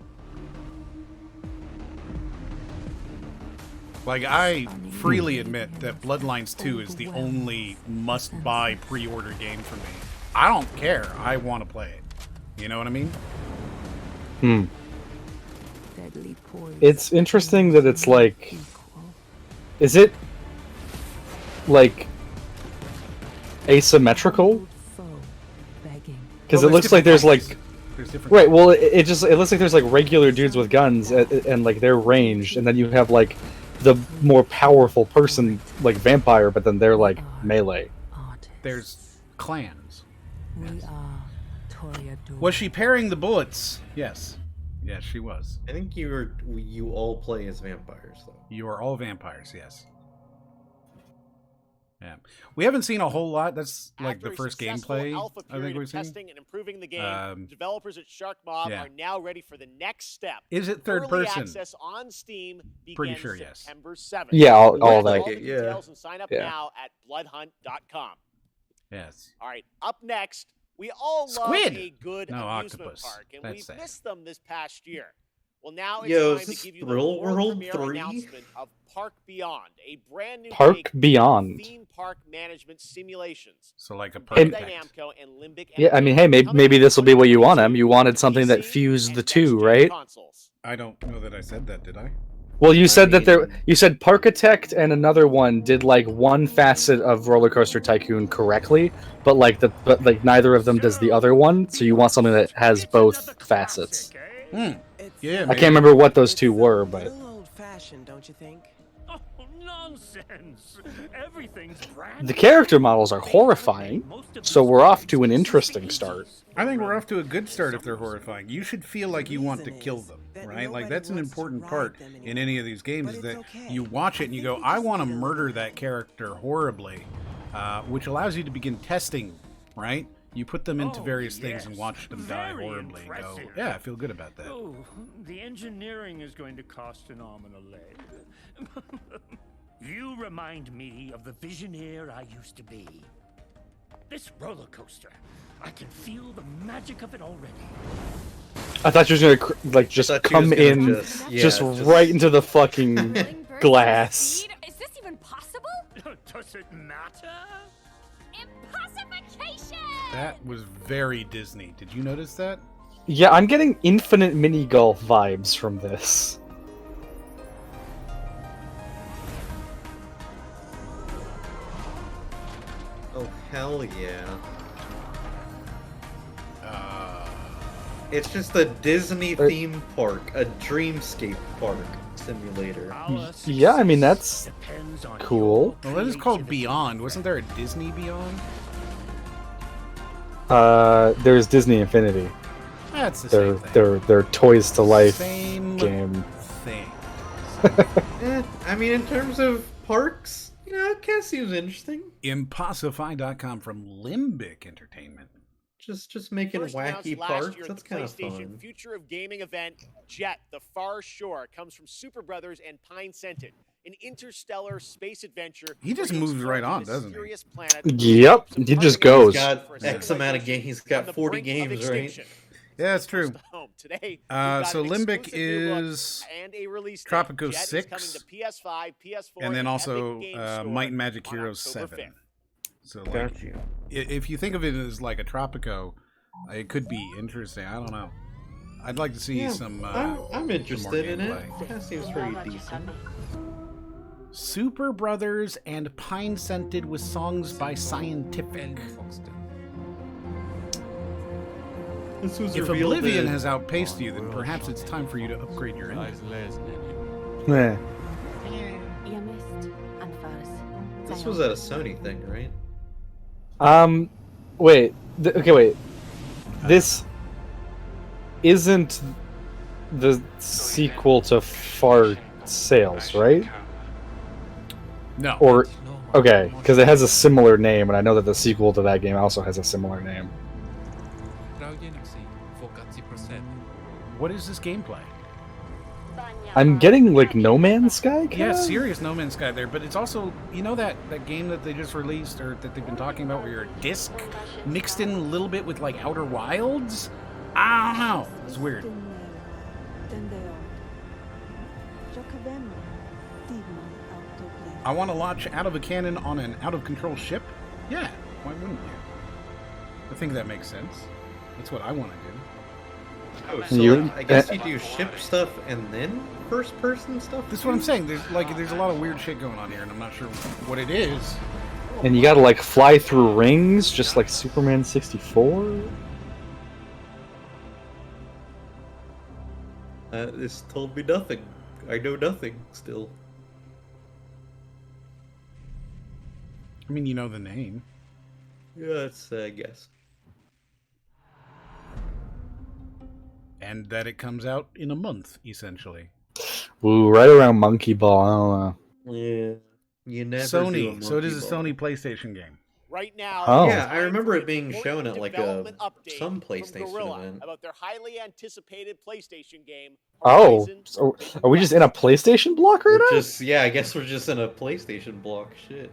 Speaker 2: Like, I freely admit that Bloodlines 2 is the only must-buy pre-order game for me. I don't care. I want to play it. You know what I mean?
Speaker 1: It's interesting that it's like, is it like asymmetrical? Because it looks like there's like, right? Well, it looks like there's like regular dudes with guns and like they're ranged, and then you have like the more powerful person like vampire, but then they're like melee.
Speaker 2: There's clans. Was she pairing the bullets? Yes. Yes, she was.
Speaker 4: I think you all play as vampires, though.
Speaker 2: You are all vampires, yes. Yeah, we haven't seen a whole lot. That's like
Speaker 7: After
Speaker 2: the
Speaker 7: a
Speaker 2: first
Speaker 7: successful
Speaker 2: gameplay
Speaker 7: alpha
Speaker 2: I
Speaker 7: period
Speaker 2: think
Speaker 7: of
Speaker 2: we've seen.
Speaker 7: testing and improving the game, developers at Shark Mob
Speaker 2: yeah.
Speaker 7: are now ready for the next step.
Speaker 2: Is it third
Speaker 7: Early
Speaker 2: person?
Speaker 7: access on Steam
Speaker 2: Pretty
Speaker 7: begins
Speaker 2: sure, yes.
Speaker 7: September 7th.
Speaker 1: Yeah, all
Speaker 7: Get
Speaker 1: that.
Speaker 7: all the details and sign up
Speaker 1: Yeah.
Speaker 7: now at bloodhunt.com.
Speaker 2: Yes.
Speaker 7: All right, up next, we all
Speaker 2: Squid!
Speaker 7: love a good
Speaker 2: No,
Speaker 7: amusement
Speaker 2: octopus.
Speaker 7: park, and
Speaker 2: That's
Speaker 7: we've
Speaker 2: sad.
Speaker 7: missed them this past year. Well, now it's
Speaker 4: Yo,
Speaker 7: time
Speaker 4: is
Speaker 7: to
Speaker 4: this
Speaker 7: give you
Speaker 4: Thrill
Speaker 7: the world
Speaker 4: World
Speaker 7: premiere
Speaker 4: 3?
Speaker 7: announcement of Park Beyond, a brand new
Speaker 1: Park
Speaker 7: take
Speaker 1: Beyond.
Speaker 7: on theme park management simulations.
Speaker 2: So like a
Speaker 7: From
Speaker 2: park
Speaker 7: Bandai Namco and Limbic
Speaker 1: Yeah, I mean, hey, maybe this will be what you want, Em. You wanted something that fused the two, right?
Speaker 2: I don't know that I said that, did I?
Speaker 1: Well, you said that you said Parkitect and another one did like one facet of Roller Coaster Tycoon correctly, but like neither of them does the other one. So you want something that has both facets.
Speaker 2: Yeah,
Speaker 1: I can't remember what those two were, but
Speaker 16: Old-fashioned, don't you think?
Speaker 19: Oh, nonsense! Everything's brand
Speaker 1: the character models are horrifying. So we're off to an interesting start.
Speaker 2: I think we're off to a good start if they're horrifying. You should feel like you want to kill them, right? Like that's an important part in any of these games is that you watch it and you go, I want to murder that character horribly, which allows you to begin testing, right? You put them into various things and watch them die horribly and go, yeah, I feel good about that.
Speaker 19: Oh, the engineering is going to cost an arm and a leg. You remind me of the visioneer I used to be. This roller coaster, I can feel the magic of it already.
Speaker 1: I thought you were gonna just come in, just right into the fucking glass.
Speaker 13: Is this even possible?
Speaker 19: Does it matter?
Speaker 13: Impossification!
Speaker 2: That was very Disney. Did you notice that?
Speaker 1: Yeah, I'm getting infinite mini golf vibes from this.
Speaker 4: Oh, hell yeah. It's just a Disney theme park, a dreamscape park simulator.
Speaker 1: Yeah, I mean, that's cool.
Speaker 2: Well, that is called Beyond. Wasn't there a Disney Beyond?
Speaker 1: There's Disney Infinity.
Speaker 2: That's the same thing.
Speaker 1: They're Toys to Life
Speaker 2: Same
Speaker 1: game.
Speaker 2: thing.
Speaker 4: I mean, in terms of parks, you know, it kind of seems interesting.
Speaker 2: Impossify.com from Limbic Entertainment.
Speaker 4: Just making
Speaker 7: First
Speaker 4: wacky
Speaker 7: announced last
Speaker 4: parks.
Speaker 7: year at
Speaker 4: That's
Speaker 7: the
Speaker 4: kind of
Speaker 7: PlayStation
Speaker 4: fun.
Speaker 7: Future of Gaming event, Jet: The Far Shore comes from Super Brothers and Pine Scented, an interstellar space adventure.
Speaker 2: He just moves right on, doesn't he?
Speaker 1: Yep, he just goes.
Speaker 4: He's got X amount of games. He's got 40 games, right?
Speaker 2: Yeah, that's true.
Speaker 7: Today,
Speaker 2: So Limbic is
Speaker 7: and a release date.
Speaker 2: Tropico
Speaker 7: Jet is
Speaker 2: 6,
Speaker 7: coming to PS5, PS4,
Speaker 2: and then also
Speaker 7: Epic Games Store
Speaker 2: Might and Magic
Speaker 7: on
Speaker 2: Heroes
Speaker 7: October
Speaker 2: 7.
Speaker 7: 5th.
Speaker 2: So like, if you think of it as like a Tropico, it could be interesting. I don't know. I'd like to see some.
Speaker 4: I'm interested in it.
Speaker 2: gameplay.
Speaker 4: That seems pretty decent.
Speaker 2: Super Brothers and Pine Scented with songs by Scientific.
Speaker 4: This was
Speaker 2: If
Speaker 4: revealed
Speaker 2: Oblivion
Speaker 4: in-
Speaker 2: has outpaced you, then perhaps it's time for you to upgrade your engine.
Speaker 1: Yeah.
Speaker 4: This was at a Sony thing, right?
Speaker 1: Wait. Okay, wait. This isn't the sequel to Far Sales, right?
Speaker 2: No.
Speaker 1: Or okay, because it has a similar name, and I know that the sequel to that game also has a similar name.
Speaker 2: What is this gameplay?
Speaker 1: I'm getting like No Man's Sky.
Speaker 2: Yeah,
Speaker 1: kinda?
Speaker 2: serious No Man's Sky there, but it's also, you know, that game that they just released or that they've been talking about where you're a disc mixed in a little bit with like Outer Wilds? I don't know. It's weird. I want to launch out of a cannon on an out of control ship? Yeah, why wouldn't you? I think that makes sense. That's what I want to do.
Speaker 4: Oh, so like, I guess you do ship stuff and then first-person stuff?
Speaker 2: That's what I'm saying. There's a lot of weird shit going on here, and I'm not sure what it is.
Speaker 1: And you gotta like fly through rings, just like Superman 64.
Speaker 4: This told me nothing. I know nothing still.
Speaker 2: I mean, you know the name.
Speaker 4: Yeah, that's I guess.
Speaker 2: And that it comes out in a month, essentially.
Speaker 1: Ooh, right around Monkey Ball. I don't know.
Speaker 4: Yeah. You never do a
Speaker 2: Sony. So it is a
Speaker 4: monkey
Speaker 2: Sony PlayStation game.
Speaker 7: Right now,
Speaker 1: Oh.
Speaker 4: Yeah, I remember it being shown at like some
Speaker 7: from
Speaker 4: PlayStation
Speaker 7: Gorilla
Speaker 4: event.
Speaker 7: about their highly anticipated PlayStation game.
Speaker 1: Oh, so are we just in a PlayStation block right now?
Speaker 4: Yeah, I guess we're just in a PlayStation block. Shit.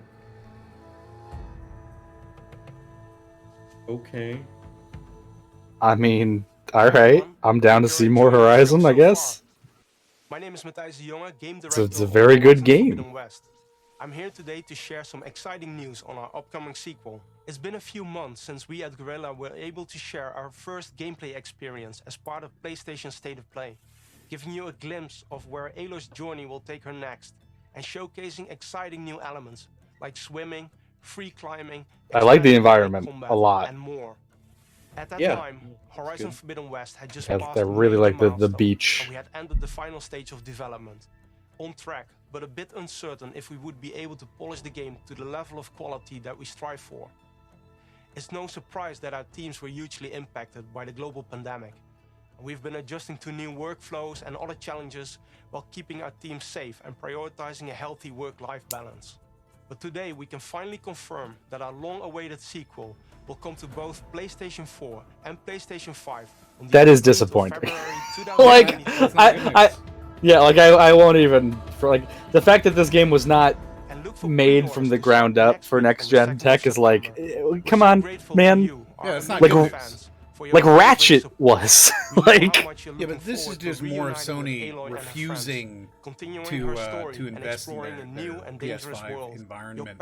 Speaker 4: Okay.
Speaker 1: I mean, all right. I'm down to see more Horizon, I guess.
Speaker 21: My name is Matthijs de Jonge, game director.
Speaker 1: It's a very good game.
Speaker 21: West. I'm here today to share some exciting news on our upcoming sequel. It's been a few months since we at Guerrilla were able to share our first gameplay experience as part of PlayStation State of Play, giving you a glimpse of where Aloy's journey will take her next, and showcasing exciting new elements like swimming, free climbing,
Speaker 1: I like the
Speaker 21: expanded
Speaker 1: environment
Speaker 21: combat,
Speaker 1: a lot.
Speaker 21: and more. At that
Speaker 1: Yeah.
Speaker 21: time, Horizon Forbidden West had just
Speaker 1: I
Speaker 21: passed
Speaker 1: really
Speaker 21: a
Speaker 1: like
Speaker 21: major
Speaker 1: the
Speaker 21: milestone,
Speaker 1: beach.
Speaker 21: and we had entered the final stage of development. On track, but a bit uncertain if we would be able to polish the game to the level of quality that we strive for. It's no surprise that our teams were hugely impacted by the global pandemic. We've been adjusting to new workflows and other challenges while keeping our team safe and prioritizing a healthy work-life balance. But today we can finally confirm that our long-awaited sequel will come to both PlayStation 4 and PlayStation 5. On the
Speaker 1: That is
Speaker 21: 18th of
Speaker 1: disappointing.
Speaker 21: February
Speaker 1: Like,
Speaker 21: 2020.
Speaker 1: yeah, like I won't even for like the fact that this game was not made from the ground up for next gen tech is like, come on, man.
Speaker 2: Yeah, it's not
Speaker 1: like,
Speaker 2: good.
Speaker 1: like Ratchet was like.
Speaker 2: Yeah, but this is just more of Sony refusing to invest in their PS5 environment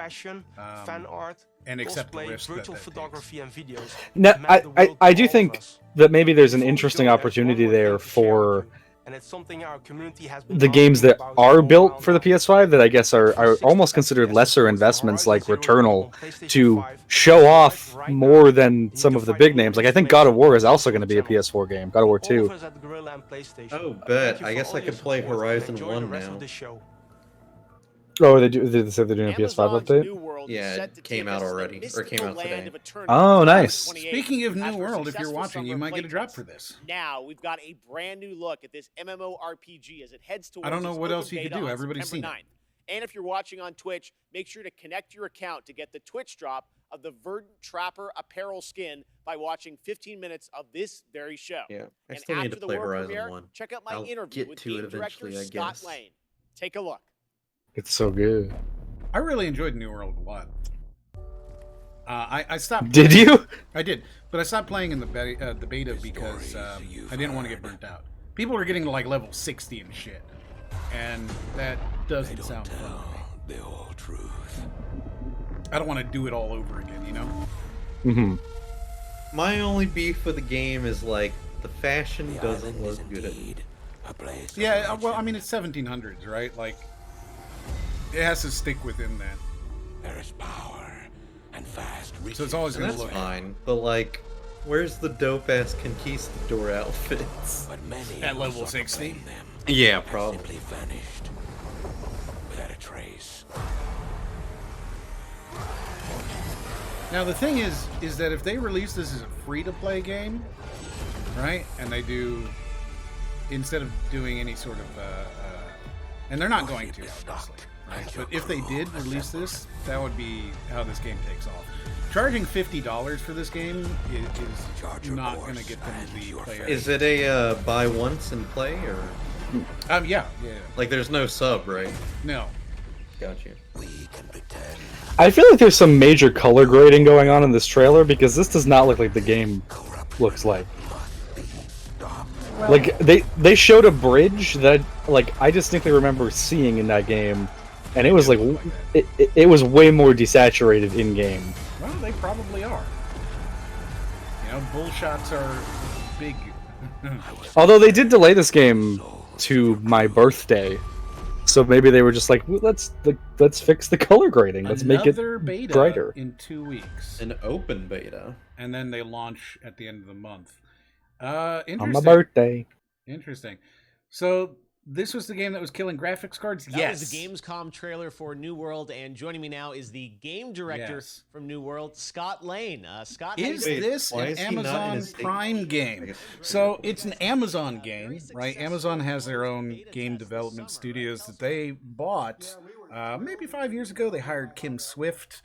Speaker 21: fan art,
Speaker 2: and accept the
Speaker 21: cosplay,
Speaker 2: risk
Speaker 21: virtual
Speaker 2: that
Speaker 21: photography and videos.
Speaker 1: No,
Speaker 21: map the world
Speaker 1: I
Speaker 21: for
Speaker 1: do
Speaker 21: all of
Speaker 1: think
Speaker 21: us.
Speaker 1: that maybe there's an interesting opportunity there for
Speaker 21: And it's something our community has been
Speaker 1: the games that
Speaker 21: arguing about
Speaker 1: are
Speaker 21: for a
Speaker 1: built
Speaker 21: while
Speaker 1: for the
Speaker 21: now.
Speaker 1: PS5 that I guess are almost considered lesser investments like Returnal to show off more than some of the big names. Like I think God of War is also going to be a PS4 game, God of War 2.
Speaker 4: Oh, bet. I guess I could play Horizon 1 now.
Speaker 1: Oh, they said they're doing a PS5 update?
Speaker 4: Yeah, it came out already, or came out today.
Speaker 1: Oh, nice.
Speaker 2: Speaking of New World, if you're watching, you might get a drop for this.
Speaker 7: Now we've got a brand new look at this MMORPG as it heads towards
Speaker 2: I don't know
Speaker 7: its
Speaker 2: what
Speaker 7: open
Speaker 2: else you could
Speaker 7: beta
Speaker 2: do.
Speaker 7: on
Speaker 2: Everybody's
Speaker 7: September
Speaker 2: seen it.
Speaker 7: 9th. And if you're watching on Twitch, make sure to connect your account to get the Twitch drop of the Verdant Trapper apparel skin by watching 15 minutes of this very show.
Speaker 4: Yeah, I
Speaker 7: and
Speaker 4: still need
Speaker 7: after
Speaker 4: to
Speaker 7: the
Speaker 4: play
Speaker 7: world
Speaker 4: Horizon
Speaker 7: premiere,
Speaker 4: 1.
Speaker 7: check out my
Speaker 4: I'll
Speaker 7: interview
Speaker 4: get
Speaker 7: with
Speaker 4: to it
Speaker 7: game director
Speaker 4: eventually, I
Speaker 7: Scott
Speaker 4: guess.
Speaker 7: Lane. Take a look.
Speaker 1: It's so good.
Speaker 2: I really enjoyed New World a lot. I stopped.
Speaker 1: Did
Speaker 2: playing-
Speaker 1: you?
Speaker 2: I did, but I stopped playing in the beta because I didn't want to get burnt out. People were getting to like level 60 and shit, and that doesn't sound fun to me. I don't want to do it all over again, you know?
Speaker 1: Mm-hmm.
Speaker 4: My only beef with the game is like the fashion doesn't look good.
Speaker 2: Yeah, well, I mean, it's 1700s, right? Like, it has to stick within that.
Speaker 8: There is power and fast
Speaker 2: So it's always
Speaker 4: And
Speaker 2: going to
Speaker 4: that's
Speaker 2: look
Speaker 4: fine, but like, where's the dope ass conquistador outfits?
Speaker 8: But many
Speaker 2: at level 60.
Speaker 4: Yeah, probably.
Speaker 8: Simply vanished without a trace.
Speaker 2: Now the thing is that if they release this as a free-to-play game, right, and they do, instead of doing any sort of, and they're not going to, obviously, right? But if they did release this, that would be how this game takes off. Charging $50 for this game is not going to get them the player.
Speaker 4: Is it a buy once and play, or?
Speaker 2: Yeah.
Speaker 4: Like, there's no sub, right?
Speaker 2: No.
Speaker 4: Got you.
Speaker 1: I feel like there's some major color grading going on in this trailer because this does not look like the game looks like. Like they showed a bridge that like I distinctly remember seeing in that game, and it was like it was way more desaturated in game.
Speaker 2: Well, they probably are. You know, bull shots are big.
Speaker 1: Although they did delay this game to my birthday, so maybe they were just like, well, let's fix the color grading. Let's make it
Speaker 2: Another beta
Speaker 1: brighter.
Speaker 2: in 2 weeks.
Speaker 4: An open beta.
Speaker 2: And then they launch at the end of the month. Interesting.
Speaker 1: On my birthday.
Speaker 2: Interesting. So this was the game that was killing graphics cards?
Speaker 7: That
Speaker 2: Yes.
Speaker 7: was the Gamescom trailer for New World, and joining me now is the game director from New World, Scott Lane. Scott, how you
Speaker 2: Is
Speaker 7: doing?
Speaker 2: this an Amazon Prime game? So it's an Amazon game, right? Amazon has their own game development studios that they bought maybe 5 years ago, they hired Kim Swift.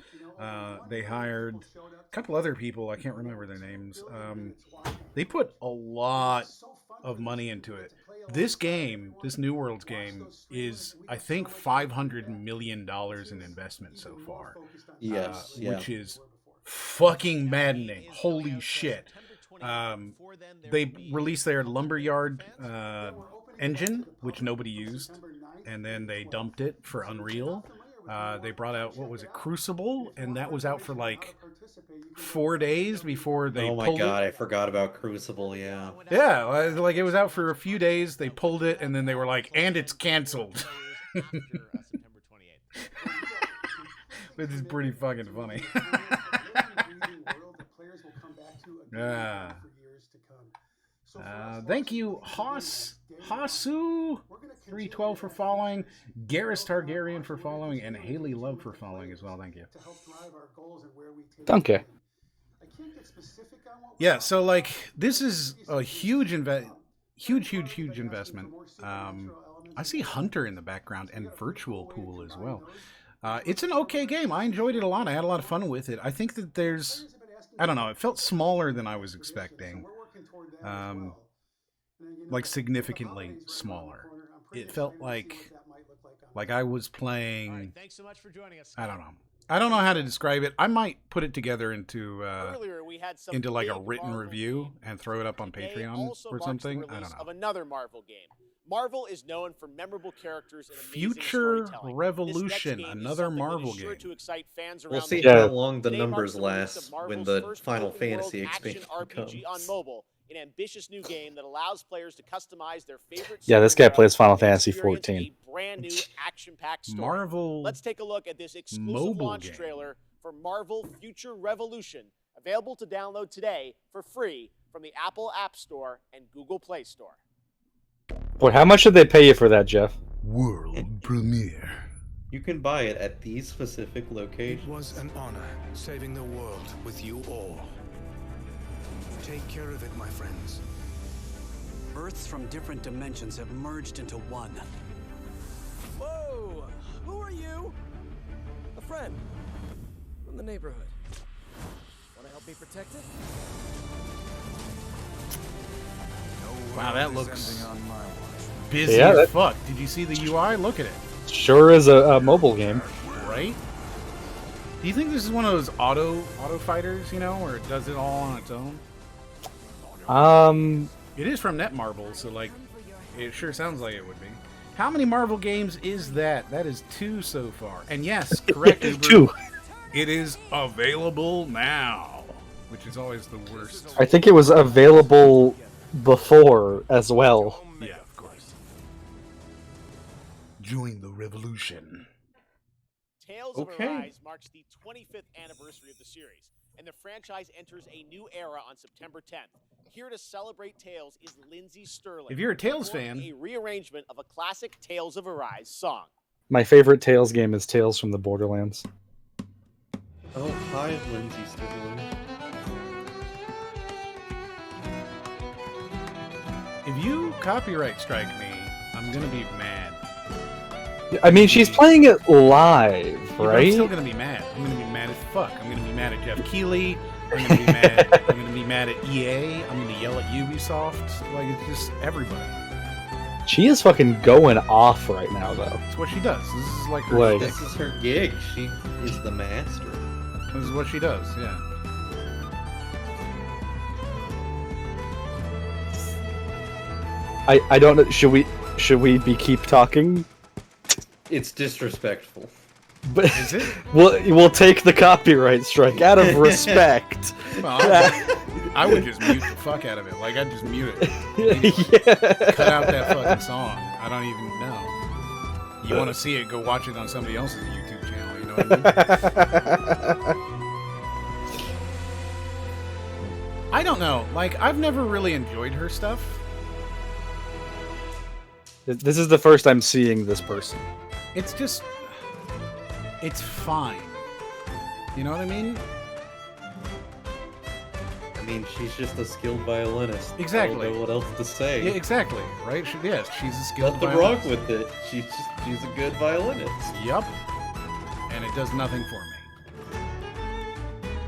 Speaker 2: They hired a couple other people. I can't remember their names. They put a lot of money into it. This game, this New Worlds game, is, I think, $500 million in investment so far.
Speaker 4: Yes,
Speaker 2: which is fucking maddening. Holy shit. They released their Lumberyard engine, which nobody used, and then they dumped it for Unreal. They brought out, what was it, Crucible, and that was out for like 4 days before they pulled it.
Speaker 4: Oh my god, I forgot about Crucible, yeah.
Speaker 2: Yeah, like it was out for a few days, they pulled it, and then they were like, and it's canceled. This is pretty fucking funny. Yeah. Thank you, Hasu312 for following, Garrus Targaryen for following, and Haley Love for following as well. Thank you.
Speaker 1: Okay.
Speaker 2: Yeah, so like this is a huge investment. I see Hunter in the background and Virtual Pool as well. It's an okay game. I enjoyed it a lot. I had a lot of fun with it. I think that there's, I don't know, it felt smaller than I was expecting. Like significantly smaller. It felt like I was playing, I don't know. I don't know how to describe it. I might put it together into like a written review and throw it up on Patreon or something. I don't know.
Speaker 7: Of another Marvel game. Marvel is known for memorable characters and
Speaker 2: Future Revolution, another Marvel game.
Speaker 4: We'll see how long the numbers last when the Final Fantasy expansion comes.
Speaker 7: On mobile, an ambitious new game that allows players to customize their favorite.
Speaker 1: Yeah, this guy plays Final Fantasy 14.
Speaker 7: Brand new action-packed story.
Speaker 2: Marvel.
Speaker 7: Let's take a look at this exclusive launch trailer for Marvel Future Revolution, available to download today for free from the Apple App Store and Google Play Store.
Speaker 1: Boy, how much did they pay you for that, Jeff?
Speaker 8: World premiere.
Speaker 4: You can buy it at these specific locations.
Speaker 11: It was an honor saving the world with you all. Take care of it, my friends.
Speaker 18: Earths from different dimensions have merged into one.
Speaker 16: Whoa! Who are you? A friend from the neighborhood. Want to help me protect it?
Speaker 2: Wow, that looks busy as fuck. Did you see the UI? Look at it.
Speaker 1: Sure is a mobile game.
Speaker 2: Right? Do you think this is one of those auto fighters, you know, where it does it all on its own? It is from Netmarble, so like, it sure sounds like it would be. How many Marvel games is that? That is 2 so far. And yes, correct, Uber,
Speaker 1: 2.
Speaker 2: It is available now, which is always the worst.
Speaker 1: I think it was available before as well.
Speaker 2: Yeah, of course. Join the revolution.
Speaker 7: Tales of Arise marks the 25th anniversary of the series, and the franchise enters a new era on September 10th. Here to celebrate Tales is Lindsay Sterling.
Speaker 2: If you're a Tales fan,
Speaker 7: a rearrangement of a classic Tales of Arise song.
Speaker 1: My favorite Tales game is Tales from the Borderlands.
Speaker 4: Oh, hi, Lindsay Sterling.
Speaker 2: If you copyright strike me, I'm gonna be mad.
Speaker 1: I mean, she's playing it live,
Speaker 2: Yeah,
Speaker 1: right?
Speaker 2: I'm still gonna be mad. I'm gonna be mad as fuck. I'm gonna be mad at Jeff Keighley. I'm gonna be mad. I'm gonna be mad at EA. I'm gonna yell at Ubisoft. Like, it's just everybody.
Speaker 1: She is fucking going off right now, though.
Speaker 2: That's what she does. This is like her.
Speaker 4: This is her gig. She is the master.
Speaker 2: This is what she does. Yeah.
Speaker 1: I don't know. Should we keep talking?
Speaker 4: It's disrespectful.
Speaker 1: But
Speaker 2: is it?
Speaker 1: We'll take the copyright strike out of respect.
Speaker 2: Well, I would just mute the fuck out of it. Like, I'd just mute it.
Speaker 1: Yeah.
Speaker 2: Cut out that fucking song. I don't even know. You want to see it? Go watch it on somebody else's YouTube channel. You know what I mean? I don't know. Like, I've never really enjoyed her stuff.
Speaker 1: This is the first I'm seeing this person.
Speaker 2: It's just... It's fine. You know what I mean?
Speaker 4: mean, she's just a skilled violinist.
Speaker 2: Exactly.
Speaker 4: I don't know what else to say.
Speaker 2: Yeah, exactly. Right? Yes, she's a skilled
Speaker 4: Nothing
Speaker 2: violinist.
Speaker 4: wrong with it. She's a good violinist.
Speaker 2: Yup. And it does nothing for me.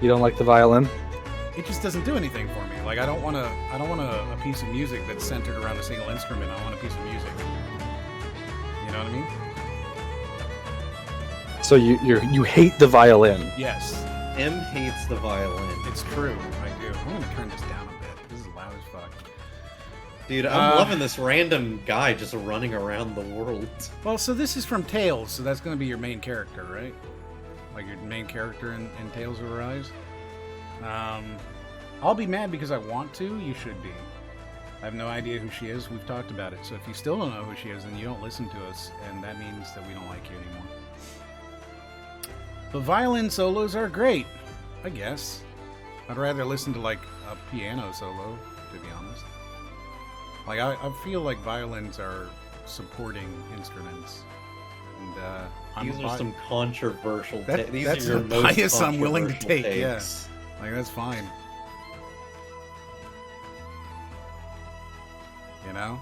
Speaker 1: You don't like the violin?
Speaker 2: It just doesn't do anything for me. Like I don't want a piece of music that's centered around a single instrument. I want a piece of music. You know what I mean?
Speaker 1: So you hate the violin?
Speaker 2: Yes.
Speaker 4: M hates the violin.
Speaker 2: It's true. I do. I'm gonna turn this down a bit. This is loud as fuck.
Speaker 4: Dude, I'm loving this random guy just running around the world.
Speaker 2: Well, so this is from Tales, so that's gonna be your main character, right? Like your main character in Tales of Arise. I'll be mad because I want to. You should be. I have no idea who she is. We've talked about it. So if you still don't know who she is, then you don't listen to us, and that means that we don't like you anymore. The violin solos are great, I guess. I'd rather listen to like a piano solo, to be honest. Like I feel like violins are supporting instruments, and
Speaker 4: these are some controversial. These
Speaker 2: that's
Speaker 4: are your
Speaker 2: the
Speaker 4: most
Speaker 2: bias I'm willing to take.
Speaker 4: takes.
Speaker 2: Yes, like that's fine. You know,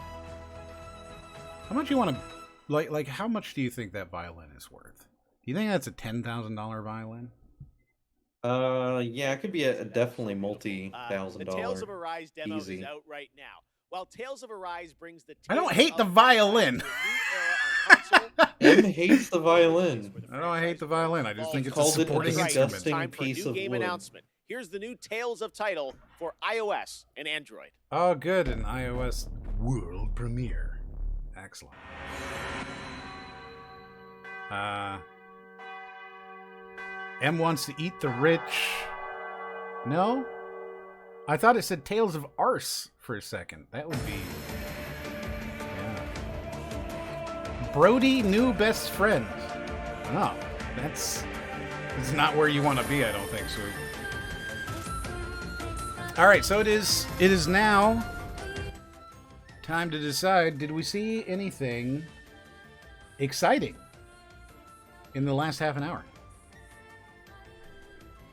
Speaker 2: how much you want to like? How much do you think that violin is worth? Do you think that's a $10,000 violin?
Speaker 4: Yeah, it could be a definitely multi-thousand
Speaker 7: The Tales of
Speaker 4: dollar.
Speaker 7: Arise demo
Speaker 4: Easy.
Speaker 7: is out right now. While Tales of Arise brings the
Speaker 2: I don't
Speaker 7: tales
Speaker 2: hate the
Speaker 7: of
Speaker 2: violin.
Speaker 4: M hates the violin.
Speaker 2: I don't hate the violin. I just think it's a
Speaker 4: Called it a
Speaker 2: supporting
Speaker 4: disgusting
Speaker 2: instrument.
Speaker 7: time for a
Speaker 4: piece
Speaker 7: new
Speaker 4: of
Speaker 7: game
Speaker 4: wood.
Speaker 7: announcement. Here's the new Tales of title for iOS and Android.
Speaker 2: Oh, good. An iOS world premiere. Excellent. M wants to eat the rich. No? I thought it said Tales of Arse for a second. That would be... Yeah. Brody, new best friend. No, that's not where you want to be, I don't think, sweet. Alright, so it is now time to decide, did we see anything exciting in the last half an hour?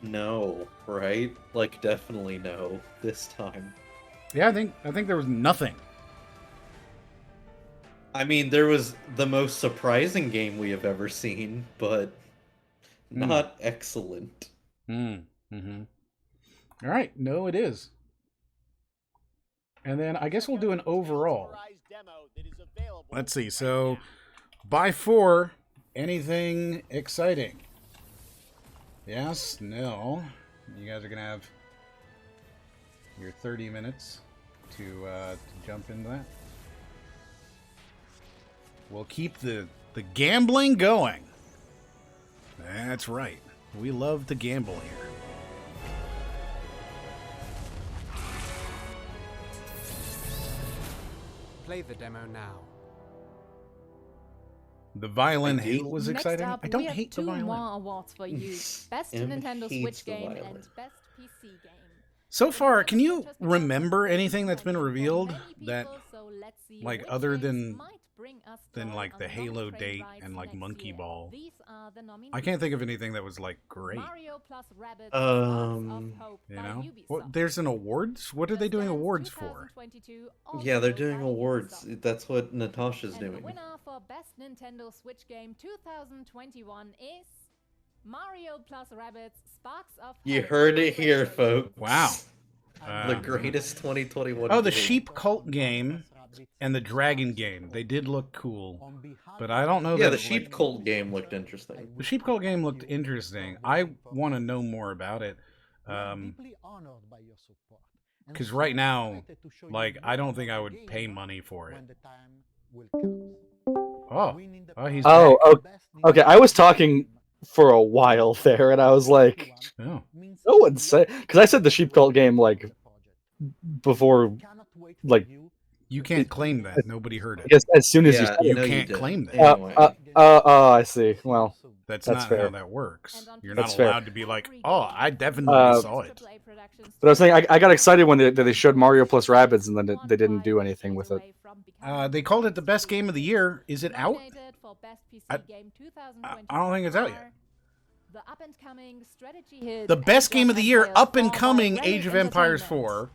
Speaker 4: No, right? Like definitely no this time.
Speaker 2: Yeah, I think there was nothing.
Speaker 4: I mean, there was the most surprising game we have ever seen, but not excellent.
Speaker 2: Mm-hmm. All right, no, it is. And then I guess we'll do an overall. Let's see. So, by 4, anything exciting? Yes, no. You guys are gonna have your 30 minutes to jump into that. We'll keep the gambling going. That's right. We love to gamble here.
Speaker 3: Play the demo now.
Speaker 2: The violin hate was
Speaker 15: Next
Speaker 2: exciting.
Speaker 15: up,
Speaker 2: I don't
Speaker 15: we have
Speaker 2: hate the
Speaker 15: 2
Speaker 2: violin.
Speaker 15: more awards for you. Best Nintendo Switch game and Best PC game.
Speaker 2: So far, can you remember anything that's been revealed that, like, other than like the Halo date and like Monkey Ball? I can't think of anything that was like great. You know, what? There's an awards. What are they doing awards for?
Speaker 4: Yeah, they're doing awards. That's what Natasha's
Speaker 15: And the
Speaker 4: doing.
Speaker 15: winner for Best Nintendo Switch Game 2021 is Mario plus Rabbids Sparks of
Speaker 4: You
Speaker 15: Hope.
Speaker 4: heard it here, folks.
Speaker 2: Wow.
Speaker 4: The greatest 2021
Speaker 2: Oh, the
Speaker 4: game.
Speaker 2: Sheep Cult game and the Dragon game. They did look cool, but I don't know.
Speaker 4: Yeah,
Speaker 2: that,
Speaker 4: the Sheep Cult game looked interesting.
Speaker 2: The Sheep Cult game looked interesting. I want to know more about it. Because right now, like, I don't think I would pay money for it. He's back.
Speaker 1: Okay. I was talking for a while there, and I was like,
Speaker 2: oh.
Speaker 1: no one say, because I said the Sheep Cult game like before, like.
Speaker 2: You can't claim that. Nobody heard it.
Speaker 1: I guess as soon as
Speaker 2: you
Speaker 1: you
Speaker 2: can't claim that.
Speaker 1: I see. Well,
Speaker 2: that's
Speaker 1: not
Speaker 2: fair.
Speaker 1: how
Speaker 2: How that works. You're
Speaker 1: That's
Speaker 2: not allowed
Speaker 1: fair.
Speaker 2: to be like, oh, I definitely saw it.
Speaker 1: But I was saying, I got excited when they showed Mario plus Rabbids, and then they didn't do anything with it.
Speaker 2: They called it the best game of the year. Is it out? I don't think it's out yet.
Speaker 15: The up-and-coming strategy hit
Speaker 2: The best game of the year,
Speaker 15: Empires
Speaker 2: up and
Speaker 15: 4
Speaker 2: coming,
Speaker 15: by
Speaker 2: Age of
Speaker 15: Relic
Speaker 2: Empires
Speaker 15: Entertainment.
Speaker 2: 4.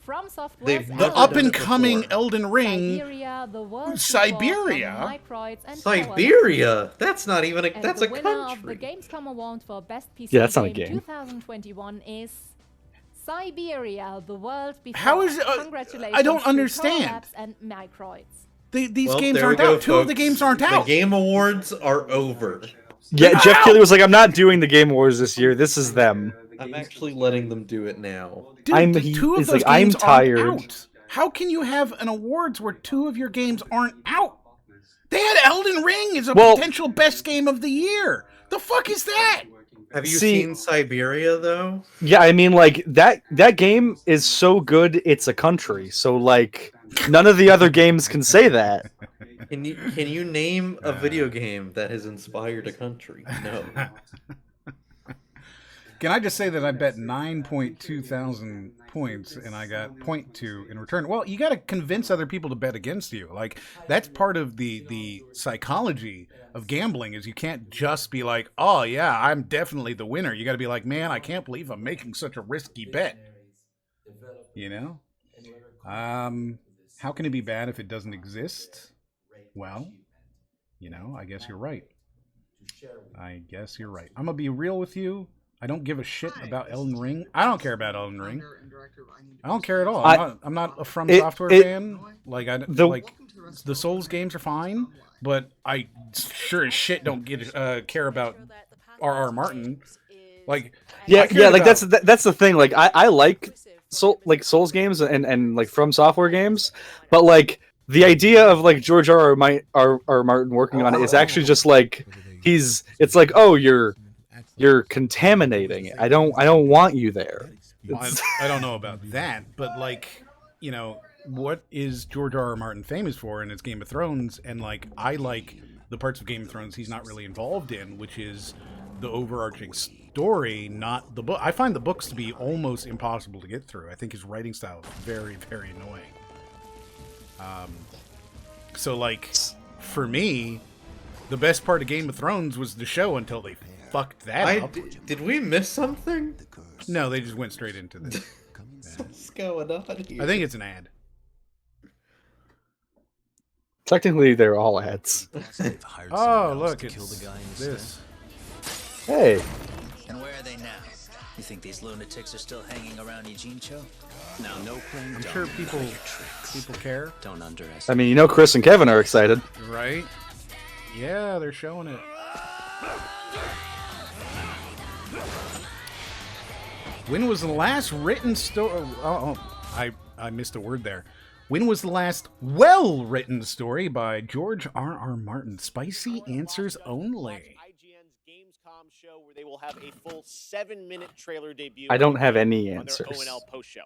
Speaker 15: From Software's
Speaker 2: The up and coming Elden Ring.
Speaker 15: Siberia, the world
Speaker 2: Siberia?
Speaker 4: Siberia? That's not even a. That's
Speaker 15: the
Speaker 4: a
Speaker 15: winner of
Speaker 4: country.
Speaker 15: the Gamescom Award for Best PC
Speaker 1: Yeah, that's not a
Speaker 15: game
Speaker 1: game.
Speaker 15: 2021 is Siberia, the world before.
Speaker 2: How is
Speaker 15: Congratulations
Speaker 2: I don't
Speaker 15: to
Speaker 2: understand.
Speaker 15: Core Labs and Microids.
Speaker 2: These
Speaker 4: Well,
Speaker 2: games
Speaker 4: there
Speaker 2: aren't
Speaker 4: we go,
Speaker 2: out. Two of the
Speaker 4: folks.
Speaker 2: games aren't out.
Speaker 4: The Game Awards are over.
Speaker 1: Yeah, Jeff Keighley was like, I'm not doing the Game Awards this year. This is them.
Speaker 4: I'm actually letting them do it now.
Speaker 2: Dude,
Speaker 1: He
Speaker 2: two of
Speaker 1: is
Speaker 2: those
Speaker 1: like, I'm
Speaker 2: games
Speaker 1: tired.
Speaker 2: aren't out. How can you have an awards where two of your games aren't out? They had Elden Ring as a potential best game of the year. The fuck is that?
Speaker 4: Have you seen Siberia though?
Speaker 1: Yeah, I mean, like that game is so good. It's a country. So like, none of the other games can say that.
Speaker 4: Can you name a video game that has inspired a country? No.
Speaker 2: Can I just say that I bet 9.2 thousand points and I got 0.2 in return? Well, you got to convince other people to bet against you. Like, that's part of the psychology of gambling is you can't just be like, oh yeah, I'm definitely the winner. You got to be like, man, I can't believe I'm making such a risky bet. You know? How can it be bad if it doesn't exist? Well, you know, I guess you're right. I guess you're right. I'm going to be real with you. I don't give a shit about Elden Ring. I don't care about Elden Ring. I don't care at all. I'm not a From Software fan. Like the Souls games are fine, but I sure as shit don't care about R.R. Martin. Like
Speaker 1: like that's the thing. Like I like Souls games and like From Software games, but like the idea of like George R.R. Martin working on it is actually just like it's like, oh, you're contaminating it. I don't want you there.
Speaker 2: I don't know about that, but like, you know, what is George R.R. Martin famous for? And it's Game of Thrones, and like I like the parts of Game of Thrones he's not really involved in, which is the overarching story, not the book. I find the books to be almost impossible to get through. I think his writing style is very, very annoying. So like, for me, the best part of Game of Thrones was the show until they fucked that up.
Speaker 4: Did we miss something?
Speaker 2: No, they just went straight into this.
Speaker 4: What's going on here?
Speaker 2: I think it's an ad.
Speaker 1: Technically, they're all ads.
Speaker 2: Oh, look, it's this.
Speaker 1: Hey.
Speaker 5: And where are they now? You think these lunatics are still hanging around Ijincho? Now, no playing.
Speaker 2: I'm sure people care.
Speaker 5: Don't underestimate.
Speaker 1: I mean, you know, Chris and Kevin are excited.
Speaker 2: Right? Yeah, they're showing it. When was the last written story? I missed a word there. When was the last well-written story by George R.R. Martin? Spicy answers only.
Speaker 7: IGN's Gamescom show where they will have a full 7-minute trailer debut.
Speaker 1: I don't have any
Speaker 7: on their
Speaker 1: answers.
Speaker 7: ONL post show.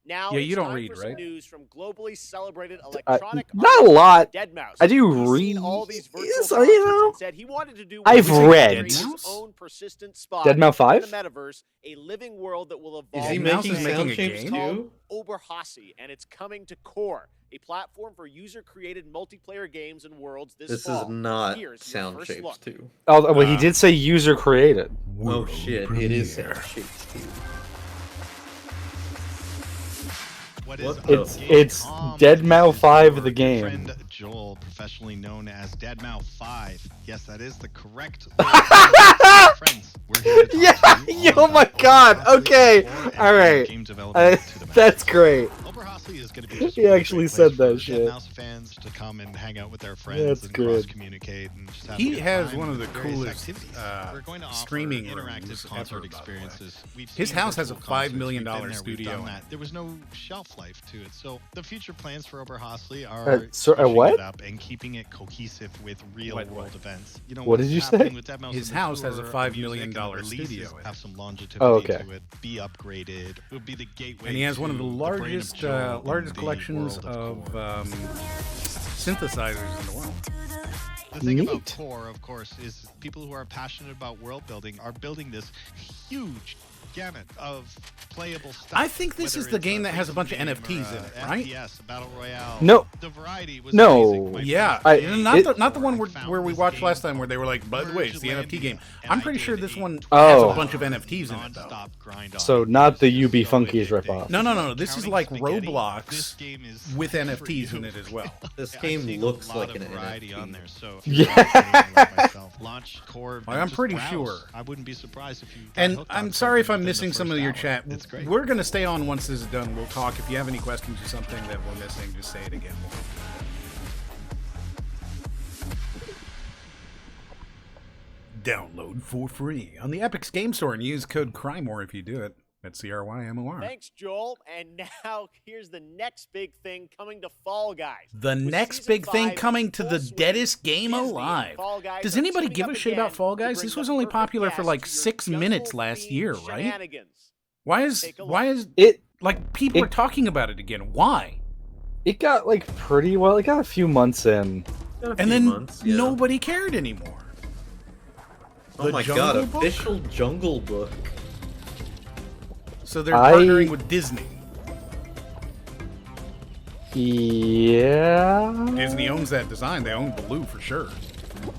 Speaker 7: Now,
Speaker 2: yeah, you don't
Speaker 7: time
Speaker 2: read,
Speaker 7: for some
Speaker 2: right?
Speaker 7: news from globally celebrated electronic
Speaker 1: not a lot.
Speaker 7: Deadmau5.
Speaker 1: I do
Speaker 7: He's
Speaker 1: read.
Speaker 7: seen all these virtual
Speaker 1: Yes,
Speaker 7: concerts
Speaker 1: you know.
Speaker 7: and said he wanted to do
Speaker 1: I've read.
Speaker 7: his own persistent spot
Speaker 1: Deadmau5?
Speaker 7: in the metaverse, a living world that will
Speaker 4: Is
Speaker 7: evolve.
Speaker 4: he making
Speaker 2: Deadmau5
Speaker 4: sound
Speaker 2: making a
Speaker 4: shapes
Speaker 2: game?
Speaker 4: too?
Speaker 7: Oberhassi, and it's coming to Core, a platform for user-created multiplayer games and worlds this
Speaker 4: This
Speaker 7: fall.
Speaker 4: is not
Speaker 7: Here's your
Speaker 4: sound
Speaker 7: first
Speaker 4: shapes
Speaker 7: look.
Speaker 4: too.
Speaker 1: Oh, well, he did say user created.
Speaker 4: Oh shit! It is sound shapes too.
Speaker 22: What is
Speaker 1: It's Deadmau5 the game.
Speaker 22: Friend Joel, professionally known as Deadmau5. Yes, that is the correct. Friends, we're here to talk to you all
Speaker 1: Oh my
Speaker 22: about
Speaker 1: god.
Speaker 22: Oberhasli
Speaker 1: Okay.
Speaker 22: or
Speaker 1: All right.
Speaker 22: game development to the
Speaker 1: That's great.
Speaker 22: Oberhasli is going to be just
Speaker 1: He
Speaker 22: a really
Speaker 1: actually
Speaker 22: great
Speaker 1: said
Speaker 22: place
Speaker 1: that
Speaker 22: for
Speaker 1: shit.
Speaker 22: Deadmau5 fans to come and hang out with their friends
Speaker 1: That's
Speaker 22: and
Speaker 1: good.
Speaker 22: cross-communicate and just have a
Speaker 2: He
Speaker 22: good
Speaker 2: has
Speaker 22: time
Speaker 2: one of
Speaker 22: with
Speaker 2: the
Speaker 22: various
Speaker 2: coolest
Speaker 22: activities. We're going to offer
Speaker 2: streaming
Speaker 22: interactive
Speaker 2: rooms
Speaker 22: concert
Speaker 2: ever, by the way.
Speaker 22: experiences. We've
Speaker 2: His
Speaker 22: seen
Speaker 2: house has a
Speaker 22: virtual
Speaker 2: $5
Speaker 22: concerts.
Speaker 2: million
Speaker 22: We've been there, we've
Speaker 2: studio
Speaker 22: done
Speaker 2: in
Speaker 22: that. There was no shelf life to it. So the future plans for Oberhasli are
Speaker 1: what?
Speaker 22: it up and keeping it cohesive with real-world events. You know,
Speaker 1: What did
Speaker 22: what's
Speaker 1: you
Speaker 22: happening
Speaker 1: say?
Speaker 22: with Deadmau5
Speaker 2: His
Speaker 22: on the
Speaker 2: house has a
Speaker 22: tour
Speaker 2: $5
Speaker 22: of
Speaker 2: million
Speaker 22: music and releases
Speaker 2: studio in it.
Speaker 22: have some longevity
Speaker 1: Oh, okay.
Speaker 22: to it. Be upgraded. It would be the gateway.
Speaker 2: And he has one of the
Speaker 22: to brain of
Speaker 2: largest
Speaker 22: Joel in
Speaker 2: largest
Speaker 22: the
Speaker 2: collections
Speaker 22: world
Speaker 2: of synthesizers in the world.
Speaker 22: The thing about
Speaker 1: Neat.
Speaker 22: Core, of course, is people who are passionate about world building are building this huge gamut of playable stuff.
Speaker 2: I think this
Speaker 22: whether
Speaker 2: is the
Speaker 22: it's
Speaker 2: game that has a bunch of
Speaker 22: rhythm
Speaker 2: NFTs
Speaker 22: or,
Speaker 2: in it, right?
Speaker 22: FPS, a battle royale.
Speaker 1: No.
Speaker 22: The variety was
Speaker 1: No.
Speaker 22: amazing, my
Speaker 2: Yeah,
Speaker 22: friend.
Speaker 2: not the one where we watched last time where they were like, by the way, it's the NFT game. I'm pretty sure this one has
Speaker 1: Oh.
Speaker 2: a bunch of NFTs in it, though.
Speaker 1: So not the UB Funkies ripoff.
Speaker 2: No. This is like Roblox with NFTs in it as well.
Speaker 4: This game looks like an
Speaker 22: variety
Speaker 4: NFT.
Speaker 22: on there. So
Speaker 1: Yeah.
Speaker 22: launch core.
Speaker 2: I'm
Speaker 22: just
Speaker 2: pretty
Speaker 22: browse.
Speaker 2: sure.
Speaker 22: I wouldn't be surprised if you. got
Speaker 2: And
Speaker 22: hooked on
Speaker 2: I'm sorry if
Speaker 22: something
Speaker 2: I'm
Speaker 22: within
Speaker 2: missing
Speaker 22: the
Speaker 2: some of
Speaker 22: first
Speaker 2: your
Speaker 22: hour.
Speaker 2: chat.
Speaker 22: It's great.
Speaker 2: We're going to stay on once this is done. We'll talk. If you have any questions or something that we're missing, just say it again. Download for free on the Epic's Game Store and use code CRYMORE if you do it. That's CRYMOR.
Speaker 7: Thanks, Joel. And now here's the next big thing coming to Fall Guys.
Speaker 2: The
Speaker 7: With
Speaker 2: next
Speaker 7: Season
Speaker 2: big thing
Speaker 7: 5
Speaker 2: coming to
Speaker 7: full
Speaker 2: the
Speaker 7: swing,
Speaker 2: deadest game
Speaker 7: Disney and
Speaker 2: alive.
Speaker 7: Fall Guys
Speaker 2: Does
Speaker 7: are
Speaker 2: anybody
Speaker 7: teaming
Speaker 2: give
Speaker 7: up
Speaker 2: a shit
Speaker 7: again
Speaker 2: about Fall
Speaker 7: to
Speaker 2: Guys?
Speaker 7: bring
Speaker 2: This
Speaker 7: the
Speaker 2: was only
Speaker 7: perfect
Speaker 2: popular for
Speaker 7: guest
Speaker 2: like
Speaker 7: to your
Speaker 2: 6 minutes last
Speaker 7: jungle-themed
Speaker 2: year, right?
Speaker 7: shenanigans.
Speaker 2: Why is
Speaker 7: Take a look.
Speaker 1: It
Speaker 2: like people are talking about it again? Why?
Speaker 1: It got like pretty well. It got a few months in.
Speaker 2: And then nobody cared anymore.
Speaker 4: Oh
Speaker 2: The
Speaker 4: my
Speaker 2: Jungle
Speaker 4: god,
Speaker 2: Book?
Speaker 4: official Jungle Book.
Speaker 2: So they're partnering with Disney.
Speaker 1: Yeah.
Speaker 2: Disney owns that design. They own Baloo for sure.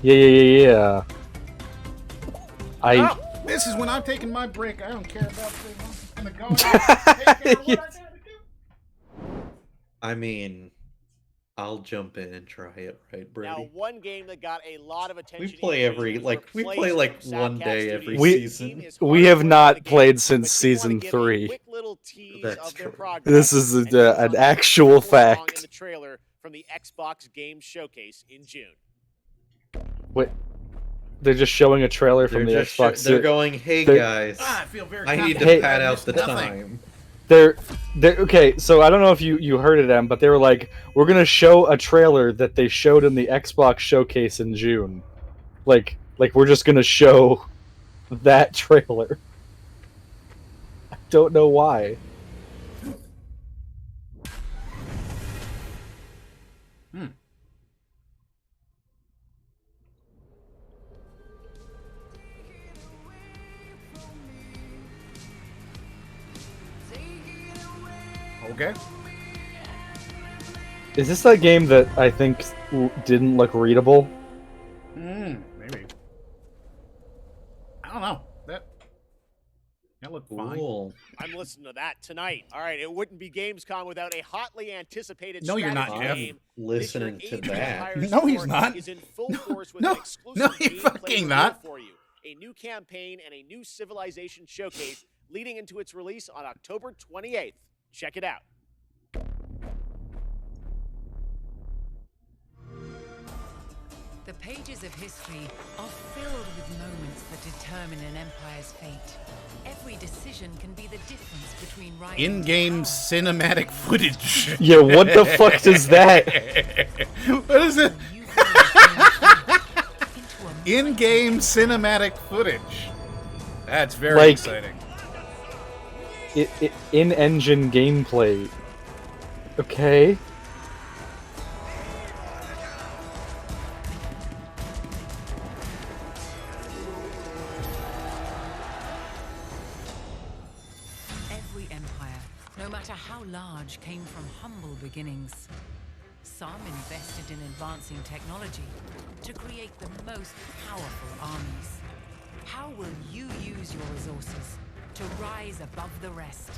Speaker 1: Yeah.
Speaker 2: Oh, this is when I'm taking my break. I don't care about things. I'm gonna go and take care of what I gotta do.
Speaker 4: I mean, I'll jump in and try it, right, Brady?
Speaker 7: Now, one game that got a lot of attention.
Speaker 4: We play every one day every season.
Speaker 1: We have not played since season 3.
Speaker 4: That's true.
Speaker 1: This is an actual
Speaker 7: In
Speaker 1: fact.
Speaker 7: the trailer from the Xbox Game Showcase in June.
Speaker 1: Wait, they're just showing a trailer from the
Speaker 4: just
Speaker 1: Xbox.
Speaker 4: they're going, hey guys,
Speaker 2: I feel very
Speaker 4: I need to
Speaker 1: Hey,
Speaker 4: pad out the time.
Speaker 1: They're okay. So I don't know if you heard of them, but they were like, we're gonna show a trailer that they showed in the Xbox Showcase in June. Like we're just gonna show that trailer. I don't know why.
Speaker 2: Okay.
Speaker 1: Is this that game that I think didn't look readable?
Speaker 2: Maybe. I don't know. That looked fine.
Speaker 7: I'm listening to that tonight. All right, it wouldn't be Gamescom without a hotly anticipated
Speaker 2: No, you're not,
Speaker 7: strategy
Speaker 2: Jeff.
Speaker 7: game.
Speaker 4: Listening
Speaker 7: This
Speaker 4: to
Speaker 7: year, Age of
Speaker 4: that.
Speaker 7: Empires
Speaker 2: No, he's
Speaker 7: 4
Speaker 2: not.
Speaker 7: Is in full force with
Speaker 2: no,
Speaker 7: an exclusive
Speaker 2: no, you're
Speaker 7: gameplay
Speaker 2: fucking
Speaker 7: reveal
Speaker 2: not.
Speaker 7: for you. A new campaign and a new civilization showcase leading into its release on October 28th. Check it out.
Speaker 12: The pages of history are filled with moments that determine an empire's fate. Every decision can be the difference between right and
Speaker 2: In-game cinematic footage.
Speaker 1: Yeah, what the fuck does that?
Speaker 2: What is it? In-game cinematic footage. That's very
Speaker 1: Like-
Speaker 2: exciting.
Speaker 1: In-engine gameplay. Okay.
Speaker 12: Every empire, no matter how large, came from humble beginnings. Some invested in advancing technology to create the most powerful armies. How will you use your resources to rise above the rest?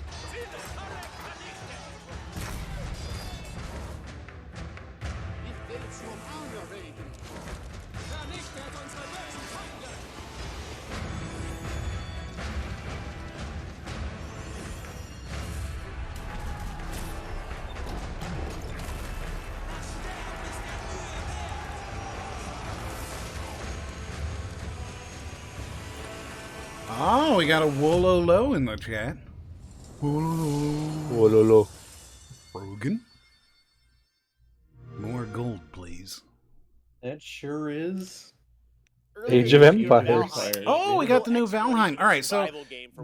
Speaker 2: Oh, we got a Wololo in the chat. Wololo.
Speaker 1: Wololo.
Speaker 2: Rogan. More gold, please.
Speaker 4: That sure is.
Speaker 1: Age of Empires.
Speaker 2: Oh, we got the new Valheim. All right, so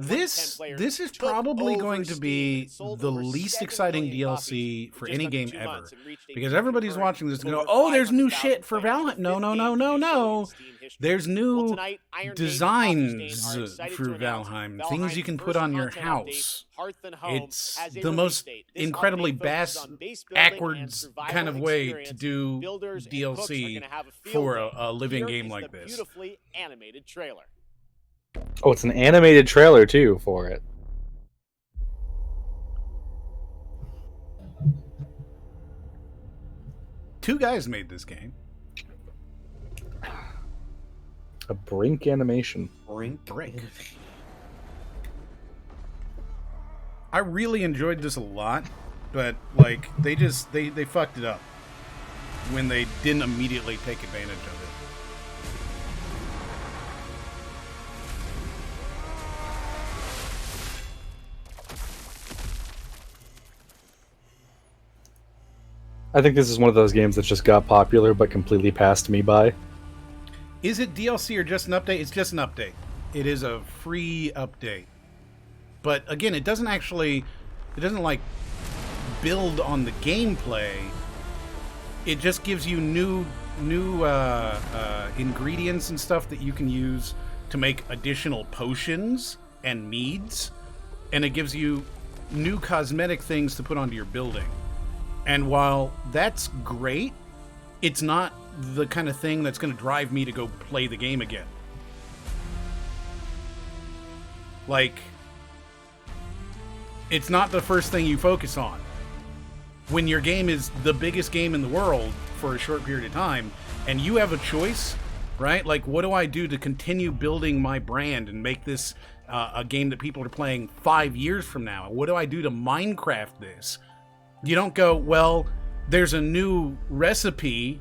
Speaker 2: this is probably going to be the least exciting DLC for any game ever, because everybody's watching this and go, "Oh, there's new shit for Valheim." No. There's new
Speaker 7: tonight, Iron
Speaker 2: designs
Speaker 7: Maiden and Coffee Stain are excited
Speaker 2: through
Speaker 7: to announce
Speaker 2: Valheim, things you can
Speaker 7: Valheim's
Speaker 2: put on your
Speaker 7: first content update,
Speaker 2: house.
Speaker 7: Hearth and Home,
Speaker 2: It's
Speaker 7: as a
Speaker 2: the
Speaker 7: release
Speaker 2: most
Speaker 7: date. This
Speaker 2: incredibly
Speaker 7: update focuses on base building and
Speaker 2: backwards
Speaker 7: survival
Speaker 2: kind of way
Speaker 7: experience.
Speaker 2: to do
Speaker 7: Builders and cooks are
Speaker 2: DLC
Speaker 7: gonna have a field
Speaker 2: for
Speaker 7: day.
Speaker 2: a living
Speaker 7: Here
Speaker 2: game
Speaker 7: is
Speaker 2: like
Speaker 7: the
Speaker 2: this.
Speaker 7: beautifully animated trailer.
Speaker 1: Oh, it's an animated trailer too for it.
Speaker 2: Two guys made this game.
Speaker 1: A Brink animation.
Speaker 2: Brink. I really enjoyed this a lot, but like they fucked it up when they didn't immediately take advantage of it.
Speaker 1: I think this is one of those games that just got popular but completely passed me by.
Speaker 2: Is it DLC or just an update? It's just an update. It is a free update. But again, it doesn't like build on the gameplay. It just gives you new ingredients and stuff that you can use to make additional potions and meads, and it gives you new cosmetic things to put onto your building. And while that's great, it's not the kind of thing that's going to drive me to go play the game again. Like, it's not the first thing you focus on. When your game is the biggest game in the world for a short period of time, and you have a choice, right? Like, what do I do to continue building my brand and make this a game that people are playing 5 years from now? What do I do to Minecraft this? You don't go, well, there's a new recipe.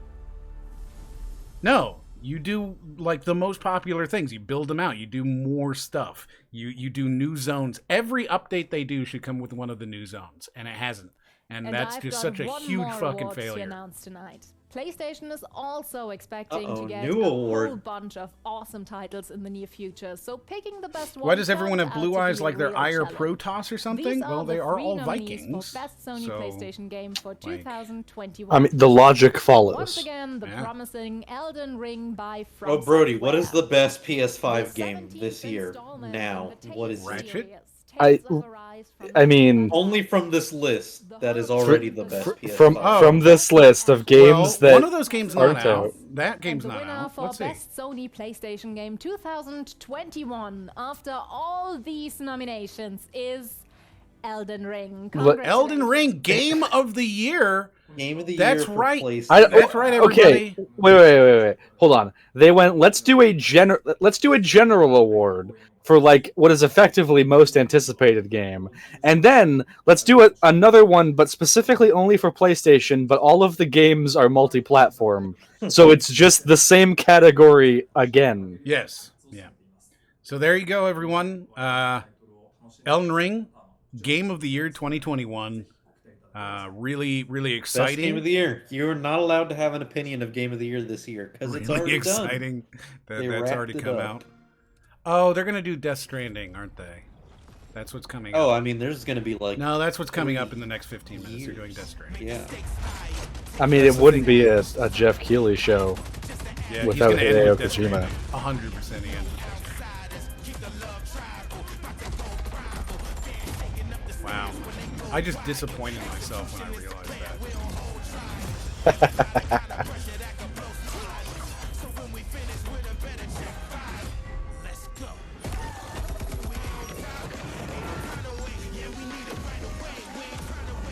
Speaker 2: No, you do like the most popular things. You build them out. You do more stuff. You do new zones. Every update they do should come with one of the new zones, and it hasn't. And that's
Speaker 15: I've
Speaker 2: just
Speaker 15: got
Speaker 2: such a
Speaker 15: one
Speaker 2: huge
Speaker 15: more
Speaker 2: fucking
Speaker 15: award to
Speaker 2: failure.
Speaker 15: announce tonight. PlayStation is also expecting to get
Speaker 4: new
Speaker 15: a
Speaker 4: award.
Speaker 15: whole bunch of awesome titles in the near future. So picking the best one.
Speaker 2: Why does everyone have
Speaker 15: turns
Speaker 2: blue
Speaker 15: out to
Speaker 2: eyes
Speaker 15: be
Speaker 2: like
Speaker 15: a
Speaker 2: they're
Speaker 15: real
Speaker 2: Ire
Speaker 15: challenge.
Speaker 2: Protoss or something?
Speaker 15: These
Speaker 2: Well,
Speaker 15: are
Speaker 2: they
Speaker 15: the
Speaker 2: are
Speaker 15: three
Speaker 2: all
Speaker 15: nominees
Speaker 2: Vikings.
Speaker 15: for Best Sony
Speaker 2: so,
Speaker 15: PlayStation Game for
Speaker 2: like,
Speaker 15: 2021.
Speaker 1: I mean, the logic
Speaker 15: Once
Speaker 1: follows.
Speaker 15: again, the promising Elden Ring by From
Speaker 4: Oh, Brody, what
Speaker 15: Software.
Speaker 4: is the best PS5 game this year? Now, what is
Speaker 2: Ratchet?
Speaker 1: I mean,
Speaker 4: only from this list that is already the best PS5.
Speaker 1: from this list of games that
Speaker 2: one of those games
Speaker 1: aren't
Speaker 2: not out. That game's
Speaker 15: and the
Speaker 2: not
Speaker 15: winner
Speaker 2: out.
Speaker 15: for
Speaker 2: Let's see.
Speaker 15: Best Sony PlayStation Game 2021, after all these nominations, is Elden Ring.
Speaker 2: Elden Ring Game of the Year.
Speaker 4: Game of the
Speaker 2: That's
Speaker 4: year.
Speaker 2: right.
Speaker 4: For
Speaker 2: That's right, everybody.
Speaker 1: Okay, wait. Hold on. They went. Let's do a general award for like what is effectively most anticipated game, and then let's do another one, but specifically only for PlayStation. But all of the games are multi-platform, so it's just the same category again.
Speaker 2: Yes. Yeah. So there you go, everyone. Elden Ring Game of the Year 2021. Really, really
Speaker 4: Best
Speaker 2: exciting.
Speaker 4: game of the year. You're not allowed to have an opinion of game of the year this year because it's
Speaker 2: Really
Speaker 4: already
Speaker 2: exciting.
Speaker 4: done. They
Speaker 2: That's
Speaker 4: wrapped
Speaker 2: already
Speaker 4: it
Speaker 2: come
Speaker 4: up.
Speaker 2: out. Oh, they're gonna do Death Stranding, aren't they? That's what's coming
Speaker 4: Oh,
Speaker 2: up.
Speaker 4: I mean, there's gonna be like.
Speaker 2: No, that's what's coming up in the next 15 minutes. They're doing Death Stranding.
Speaker 4: Yeah.
Speaker 1: I mean, it wouldn't be a Jeff Keighley show
Speaker 2: Yeah,
Speaker 1: without
Speaker 2: he's gonna end
Speaker 1: Hideo
Speaker 2: with Death
Speaker 1: Kojima.
Speaker 2: Stranding. 100% he ends with Death Stranding. Wow. I just disappointed myself when I realized that.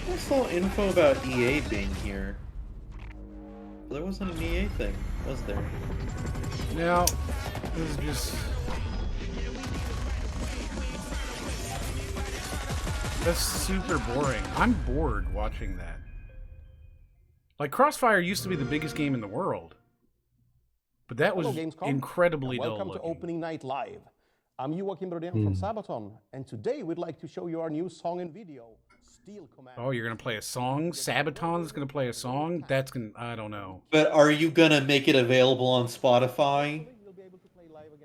Speaker 4: I saw info about EA being here. There wasn't an EA thing, was there?
Speaker 2: Now, this is just... That's super boring. I'm bored watching that. Like, Crossfire used to be the biggest game in the world. But that was
Speaker 6: Hello, Gamescom,
Speaker 2: incredibly
Speaker 6: and
Speaker 2: dull
Speaker 6: welcome to
Speaker 2: looking.
Speaker 6: Opening Night Live. I'm Joachim Brodén from Sabaton, and today we'd like to show you our new song and video, Steel Command.
Speaker 2: Oh, you're gonna play a song? Sabaton's gonna play a song? That's gonna... I don't know.
Speaker 4: But are you gonna make it available on Spotify?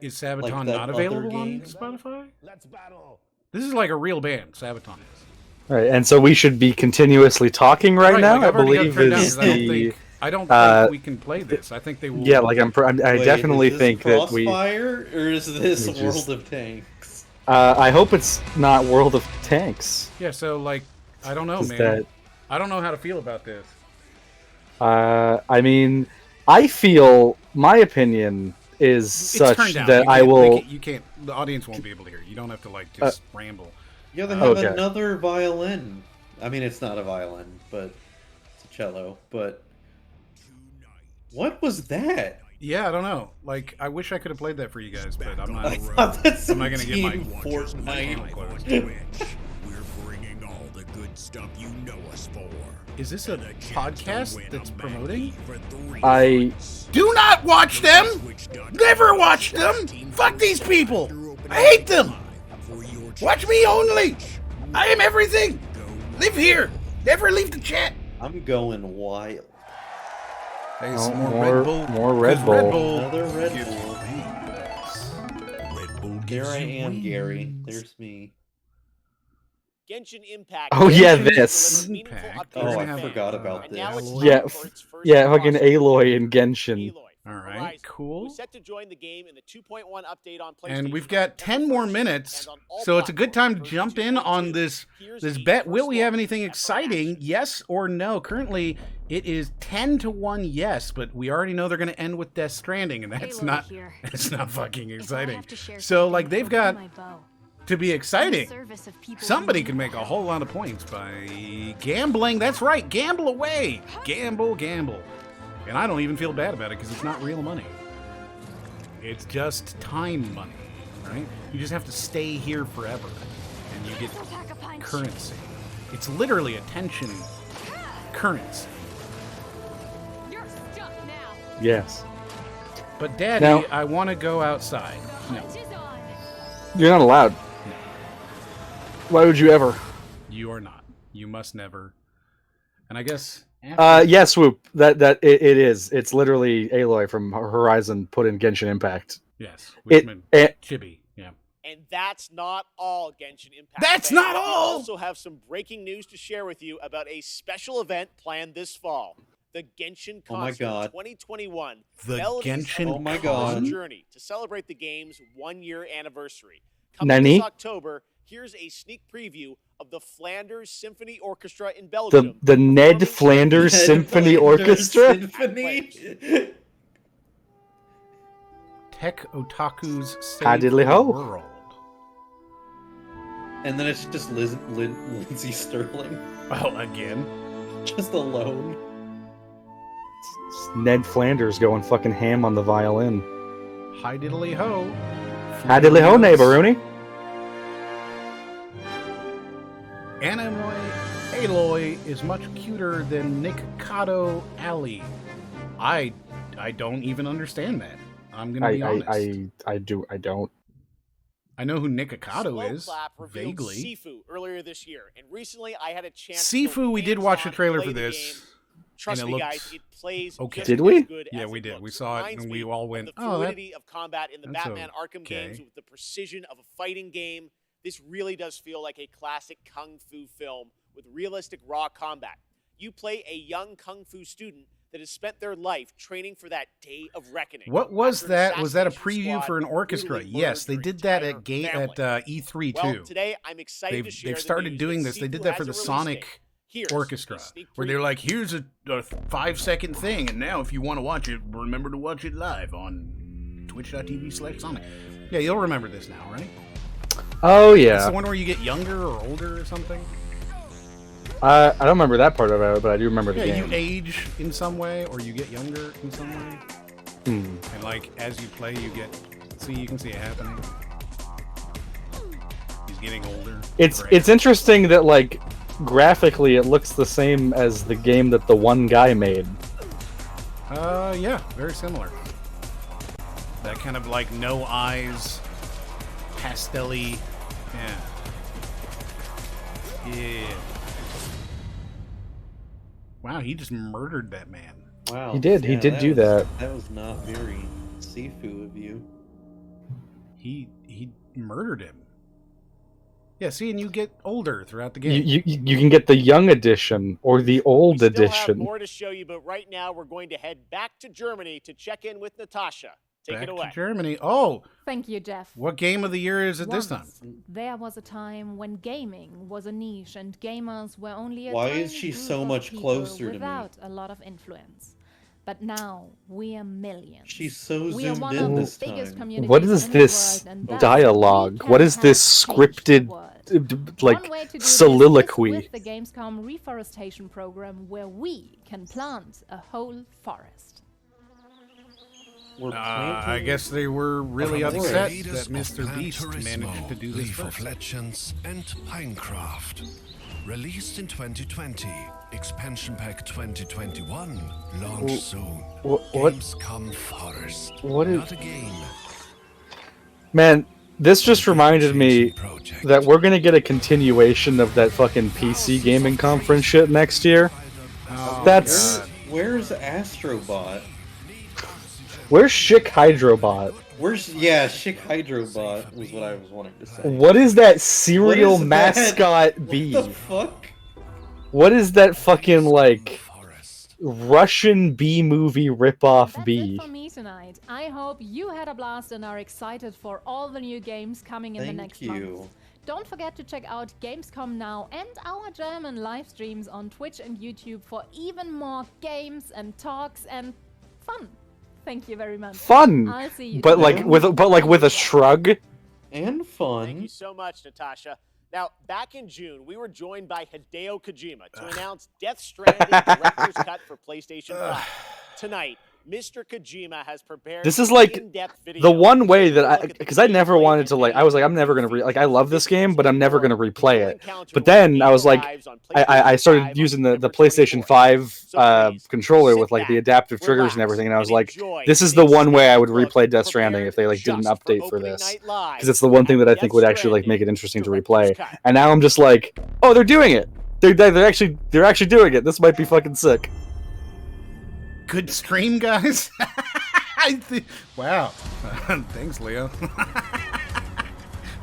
Speaker 2: Is Sabaton
Speaker 4: Like that
Speaker 2: not
Speaker 4: other
Speaker 2: available on
Speaker 4: game?
Speaker 2: Spotify?
Speaker 6: Let's battle.
Speaker 2: This is like a real band, Sabaton is.
Speaker 1: Right, and so we should be continuously talking right now.
Speaker 2: Like,
Speaker 1: I
Speaker 2: I've already
Speaker 1: believe
Speaker 2: got it turned down
Speaker 1: is
Speaker 2: 'cause I don't
Speaker 1: the
Speaker 2: think I don't think we can play this. I think they will.
Speaker 1: Yeah, like I
Speaker 4: Wait,
Speaker 1: definitely
Speaker 4: is this
Speaker 1: think that we.
Speaker 4: Crossfire, or is this
Speaker 1: we just-
Speaker 4: World of Tanks?
Speaker 1: I hope it's not World of Tanks.
Speaker 2: Yeah, so like, I don't know,
Speaker 1: Is
Speaker 2: man.
Speaker 1: that-
Speaker 2: I don't know how to feel about this.
Speaker 1: I mean, I feel my opinion is
Speaker 2: It's
Speaker 1: such
Speaker 2: turned down.
Speaker 1: that
Speaker 2: You
Speaker 1: I
Speaker 2: can't
Speaker 1: will.
Speaker 2: make it- you can't. The audience won't be able to hear. You don't have to like just ramble.
Speaker 4: Yeah, they have
Speaker 1: Okay.
Speaker 4: another violin. I mean, it's not a violin, but it's a cello. But what was that?
Speaker 2: Yeah, I don't know. Like, I wish I could have played that for you guys, but I'm not.
Speaker 4: I thought that's
Speaker 2: I'm not gonna get my
Speaker 4: Team Fortnite.
Speaker 14: We're bringing all the good stuff you know us for.
Speaker 2: Is this a podcast that's promoting?
Speaker 1: I
Speaker 2: Do not watch them! Never watch them! Fuck these people! I hate them! Watch me only! I am everything! Live here! Never leave the chat!
Speaker 4: I'm going wild.
Speaker 2: Hey,
Speaker 1: Oh,
Speaker 2: some
Speaker 1: more
Speaker 2: Red Bull.
Speaker 1: more Red
Speaker 2: 'Cause
Speaker 1: Bull.
Speaker 4: Another Red
Speaker 2: gives
Speaker 4: Bull.
Speaker 14: Red Bull
Speaker 4: There
Speaker 14: gives
Speaker 4: I
Speaker 14: you
Speaker 4: am,
Speaker 14: wings.
Speaker 4: Gary. There's me.
Speaker 7: Genshin Impact.
Speaker 1: Oh, yeah,
Speaker 7: Genshin
Speaker 1: this.
Speaker 7: delivers meaningful
Speaker 2: Impact.
Speaker 7: updates
Speaker 4: Oh,
Speaker 7: to
Speaker 4: I
Speaker 7: fans,
Speaker 4: forgot about
Speaker 7: and now it's
Speaker 4: this.
Speaker 1: Yeah,
Speaker 7: time for its first
Speaker 1: yeah, fucking
Speaker 7: crossover.
Speaker 1: Aloy and Genshin.
Speaker 7: Aloy
Speaker 2: All
Speaker 7: from
Speaker 2: right,
Speaker 7: Horizon,
Speaker 2: cool.
Speaker 7: who's set to join the game in the 2.1 update on PlayStation.
Speaker 2: And we've got 10 more minutes, so it's a good time to jump in on this bet. Will we have anything exciting? Yes or no? Currently, it is 10-1 yes, but we already know they're going to end with Death Stranding, and that's not fucking exciting. So, like, they've got to be exciting. Somebody can make a whole lot of points by gambling. That's right, gamble away. Gamble, gamble. And I don't even feel bad about it because it's not real money. It's just time money, right? You just have to stay here forever, and you get currency. It's literally attention currency.
Speaker 1: Yes.
Speaker 2: But Daddy,
Speaker 1: Now-
Speaker 2: I want to go outside. No,
Speaker 1: You're not allowed. Why would you ever?
Speaker 2: you are not. You must never. And I guess. after-
Speaker 1: Yeah, Swoop. That it is. It's literally Aloy from Horizon put in Genshin Impact.
Speaker 2: Yes.
Speaker 1: It-
Speaker 2: Wishman,
Speaker 1: it-
Speaker 2: Chibi. Yeah.
Speaker 7: And that's not all, Genshin Impact.
Speaker 2: That's
Speaker 7: fans.
Speaker 2: not
Speaker 7: We
Speaker 2: all!
Speaker 7: also have some breaking news to share with you about a special event planned this fall. The Genshin
Speaker 4: Oh my
Speaker 7: Concert
Speaker 4: God.
Speaker 7: 2021.
Speaker 2: The
Speaker 7: Melodies
Speaker 2: Genshin
Speaker 7: of
Speaker 4: Oh my
Speaker 7: the
Speaker 4: God.
Speaker 7: Lost Journey to celebrate the game's 1-year anniversary. Coming
Speaker 1: Nani?
Speaker 7: this October, here's a sneak preview of the Flanders Symphony Orchestra in Belgium.
Speaker 1: The Ned
Speaker 7: performing
Speaker 1: Flanders
Speaker 4: Ned
Speaker 1: Symphony
Speaker 4: Flanders
Speaker 1: Orchestra.
Speaker 4: Symphony.
Speaker 2: Tech Otaku's Save
Speaker 1: Hi, diddly
Speaker 2: the
Speaker 1: ho.
Speaker 2: World.
Speaker 4: And then it's just Lindsay Sterling.
Speaker 2: Oh, again.
Speaker 4: Just alone.
Speaker 1: It's Ned Flanders going fucking ham on the violin.
Speaker 2: Hi diddly ho.
Speaker 1: Hi diddly ho, neighboroonie.
Speaker 2: Anime Aloy is much cuter than Nick Kato Ali. I don't even understand that. I'm gonna be honest.
Speaker 1: I don't.
Speaker 2: I know who Nick Kato
Speaker 7: Slow
Speaker 2: is
Speaker 7: Clap revealed
Speaker 2: vaguely.
Speaker 7: Sifu earlier this year, and recently I had a chance.
Speaker 2: Sifu, we did watch a trailer for
Speaker 7: the
Speaker 2: this.
Speaker 7: Game. Trust
Speaker 2: and
Speaker 7: me,
Speaker 2: it
Speaker 7: guys,
Speaker 2: looks
Speaker 7: it plays
Speaker 2: okay.
Speaker 7: just
Speaker 1: Did we?
Speaker 7: as good
Speaker 2: Yeah,
Speaker 7: as
Speaker 2: we
Speaker 7: it
Speaker 2: did.
Speaker 7: looks.
Speaker 2: We saw it
Speaker 7: Reminds
Speaker 2: and
Speaker 7: me
Speaker 2: we all
Speaker 7: of
Speaker 2: went,
Speaker 7: the
Speaker 2: "Oh, that-
Speaker 7: fluidity of combat in the
Speaker 2: that's
Speaker 7: Batman Arkham
Speaker 2: okay."
Speaker 7: games with the precision of a fighting game. This really does feel like a classic kung fu film with realistic raw combat. You play a young kung fu student that has spent their life training for that day of reckoning.
Speaker 2: What was
Speaker 7: After an
Speaker 2: that? Was that a
Speaker 7: assassination
Speaker 2: preview
Speaker 7: squad
Speaker 2: for an orchestra?
Speaker 7: brutally
Speaker 2: Yes, they
Speaker 7: murdered
Speaker 2: did that
Speaker 7: their
Speaker 2: at
Speaker 7: entire
Speaker 2: E3
Speaker 7: Well,
Speaker 2: too.
Speaker 7: today I'm excited to share
Speaker 2: They've
Speaker 7: the
Speaker 2: started
Speaker 7: news
Speaker 2: doing
Speaker 7: that
Speaker 2: this. They
Speaker 7: Sifu
Speaker 2: did that for
Speaker 7: has
Speaker 2: the
Speaker 7: a release
Speaker 2: Sonic
Speaker 7: date. Here's
Speaker 2: Orchestra,
Speaker 7: a sneak
Speaker 2: where they're
Speaker 7: preview.
Speaker 2: like, "Here's a 5-second thing, and now if you want to watch it, remember to watch it live on Twitch.tv/Sonic." Yeah, you'll remember this now, right?
Speaker 1: Oh
Speaker 2: It's
Speaker 1: yeah.
Speaker 2: the one where you get younger or older or something.
Speaker 1: I don't remember that part of it, but I do remember the
Speaker 2: Yeah,
Speaker 1: game.
Speaker 2: you age in some way, or you get younger in some way.
Speaker 1: Hmm.
Speaker 2: And like as you play, you get. See, you can see it happening. He's getting older.
Speaker 1: It's interesting that like graphically it looks the same as the game that the one guy made.
Speaker 2: Yeah, very similar. That kind of like no eyes, pastel-y. Yeah. Wow, he just murdered that man.
Speaker 4: Wow.
Speaker 1: He did do that.
Speaker 4: That was not very Sifu of you.
Speaker 2: He murdered him. Yeah, see, and you get older throughout the game.
Speaker 1: You can get the young edition or the old
Speaker 7: We still have
Speaker 1: edition.
Speaker 7: more to show you, but right now we're going to head back to Germany to check in with Natasha. Take
Speaker 2: Back
Speaker 7: it away.
Speaker 2: to Germany. Oh,
Speaker 15: Thank you, Jeff.
Speaker 2: what game of the year is it this time?
Speaker 15: Once, there was a time when gaming was a niche and gamers were only a
Speaker 4: Why
Speaker 15: tiny
Speaker 4: is she
Speaker 15: group
Speaker 4: so
Speaker 15: of
Speaker 4: much
Speaker 15: people
Speaker 4: closer to me?
Speaker 15: without a lot of influence. But now we are millions.
Speaker 4: She's so
Speaker 15: We are
Speaker 4: zoomed
Speaker 15: one
Speaker 4: in
Speaker 15: of the
Speaker 4: this
Speaker 15: biggest
Speaker 4: time.
Speaker 15: communities
Speaker 1: What is
Speaker 15: in the
Speaker 1: this
Speaker 15: world, and thus
Speaker 1: dialogue?
Speaker 15: we
Speaker 1: What
Speaker 15: can
Speaker 1: is this
Speaker 15: have changed the
Speaker 1: scripted,
Speaker 15: world.
Speaker 1: like,
Speaker 15: One way to do
Speaker 1: soliloquy?
Speaker 15: this is with the Gamescom reforestation program, where we can plant a whole forest.
Speaker 2: I guess they were really
Speaker 14: From the
Speaker 2: upset
Speaker 14: creators
Speaker 2: that Mr.
Speaker 14: of
Speaker 2: Beast
Speaker 14: Gran
Speaker 2: managed to do this
Speaker 14: League of
Speaker 2: first.
Speaker 14: Legends, and Pinecraft. Released in 2020, Expansion Pack 2021 launch soon.
Speaker 1: What?
Speaker 14: Gamescom Forest.
Speaker 1: What is-
Speaker 14: Not a game.
Speaker 1: Man, this just reminded me that we're gonna get a continuation of that fucking PC gaming conference shit next year. That's
Speaker 4: Where's Astrobot?
Speaker 1: where's Schick Hydrobot?
Speaker 4: Schick Hydrobot was what I was wanting to say.
Speaker 1: What is that cereal
Speaker 4: What is
Speaker 1: mascot
Speaker 4: that?
Speaker 1: bee?
Speaker 4: What the fuck?
Speaker 1: What is that fucking like Russian B movie ripoff bee?
Speaker 15: For me tonight, I hope you had a blast and are excited for all the new games coming in the next month. Don't forget to check out Gamescom Now and our German live streams on Twitch and YouTube for even more games and talks and fun. Thank you very much.
Speaker 1: Fun,
Speaker 15: I'll see you
Speaker 1: but
Speaker 15: tomorrow.
Speaker 1: like with a shrug.
Speaker 4: And fun.
Speaker 7: Thank you so much, Natasha. Now, back in June, we were joined by Hideo Kojima to announce Death Stranding Director's Cut for PlayStation 5. Tonight, Mr. Kojima has prepared
Speaker 1: This is
Speaker 7: an
Speaker 1: like
Speaker 7: in-depth video
Speaker 1: the one way that because I never wanted to I was like I'm never gonna I love this game but I'm never gonna replay it. But then I was like I started using the PlayStation 5 controller with like the adaptive triggers and everything, and I was like, this is the one way I would replay Death Stranding if they like did an update for this, because it's the one thing that I think would actually like make it interesting to replay. And now I'm just like, oh, they're doing it. They're actually doing it. This might be fucking sick.
Speaker 2: Good stream, guys. Wow. Thanks, Leo.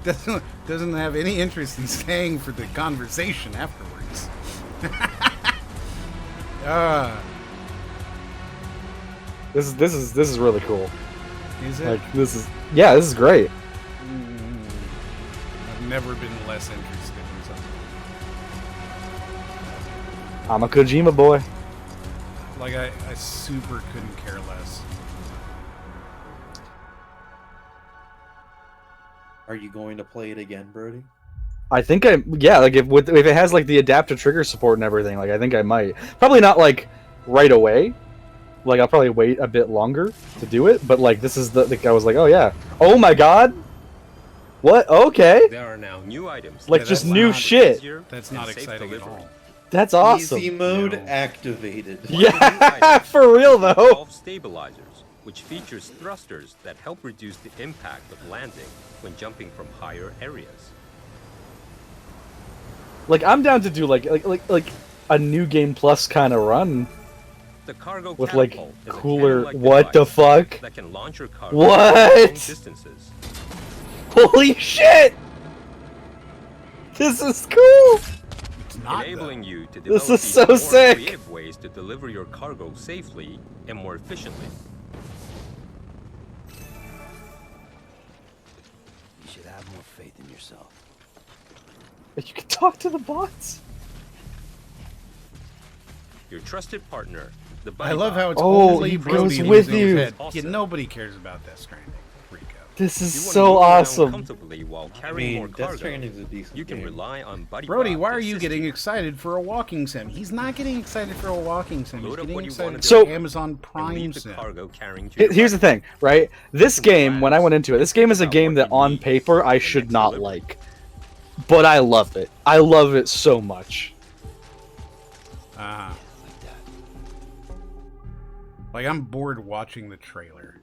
Speaker 2: doesn't have any interest in staying for the conversation afterwards.
Speaker 1: This is really cool.
Speaker 2: Is it?
Speaker 1: Like this is great.
Speaker 2: I've never been less interested in something.
Speaker 1: I'm a Kojima boy.
Speaker 2: Like I super couldn't care less.
Speaker 4: Are you going to play it again, Brody?
Speaker 1: I think like if it has like the adaptive trigger support and everything, like I think I might. Probably not like right away. Like I'll probably wait a bit longer to do it, but like this is I was like, oh yeah. Oh my god. What? Okay.
Speaker 10: There are now new items.
Speaker 1: Like just new shit.
Speaker 2: That's not exciting at all.
Speaker 1: That's awesome.
Speaker 4: Easy mode activated.
Speaker 1: Yeah, for real though.
Speaker 10: Stabilizers, which features thrusters that help reduce the impact of landing when jumping from higher areas.
Speaker 1: Like I'm down to do like a new game plus kind of run.
Speaker 10: The cargo
Speaker 1: with like
Speaker 10: catapult is a
Speaker 1: cooler.
Speaker 10: cannon-like
Speaker 1: What the
Speaker 10: device
Speaker 1: fuck?
Speaker 10: That can launch your cargo
Speaker 1: What?
Speaker 10: long distances.
Speaker 1: Holy shit! This is cool.
Speaker 10: Enabling you to
Speaker 1: This
Speaker 10: develop
Speaker 1: is so
Speaker 10: even more
Speaker 1: sick.
Speaker 10: creative ways to deliver your cargo safely and more efficiently.
Speaker 5: You should have more faith in yourself.
Speaker 1: You can talk to the bots.
Speaker 10: Your trusted partner, the
Speaker 2: I love how it's
Speaker 1: Oh,
Speaker 2: only
Speaker 1: he
Speaker 2: Brody
Speaker 1: goes with
Speaker 2: using his
Speaker 1: you.
Speaker 2: head. Yeah, nobody cares about Death Stranding.
Speaker 1: This is
Speaker 10: You wanna
Speaker 1: so
Speaker 10: move around
Speaker 1: awesome.
Speaker 10: comfortably while carrying more
Speaker 4: Death
Speaker 10: cargo.
Speaker 4: Stranding's a decent
Speaker 10: You can
Speaker 4: game.
Speaker 10: rely on buddy
Speaker 2: Brody,
Speaker 10: Bob
Speaker 2: why
Speaker 10: to
Speaker 2: are you
Speaker 10: assist
Speaker 2: getting excited for a walking sim? He's not getting excited for a walking sim. He's
Speaker 10: Load up
Speaker 2: getting
Speaker 10: what you
Speaker 2: excited
Speaker 10: wanna
Speaker 2: for
Speaker 1: do.
Speaker 2: Amazon
Speaker 10: and
Speaker 2: Prime
Speaker 10: leave the
Speaker 2: sim.
Speaker 10: cargo carrying to your
Speaker 1: Here's the thing, right? This game, when I went into it, this game is a game that on paper I should not like. But I love it. I love it so much.
Speaker 2: Like, I'm bored watching the trailer.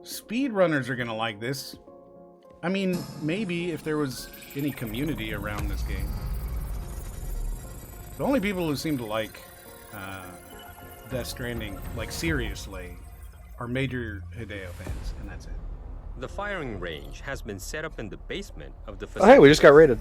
Speaker 2: Speedrunners are gonna like this. I mean, maybe if there was any community around this game. The only people who seem to like Death Stranding, like seriously, are major Hideo fans, and that's it.
Speaker 10: The firing range has been set up in the basement of the
Speaker 1: Oh,
Speaker 10: facility.
Speaker 1: hey, we just got raided.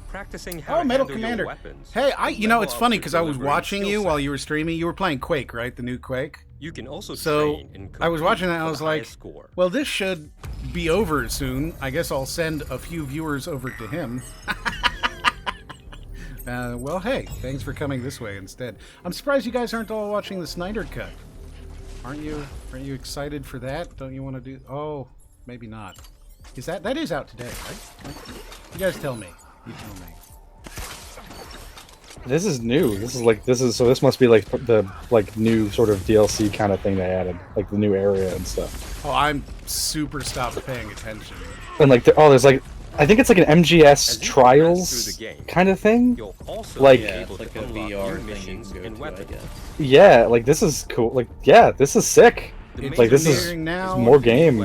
Speaker 10: Practicing how to
Speaker 2: Metal
Speaker 10: handle
Speaker 2: Commander.
Speaker 10: your weapons.
Speaker 2: Hey, you know, it's
Speaker 10: level
Speaker 2: funny
Speaker 10: up
Speaker 2: because
Speaker 10: your
Speaker 2: I was
Speaker 10: delivering
Speaker 2: watching
Speaker 10: skill
Speaker 2: you
Speaker 10: set.
Speaker 2: while you were streaming. You were playing Quake, right? The new Quake.
Speaker 10: You can also
Speaker 2: So
Speaker 10: train and
Speaker 2: I was watching that and I
Speaker 10: compete
Speaker 2: was
Speaker 10: for the
Speaker 2: like,
Speaker 10: highest score.
Speaker 2: well, this should be over soon. I guess I'll send a few viewers over to him. Well, hey, thanks for coming this way instead. I'm surprised you guys aren't all watching the Snyder Cut. Aren't you excited for that? Don't you want to do... Oh, maybe not. Is that is out today, right? You guys tell me. You tell me.
Speaker 1: This is new. So this must be like the new sort of DLC kind of thing they added, like the new area and stuff.
Speaker 2: Oh, I'm super stopped paying attention.
Speaker 1: And like, there's like, I think it's like an MGS Trials kind of thing. Like,
Speaker 4: yeah, it's like a VR thing you can go to, I guess.
Speaker 1: Yeah, like this is cool. Like, yeah, this is sick.
Speaker 2: It's
Speaker 1: Like this is
Speaker 2: premiering now.
Speaker 1: more game.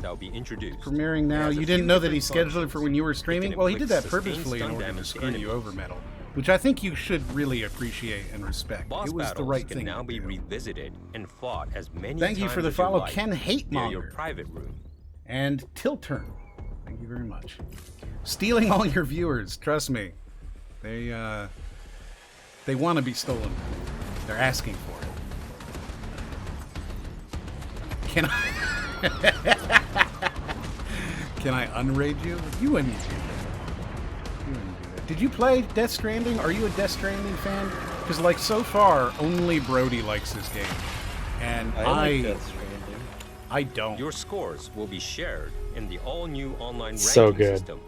Speaker 2: Premiering now. You didn't know that he scheduled it for when you were streaming? Well, he did that purposefully in order to screw you over, Metal. Which I think you should really appreciate and respect.
Speaker 10: Boss
Speaker 2: It was the
Speaker 10: battles
Speaker 2: right
Speaker 10: can
Speaker 2: thing.
Speaker 10: now be revisited and fought as many
Speaker 2: Thank you
Speaker 10: times
Speaker 2: for the
Speaker 10: as you
Speaker 2: follow,
Speaker 10: like
Speaker 2: Ken
Speaker 10: near
Speaker 2: Hatemonger.
Speaker 10: your private room.
Speaker 2: And Tilturn. Thank you very much. Stealing all your viewers, trust me. They want to be stolen. They're asking for it. Can I Can I unraid you? You wouldn't do that. You wouldn't do that. Did you play Death Stranding? Are you a Death Stranding fan? Because like so far, only Brody likes this game. And
Speaker 4: I like Death Stranding.
Speaker 2: I don't.
Speaker 10: Your scores will be shared in the all-new online
Speaker 1: So
Speaker 10: ranking
Speaker 1: good.
Speaker 10: system,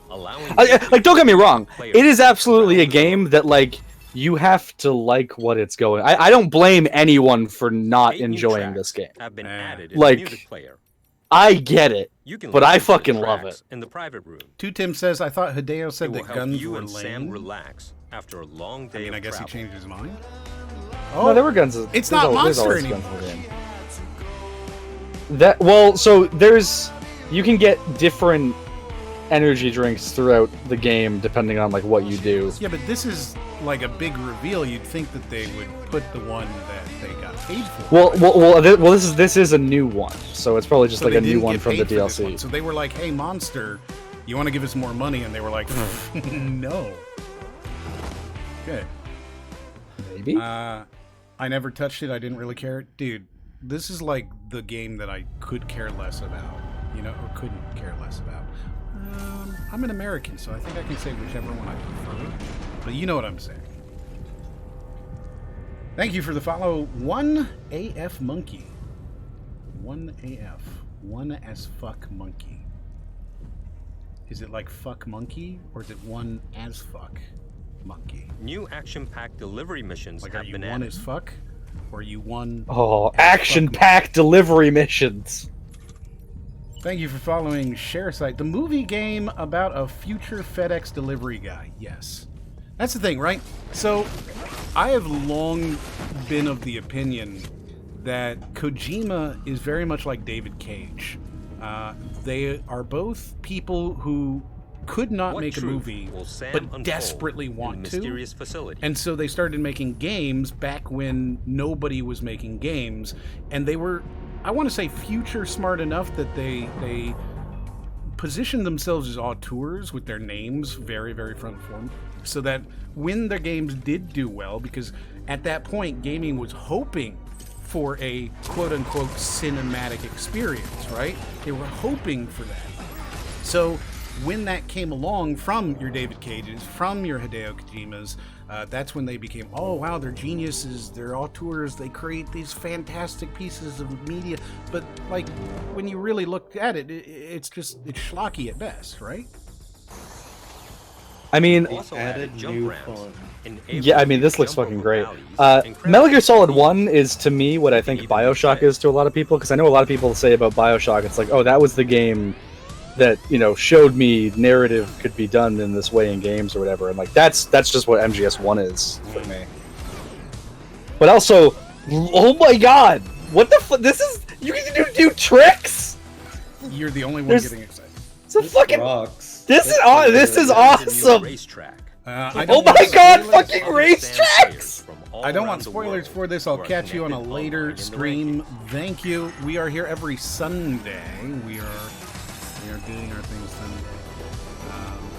Speaker 10: allowing
Speaker 1: Like, don't get me wrong. It is absolutely a game that like you have to like what it's going. I don't blame anyone for not enjoying this game.
Speaker 10: have been added in the
Speaker 1: Like,
Speaker 10: music player.
Speaker 1: I get it,
Speaker 10: You can
Speaker 1: but I
Speaker 10: listen to the
Speaker 1: fucking love
Speaker 10: tracks
Speaker 1: it.
Speaker 10: in the private room.
Speaker 2: Two Tim says, I thought Hideo
Speaker 10: It
Speaker 2: said
Speaker 10: will
Speaker 2: that
Speaker 10: help
Speaker 2: guns
Speaker 10: you
Speaker 2: were
Speaker 10: and Sam
Speaker 2: lame.
Speaker 10: relax after a long day
Speaker 2: I mean, I
Speaker 10: of
Speaker 2: guess he
Speaker 10: travel.
Speaker 2: changed his mind.
Speaker 1: No, there were guns.
Speaker 2: It's
Speaker 1: there's
Speaker 2: not
Speaker 1: there's
Speaker 2: Monster
Speaker 1: always
Speaker 2: anymore.
Speaker 1: guns in the game. So you can get different energy drinks throughout the game depending on like what you do.
Speaker 2: Yeah, but this is like a big reveal. You'd think that they would put the one that they got paid for.
Speaker 1: Well, this is a new one, so it's probably just
Speaker 2: So
Speaker 1: like
Speaker 2: they
Speaker 1: a new
Speaker 2: didn't
Speaker 1: one
Speaker 2: get
Speaker 1: from the
Speaker 2: paid for this one.
Speaker 1: DLC.
Speaker 2: So they were like, "Hey, Monster, you want to give us more money?" And they were like, "No." Good.
Speaker 1: Maybe.
Speaker 2: I never touched it. I didn't really care. Dude, this is like the game that I could care less about. You know, or couldn't care less about. I'm an American, so I think I can say whichever one I prefer. But you know what I'm saying. Thank you for the follow, 1AF Monkey. 1AF. 1 as fuck monkey. Is it like fuck monkey, or is it 1 as fuck monkey?
Speaker 10: New action-packed delivery missions
Speaker 2: Like,
Speaker 10: have
Speaker 2: are you
Speaker 10: been
Speaker 2: 1
Speaker 10: added.
Speaker 2: as fuck? Or are you 1
Speaker 1: Oh,
Speaker 2: as fuck
Speaker 1: action-packed delivery missions.
Speaker 2: Thank you for following ShareSite, the movie game about a future FedEx delivery guy. Yes. That's the thing, right? So, I have long been of the opinion that Kojima is very much like David Cage. They are both people who could not
Speaker 10: What
Speaker 2: make a
Speaker 10: truth
Speaker 2: movie,
Speaker 10: will Sam
Speaker 2: but
Speaker 10: unfold
Speaker 2: desperately
Speaker 10: in the
Speaker 2: want to.
Speaker 10: mysterious facility?
Speaker 2: And so they started making games back when nobody was making games, and they were, I want to say, future smart enough that they positioned themselves as auteurs with their names very, very front form, so that when their games did do well, because at that point gaming was hoping for a quote-unquote cinematic experience, right? They were hoping for that. So when that came along from your David Cages, from your Hideo Kojimas, that's when they became, oh wow, they're geniuses, they're auteurs, they create these fantastic pieces of media. But like, when you really look at it, it's schlocky at best, right?
Speaker 1: I mean,
Speaker 4: Added new font.
Speaker 1: yeah, I mean, this looks fucking great. Metal Gear Solid 1 is, to me, what I think Bioshock is to a lot of people, because I know a lot of people say about Bioshock, it's like, oh, that was the game that, you know, showed me narrative could be done in this way in games or whatever, and like, that's just what MGS1 is for me. But also, oh my god, what the fuck, this is, you can do tricks?
Speaker 2: You're the only one
Speaker 1: There's-
Speaker 2: getting excited.
Speaker 1: It's a fucking,
Speaker 4: Rocks.
Speaker 1: this is awesome!
Speaker 10: Racetrack.
Speaker 2: I
Speaker 1: Oh
Speaker 2: don't
Speaker 1: my
Speaker 2: want
Speaker 1: god,
Speaker 2: spoilers.
Speaker 1: fucking racetracks!
Speaker 10: From all
Speaker 2: I don't
Speaker 10: around
Speaker 2: want
Speaker 10: the
Speaker 2: spoilers
Speaker 10: world
Speaker 2: for this.
Speaker 10: who
Speaker 2: I'll
Speaker 10: are
Speaker 2: catch you on a
Speaker 10: connected
Speaker 2: later
Speaker 10: online in the
Speaker 2: stream. Thank you. We are here every Sunday. We are doing our things Sunday.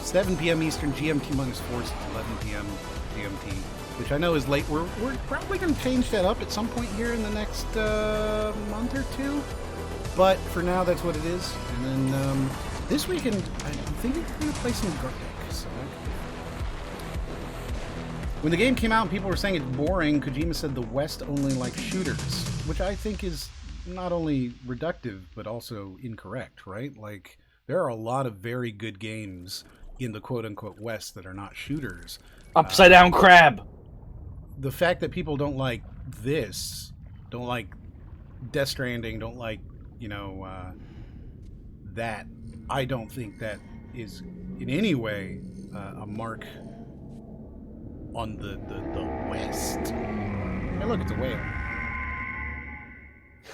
Speaker 2: 7 p.m. Eastern, GMT minus 4, 11 p.m. GMT, which I know is late. We're probably going to change that up at some point here in the next month or two. But for now, that's what it is. And then this weekend, I'm thinking we're going to play some Gartic. So when the game came out and people were saying it's boring, Kojima said the West only likes shooters, which I think is not only reductive, but also incorrect, right? Like, there are a lot of very good games in the quote-unquote West that are not shooters.
Speaker 1: Upside down crab!
Speaker 2: The fact that people don't like this, don't like Death Stranding, don't like, that, I don't think that is in any way a mark on the West. Hey, look, it's a whale.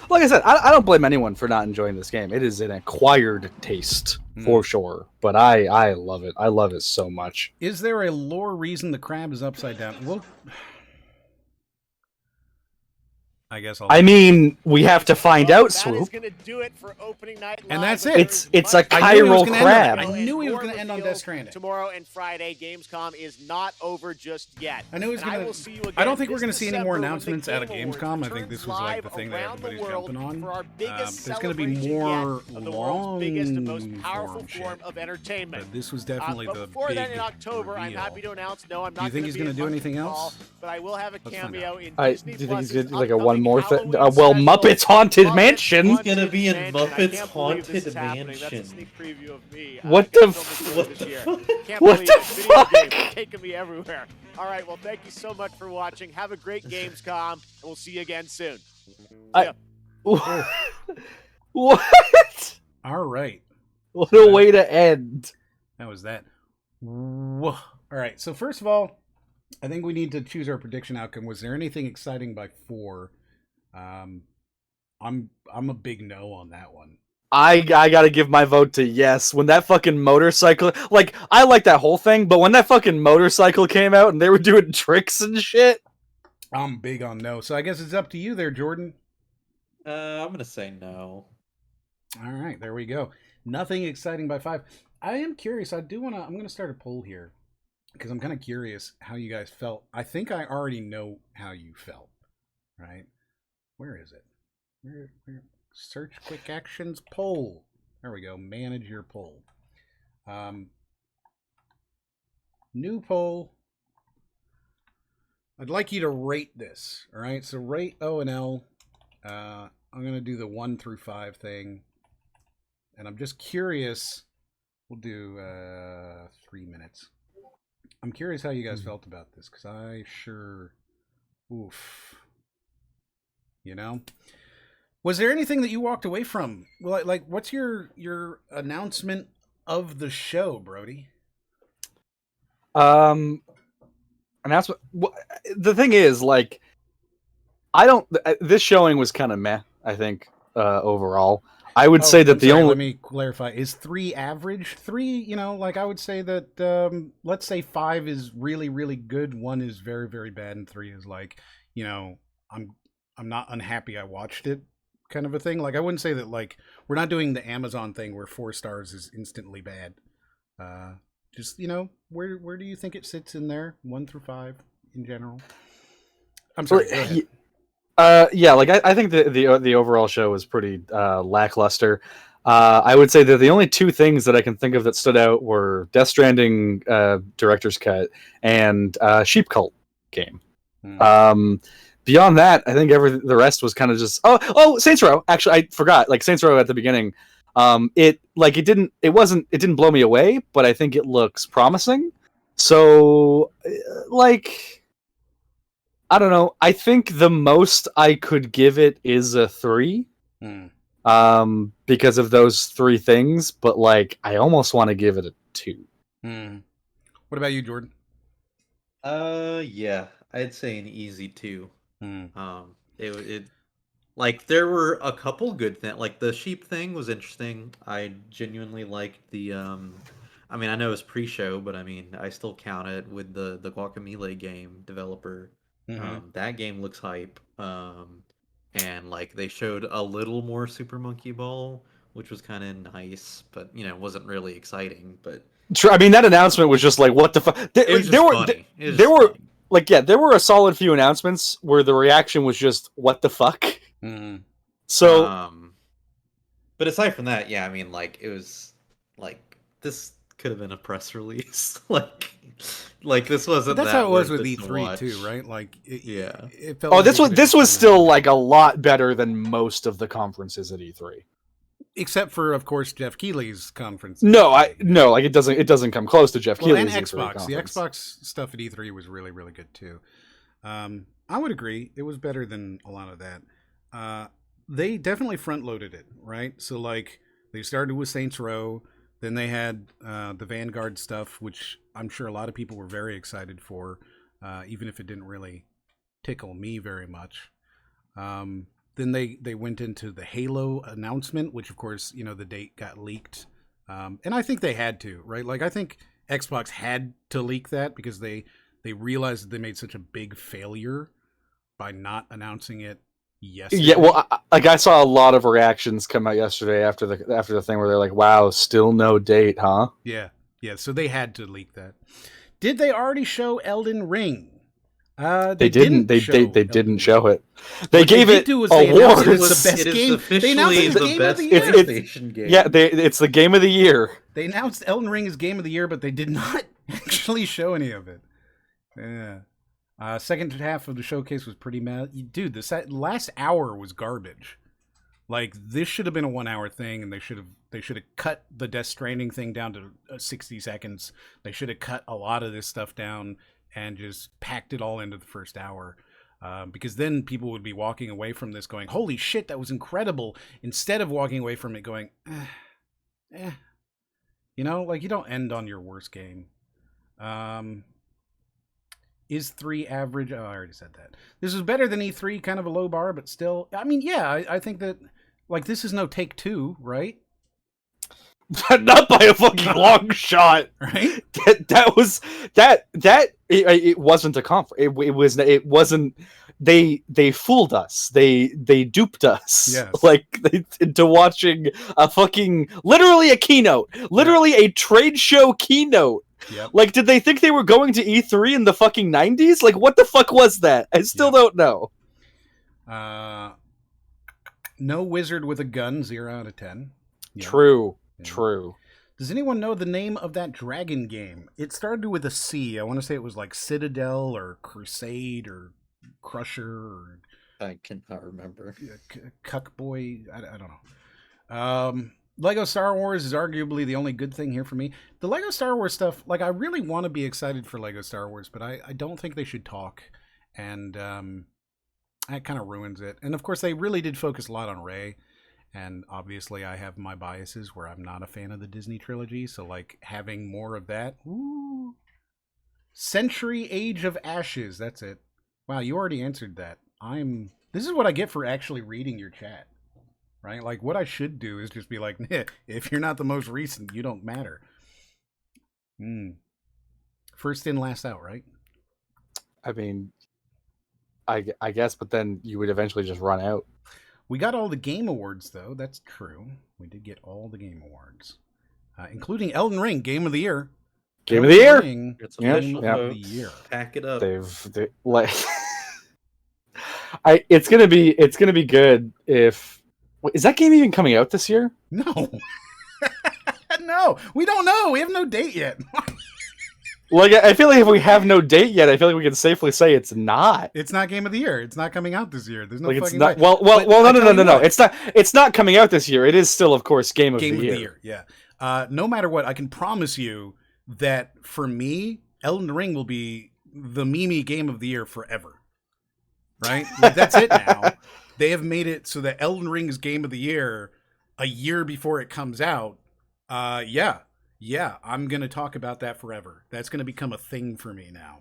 Speaker 1: Like I said, I don't blame anyone for not enjoying this game. It is an acquired taste, for sure. But I love it. I love it so much.
Speaker 2: Is there a lore reason the crab is upside down? Well, I guess
Speaker 1: I mean, we have to find out, Swoop.
Speaker 7: Gonna do it for opening night live.
Speaker 2: And that's it.
Speaker 1: It's a chiral crab.
Speaker 2: I knew he was going to end on Death Stranding.
Speaker 7: Tomorrow and Friday, Gamescom is not over just yet.
Speaker 2: I knew he was going to. I don't think we're going to see any more announcements out of Gamescom. I think this was like the thing that everybody's jumping on. There's going to be more long
Speaker 7: biggest and most powerful form of entertainment.
Speaker 2: But this was definitely the
Speaker 7: before
Speaker 2: big
Speaker 7: then, in October,
Speaker 2: reveal.
Speaker 7: I'm happy to announce. No, I'm not.
Speaker 2: Do you think he's going to do anything else?
Speaker 7: But I will have a cameo in
Speaker 1: Do
Speaker 7: Disney
Speaker 1: you think he's going
Speaker 7: Plus's
Speaker 1: to do like a one more thing?
Speaker 7: Halloween
Speaker 1: Well,
Speaker 7: special,
Speaker 1: Muppets Haunted Mansion.
Speaker 4: He's gonna be in Muppets Haunted Mansion.
Speaker 7: Preview of me.
Speaker 1: What the What the fuck?
Speaker 7: Taking me everywhere. All right, well, thank you so much for watching. Have a great Gamescom, and we'll see you again soon.
Speaker 1: What?
Speaker 2: All right.
Speaker 1: What a way to end.
Speaker 2: That was that. Whoa. All right. So first of all, I think we need to choose our prediction outcome. Was there anything exciting by 4? I'm a big no on that one.
Speaker 1: I gotta give my vote to yes. When that fucking motorcycle, like, I like that whole thing, but when that fucking motorcycle came out and they were doing tricks and shit,
Speaker 2: I'm big on no. So I guess it's up to you there, Jordan.
Speaker 4: I'm gonna say no.
Speaker 2: All right, there we go. Nothing exciting by 5. I am curious. I'm gonna start a poll here because I'm kind of curious how you guys felt. I think I already know how you felt. Right? Where is it? Where search quick actions poll. There we go. Manage your poll. New poll. I'd like you to rate this. All right. So rate O and L. I'm gonna do the 1 through 5 thing, and I'm just curious. We'll do 3 minutes. I'm curious how you guys felt about this because I sure, oof. Was there anything that you walked away from? Well, like what's your announcement of the show, Brody?
Speaker 1: Announcement. The thing is, like, this showing was kind of meh. I think overall, I would say that
Speaker 2: Let me clarify. Is 3 average? 3, like I would say that. Let's say 5 is really, really good. 1 is very, very bad, and 3 is like, I'm not unhappy I watched it, kind of a thing. Like, I wouldn't say that, like, we're not doing the Amazon thing where 4 stars is instantly bad. Just, where do you think it sits in there? 1 through 5 in general? I'm sorry. Go ahead.
Speaker 1: Yeah, like I think the overall show was pretty lackluster. I would say that the only 2 things that I can think of that stood out were Death Stranding director's cut and Sheep Cult game. Beyond that, I think the rest was kind of just oh Saints Row. Actually, I forgot. Like Saints Row at the beginning, it didn't blow me away, but I think it looks promising. So, like, I don't know. I think the most I could give it is a 3, because of those 3 things. But like, I almost want to give it a 2.
Speaker 2: What about you, Jordan?
Speaker 4: Yeah, I'd say an easy 2. It like there were a couple good things. Like the sheep thing was interesting. I genuinely liked the I mean, I know it's pre-show, but I mean, I still count it with the Guacamelee game developer That game looks hype. And like they showed a little more Super Monkey Ball, which was kind of nice, but wasn't really exciting. But
Speaker 1: True. I mean, that announcement was just like, what the fuck? There were like, yeah, there were a solid few announcements where the reaction was just, what the fuck? So,
Speaker 4: but aside from that, yeah, I mean, like, it was like this could have been a press release, like this wasn't.
Speaker 2: But that's
Speaker 4: that
Speaker 2: how it was
Speaker 4: worth
Speaker 2: with
Speaker 4: it to
Speaker 2: E3
Speaker 4: watch.
Speaker 2: too, right? Like,
Speaker 4: yeah.
Speaker 2: It felt
Speaker 1: oh,
Speaker 2: like
Speaker 1: this was still like a lot better than most of the conferences at E3.
Speaker 2: Except for, of course, Jeff Keighley's conference.
Speaker 1: No, like it doesn't come close to Jeff Keighley's
Speaker 2: and
Speaker 1: E3
Speaker 2: Xbox. The
Speaker 1: conference.
Speaker 2: Xbox stuff at E3 was really, really good too. I would agree. It was better than a lot of that. They definitely front loaded it, right? So like they started with Saints Row, then they had the Vanguard stuff, which I'm sure a lot of people were very excited for, even if it didn't really tickle me very much. Then they went into the Halo announcement, which of course, the date got leaked. And I think they had to, right? Like I think Xbox had to leak that because they realized that they made such a big failure by not announcing it yesterday.
Speaker 1: Yeah, well, I saw a lot of reactions come out yesterday after the thing where they're like, "Wow, still no date, huh?"
Speaker 2: Yeah. So they had to leak that. Did they already show Elden Ring?
Speaker 1: They didn't. They didn't show it. They gave it awards.
Speaker 2: It's the best game. They announced
Speaker 4: it's
Speaker 2: the game of the year.
Speaker 4: PlayStation game.
Speaker 1: Yeah, it's the game of the year.
Speaker 2: They announced Elden Ring as game of the year, but they did not actually show any of it. Yeah. Second half of the showcase was pretty mad. Dude, this last hour was garbage. Like, this should have been a 1 hour thing, and they should have cut the Death Stranding thing down to 60 seconds. They should have cut a lot of this stuff down and just packed it all into the first hour. Because then people would be walking away from this going, holy shit, that was incredible, instead of walking away from it going, like, you don't end on your worst game. Is 3 average? Oh, I already said that. This is better than E3, kind of a low bar, but still, I mean, yeah, I think that, like, this is no Take-Two, right?
Speaker 1: Not by a fucking long shot,
Speaker 2: right?
Speaker 1: It wasn't a conference. It wasn't. They fooled us. They duped us.
Speaker 2: Yes.
Speaker 1: Into watching a fucking literally a keynote, literally a trade show keynote.
Speaker 2: Yep.
Speaker 1: Like, did they think they were going to E3 in the fucking 90s? Like, what the fuck was that? I still don't know.
Speaker 2: No wizard with a gun, 0 out of 10. Yeah.
Speaker 1: True.
Speaker 2: Yeah.
Speaker 1: True.
Speaker 2: Does anyone know the name of that dragon game? It started with a C. I want to say it was like Citadel or Crusade or Crusher or...
Speaker 4: I cannot remember.
Speaker 2: Cuckboy? I don't know. Lego Star Wars is arguably the only good thing here for me. The Lego Star Wars stuff, like, I really want to be excited for Lego Star Wars, but I don't think they should talk. And that kind of ruins it. And of course, they really did focus a lot on Rey. And obviously, I have my biases where I'm not a fan of the Disney trilogy. So, like, having more of that. Ooh. Century Age of Ashes. That's it. Wow, you already answered that. This is what I get for actually reading your chat. Right? Like, what I should do is just be like, if you're not the most recent, you don't matter. First in, last out, right?
Speaker 1: I mean, I guess, but then you would eventually just run out.
Speaker 2: We got all the game awards, though. That's true. We did get all the game awards, including Elden Ring, Game of the Year.
Speaker 1: Game of the Year.
Speaker 4: It's official,
Speaker 2: Game of
Speaker 4: folks.
Speaker 2: the Year.
Speaker 4: Pack it up.
Speaker 1: They like. It's gonna be good if. Is that game even coming out this year?
Speaker 2: No. No, we don't know. We have no date yet.
Speaker 1: Like, I feel like if we have no date yet, I feel like we can safely say it's not.
Speaker 2: It's not Game of the Year. It's not coming out this year. There's no
Speaker 1: like,
Speaker 2: fucking
Speaker 1: it's not,
Speaker 2: way.
Speaker 1: Well, no. It's not coming out this year. It is still, of course, Game of the Year.
Speaker 2: Yeah. No matter what, I can promise you that for me, Elden Ring will be the Mimi Game of the Year forever. Right? Like, that's it now. They have made it so that Elden Ring is Game of the Year a year before it comes out. Yeah, I'm going to talk about that forever. That's going to become a thing for me now.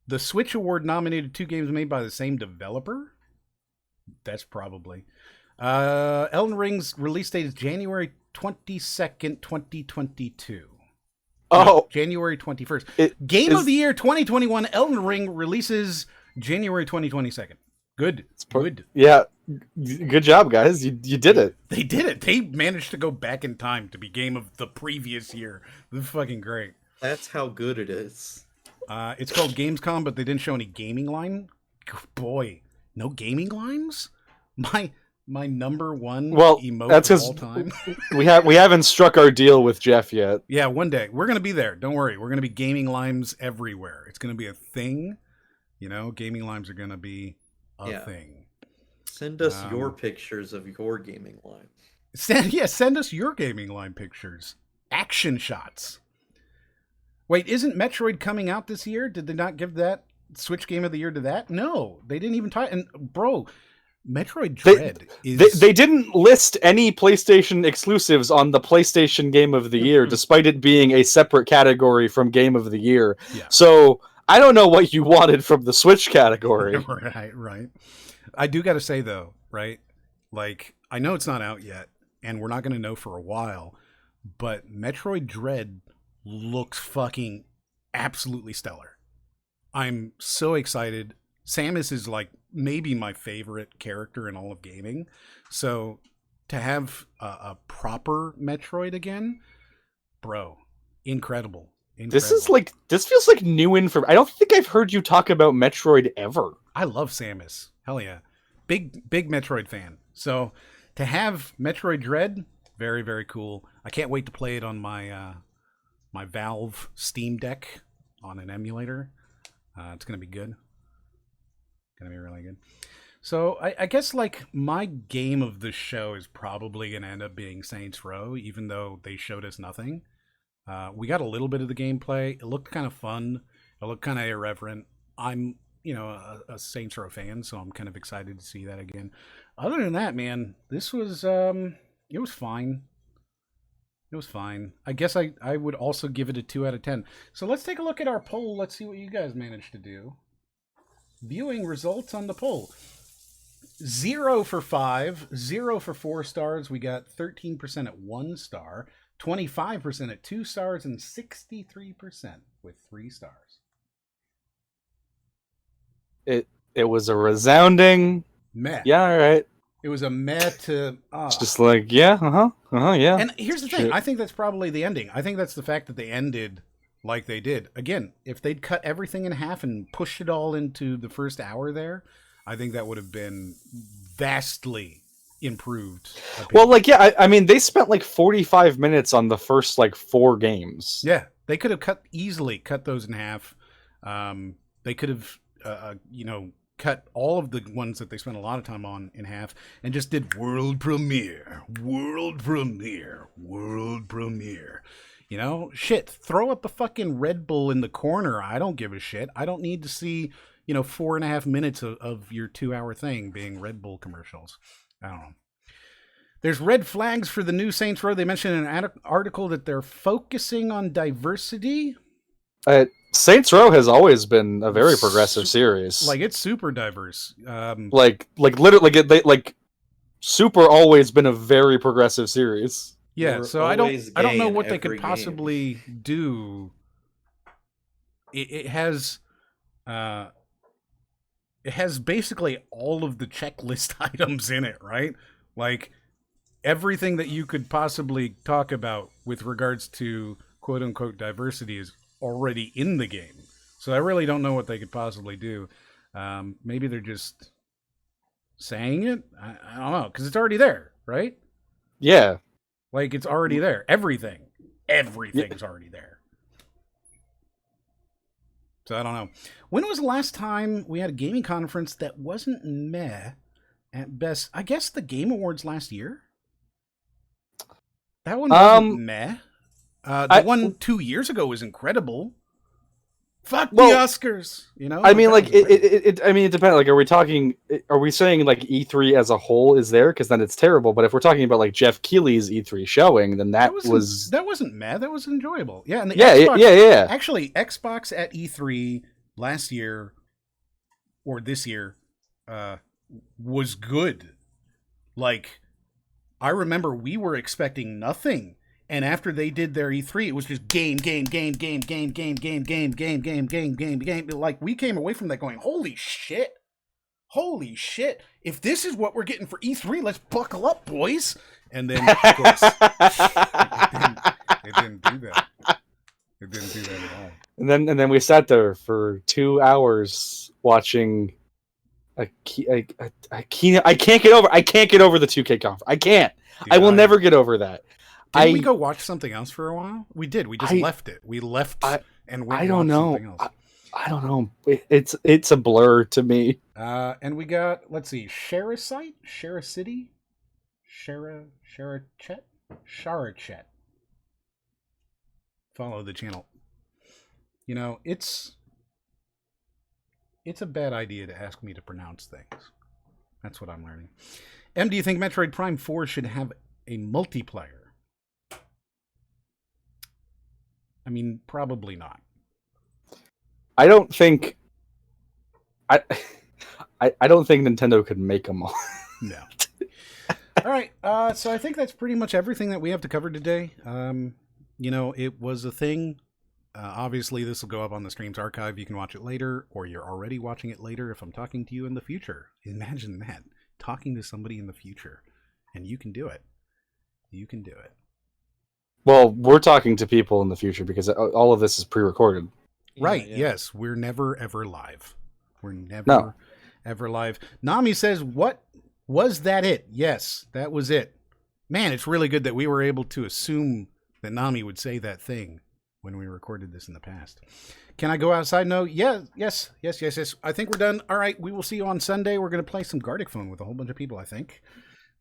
Speaker 2: The Switch Award nominated 2 games made by the same developer? That's probably. Elden Ring's release date is January 22nd, 2022.
Speaker 1: Oh,
Speaker 2: January 21st. Game of the Year 2021 Elden Ring releases January 2022. Good. Good.
Speaker 1: Yeah. Good job, guys. You did it.
Speaker 2: They did it. They managed to go back in time to be game of the previous year. This is fucking great.
Speaker 4: That's how good it is.
Speaker 2: It's called GamesCom, but they didn't show any gaming line. Boy, no gaming lines? My number one emote
Speaker 1: that's
Speaker 2: of all time.
Speaker 1: we haven't struck our deal with Jeff yet.
Speaker 2: Yeah, one day. We're going to be there. Don't worry. We're going to be gaming limes everywhere. It's going to be a thing. You know, gaming limes are going to be a thing.
Speaker 4: Send us your pictures of your gaming line.
Speaker 2: Send us your gaming line pictures. Action shots. Wait, isn't Metroid coming out this year? Did they not give that Switch Game of the Year to that? No, they didn't even try. And bro, Metroid Dread
Speaker 1: They didn't list any PlayStation exclusives on the PlayStation Game of the Year, despite it being a separate category from Game of the Year.
Speaker 2: Yeah.
Speaker 1: So I don't know what you wanted from the Switch category.
Speaker 2: Right. I do got to say though, right? Like, I know it's not out yet, and we're not going to know for a while, but Metroid Dread looks fucking absolutely stellar. I'm so excited. Samus is like maybe my favorite character in all of gaming. So to have a proper Metroid again, bro, incredible.
Speaker 1: This feels like new information. I don't think I've heard you talk about Metroid ever.
Speaker 2: I love Samus. Hell yeah. Big Metroid fan. So to have Metroid Dread, very, very cool. I can't wait to play it on my my Valve Steam Deck on an emulator. It's going to be good. Going to be really good. So I guess like my game of the show is probably going to end up being Saints Row, even though they showed us nothing. We got a little bit of the gameplay. It looked kind of fun. It looked kind of irreverent. I'm, a Saints Row fan, so I'm kind of excited to see that again. Other than that, man, this was, it was fine. It was fine. I guess I would also give it a 2 out of 10. So let's take a look at our poll. Let's see what you guys managed to do. Viewing results on the poll. 0 for 5, 0 for 4 stars. We got 13% at 1 star, 25% at 2 stars, and 63% with 3 stars.
Speaker 1: It was a resounding
Speaker 2: meh.
Speaker 1: Yeah, all right.
Speaker 2: It was a meh to
Speaker 1: It's just like, yeah, yeah.
Speaker 2: And here's the thing. I think that's probably the ending. I think that's the fact that they ended like they did. Again, if they'd cut everything in half and pushed it all into the first hour there, I think that would have been vastly improved.
Speaker 1: Well, like, yeah, I mean, they spent like 45 minutes on the first like 4 games.
Speaker 2: Yeah, they could have easily cut those in half. They could have, cut all of the ones that they spent a lot of time on in half and just did world premiere. Shit, throw up a fucking Red Bull in the corner. I don't give a shit. I don't need to see, 4.5 minutes of your 2-hour thing being Red Bull commercials. I don't know. There's red flags for the new Saints Row. They mentioned in an article that they're focusing on diversity.
Speaker 1: Saints Row has always been a very progressive series.
Speaker 2: Like, it's super diverse.
Speaker 1: Literally, Super always been a very progressive series.
Speaker 2: Yeah, so I don't know what they could possibly do. It has basically all of the checklist items in it, right? Like, everything that you could possibly talk about with regards to quote unquote diversity is already in the game. So I really don't know what they could possibly do. Maybe they're just saying it. I don't know, because it's already there, right?
Speaker 1: Yeah.
Speaker 2: Like, it's already there. Everything's already there. So I don't know. When was the last time we had a gaming conference that wasn't meh at best? I guess the Game Awards last year. That one wasn't meh. The one 2 years ago was incredible. Fuck the Oscars,
Speaker 1: I mean, like, it depends. Like, are we saying like E3 as a whole is there? Because then it's terrible. But if we're talking about like Jeff Keighley's E3 showing, then that
Speaker 2: wasn't mad. That was enjoyable. Yeah, and
Speaker 1: yeah.
Speaker 2: Actually, Xbox at E3 last year or this year was good. Like, I remember we were expecting nothing, And after they did their E3, it was just game. Like, we came away from that going, holy shit. If this is what we're getting for E3, let's buckle up, boys. And then, of course, it didn't do that. It didn't do that at all.
Speaker 1: And then we sat there for 2 hours watching I can't get over the 2K conference. I can't. Dude, I will never get over that.
Speaker 2: Didn't we go watch something else for a while? We did. We just left it. We left and we
Speaker 1: I don't know.
Speaker 2: Something else.
Speaker 1: I don't know. It's a blur to me.
Speaker 2: And we got, let's see, Sharacite? Sharachet. Follow the channel. You know, it's a bad idea to ask me to pronounce things. That's what I'm learning. M, do you think Metroid Prime 4 should have a multiplayer? I mean, probably not.
Speaker 1: I don't think I don't think Nintendo could make them all.
Speaker 2: No. All right. So I think that's pretty much everything that we have to cover today. You know, it was a thing. Obviously, this will go up on the stream's archive. You can watch it later, or you're already watching it later if I'm talking to you in the future. Imagine that. Talking to somebody in the future. And you can do it. You can do it.
Speaker 1: Well, we're talking to people in the future because all of this is pre-recorded.
Speaker 2: Right, yeah. Yes. We're never, ever live. We're never, ever live. Nami says, what was that it? Yes, that was it. Man, it's really good that we were able to assume that Nami would say that thing when we recorded this in the past. Can I go outside? No. Yeah. Yes. I think we're done. All right. We will see you on Sunday. We're going to play some Gartic Phone with a whole bunch of people, I think.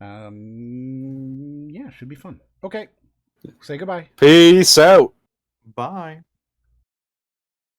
Speaker 2: Yeah, should be fun. Okay. Say goodbye.
Speaker 1: Peace out.
Speaker 4: Bye.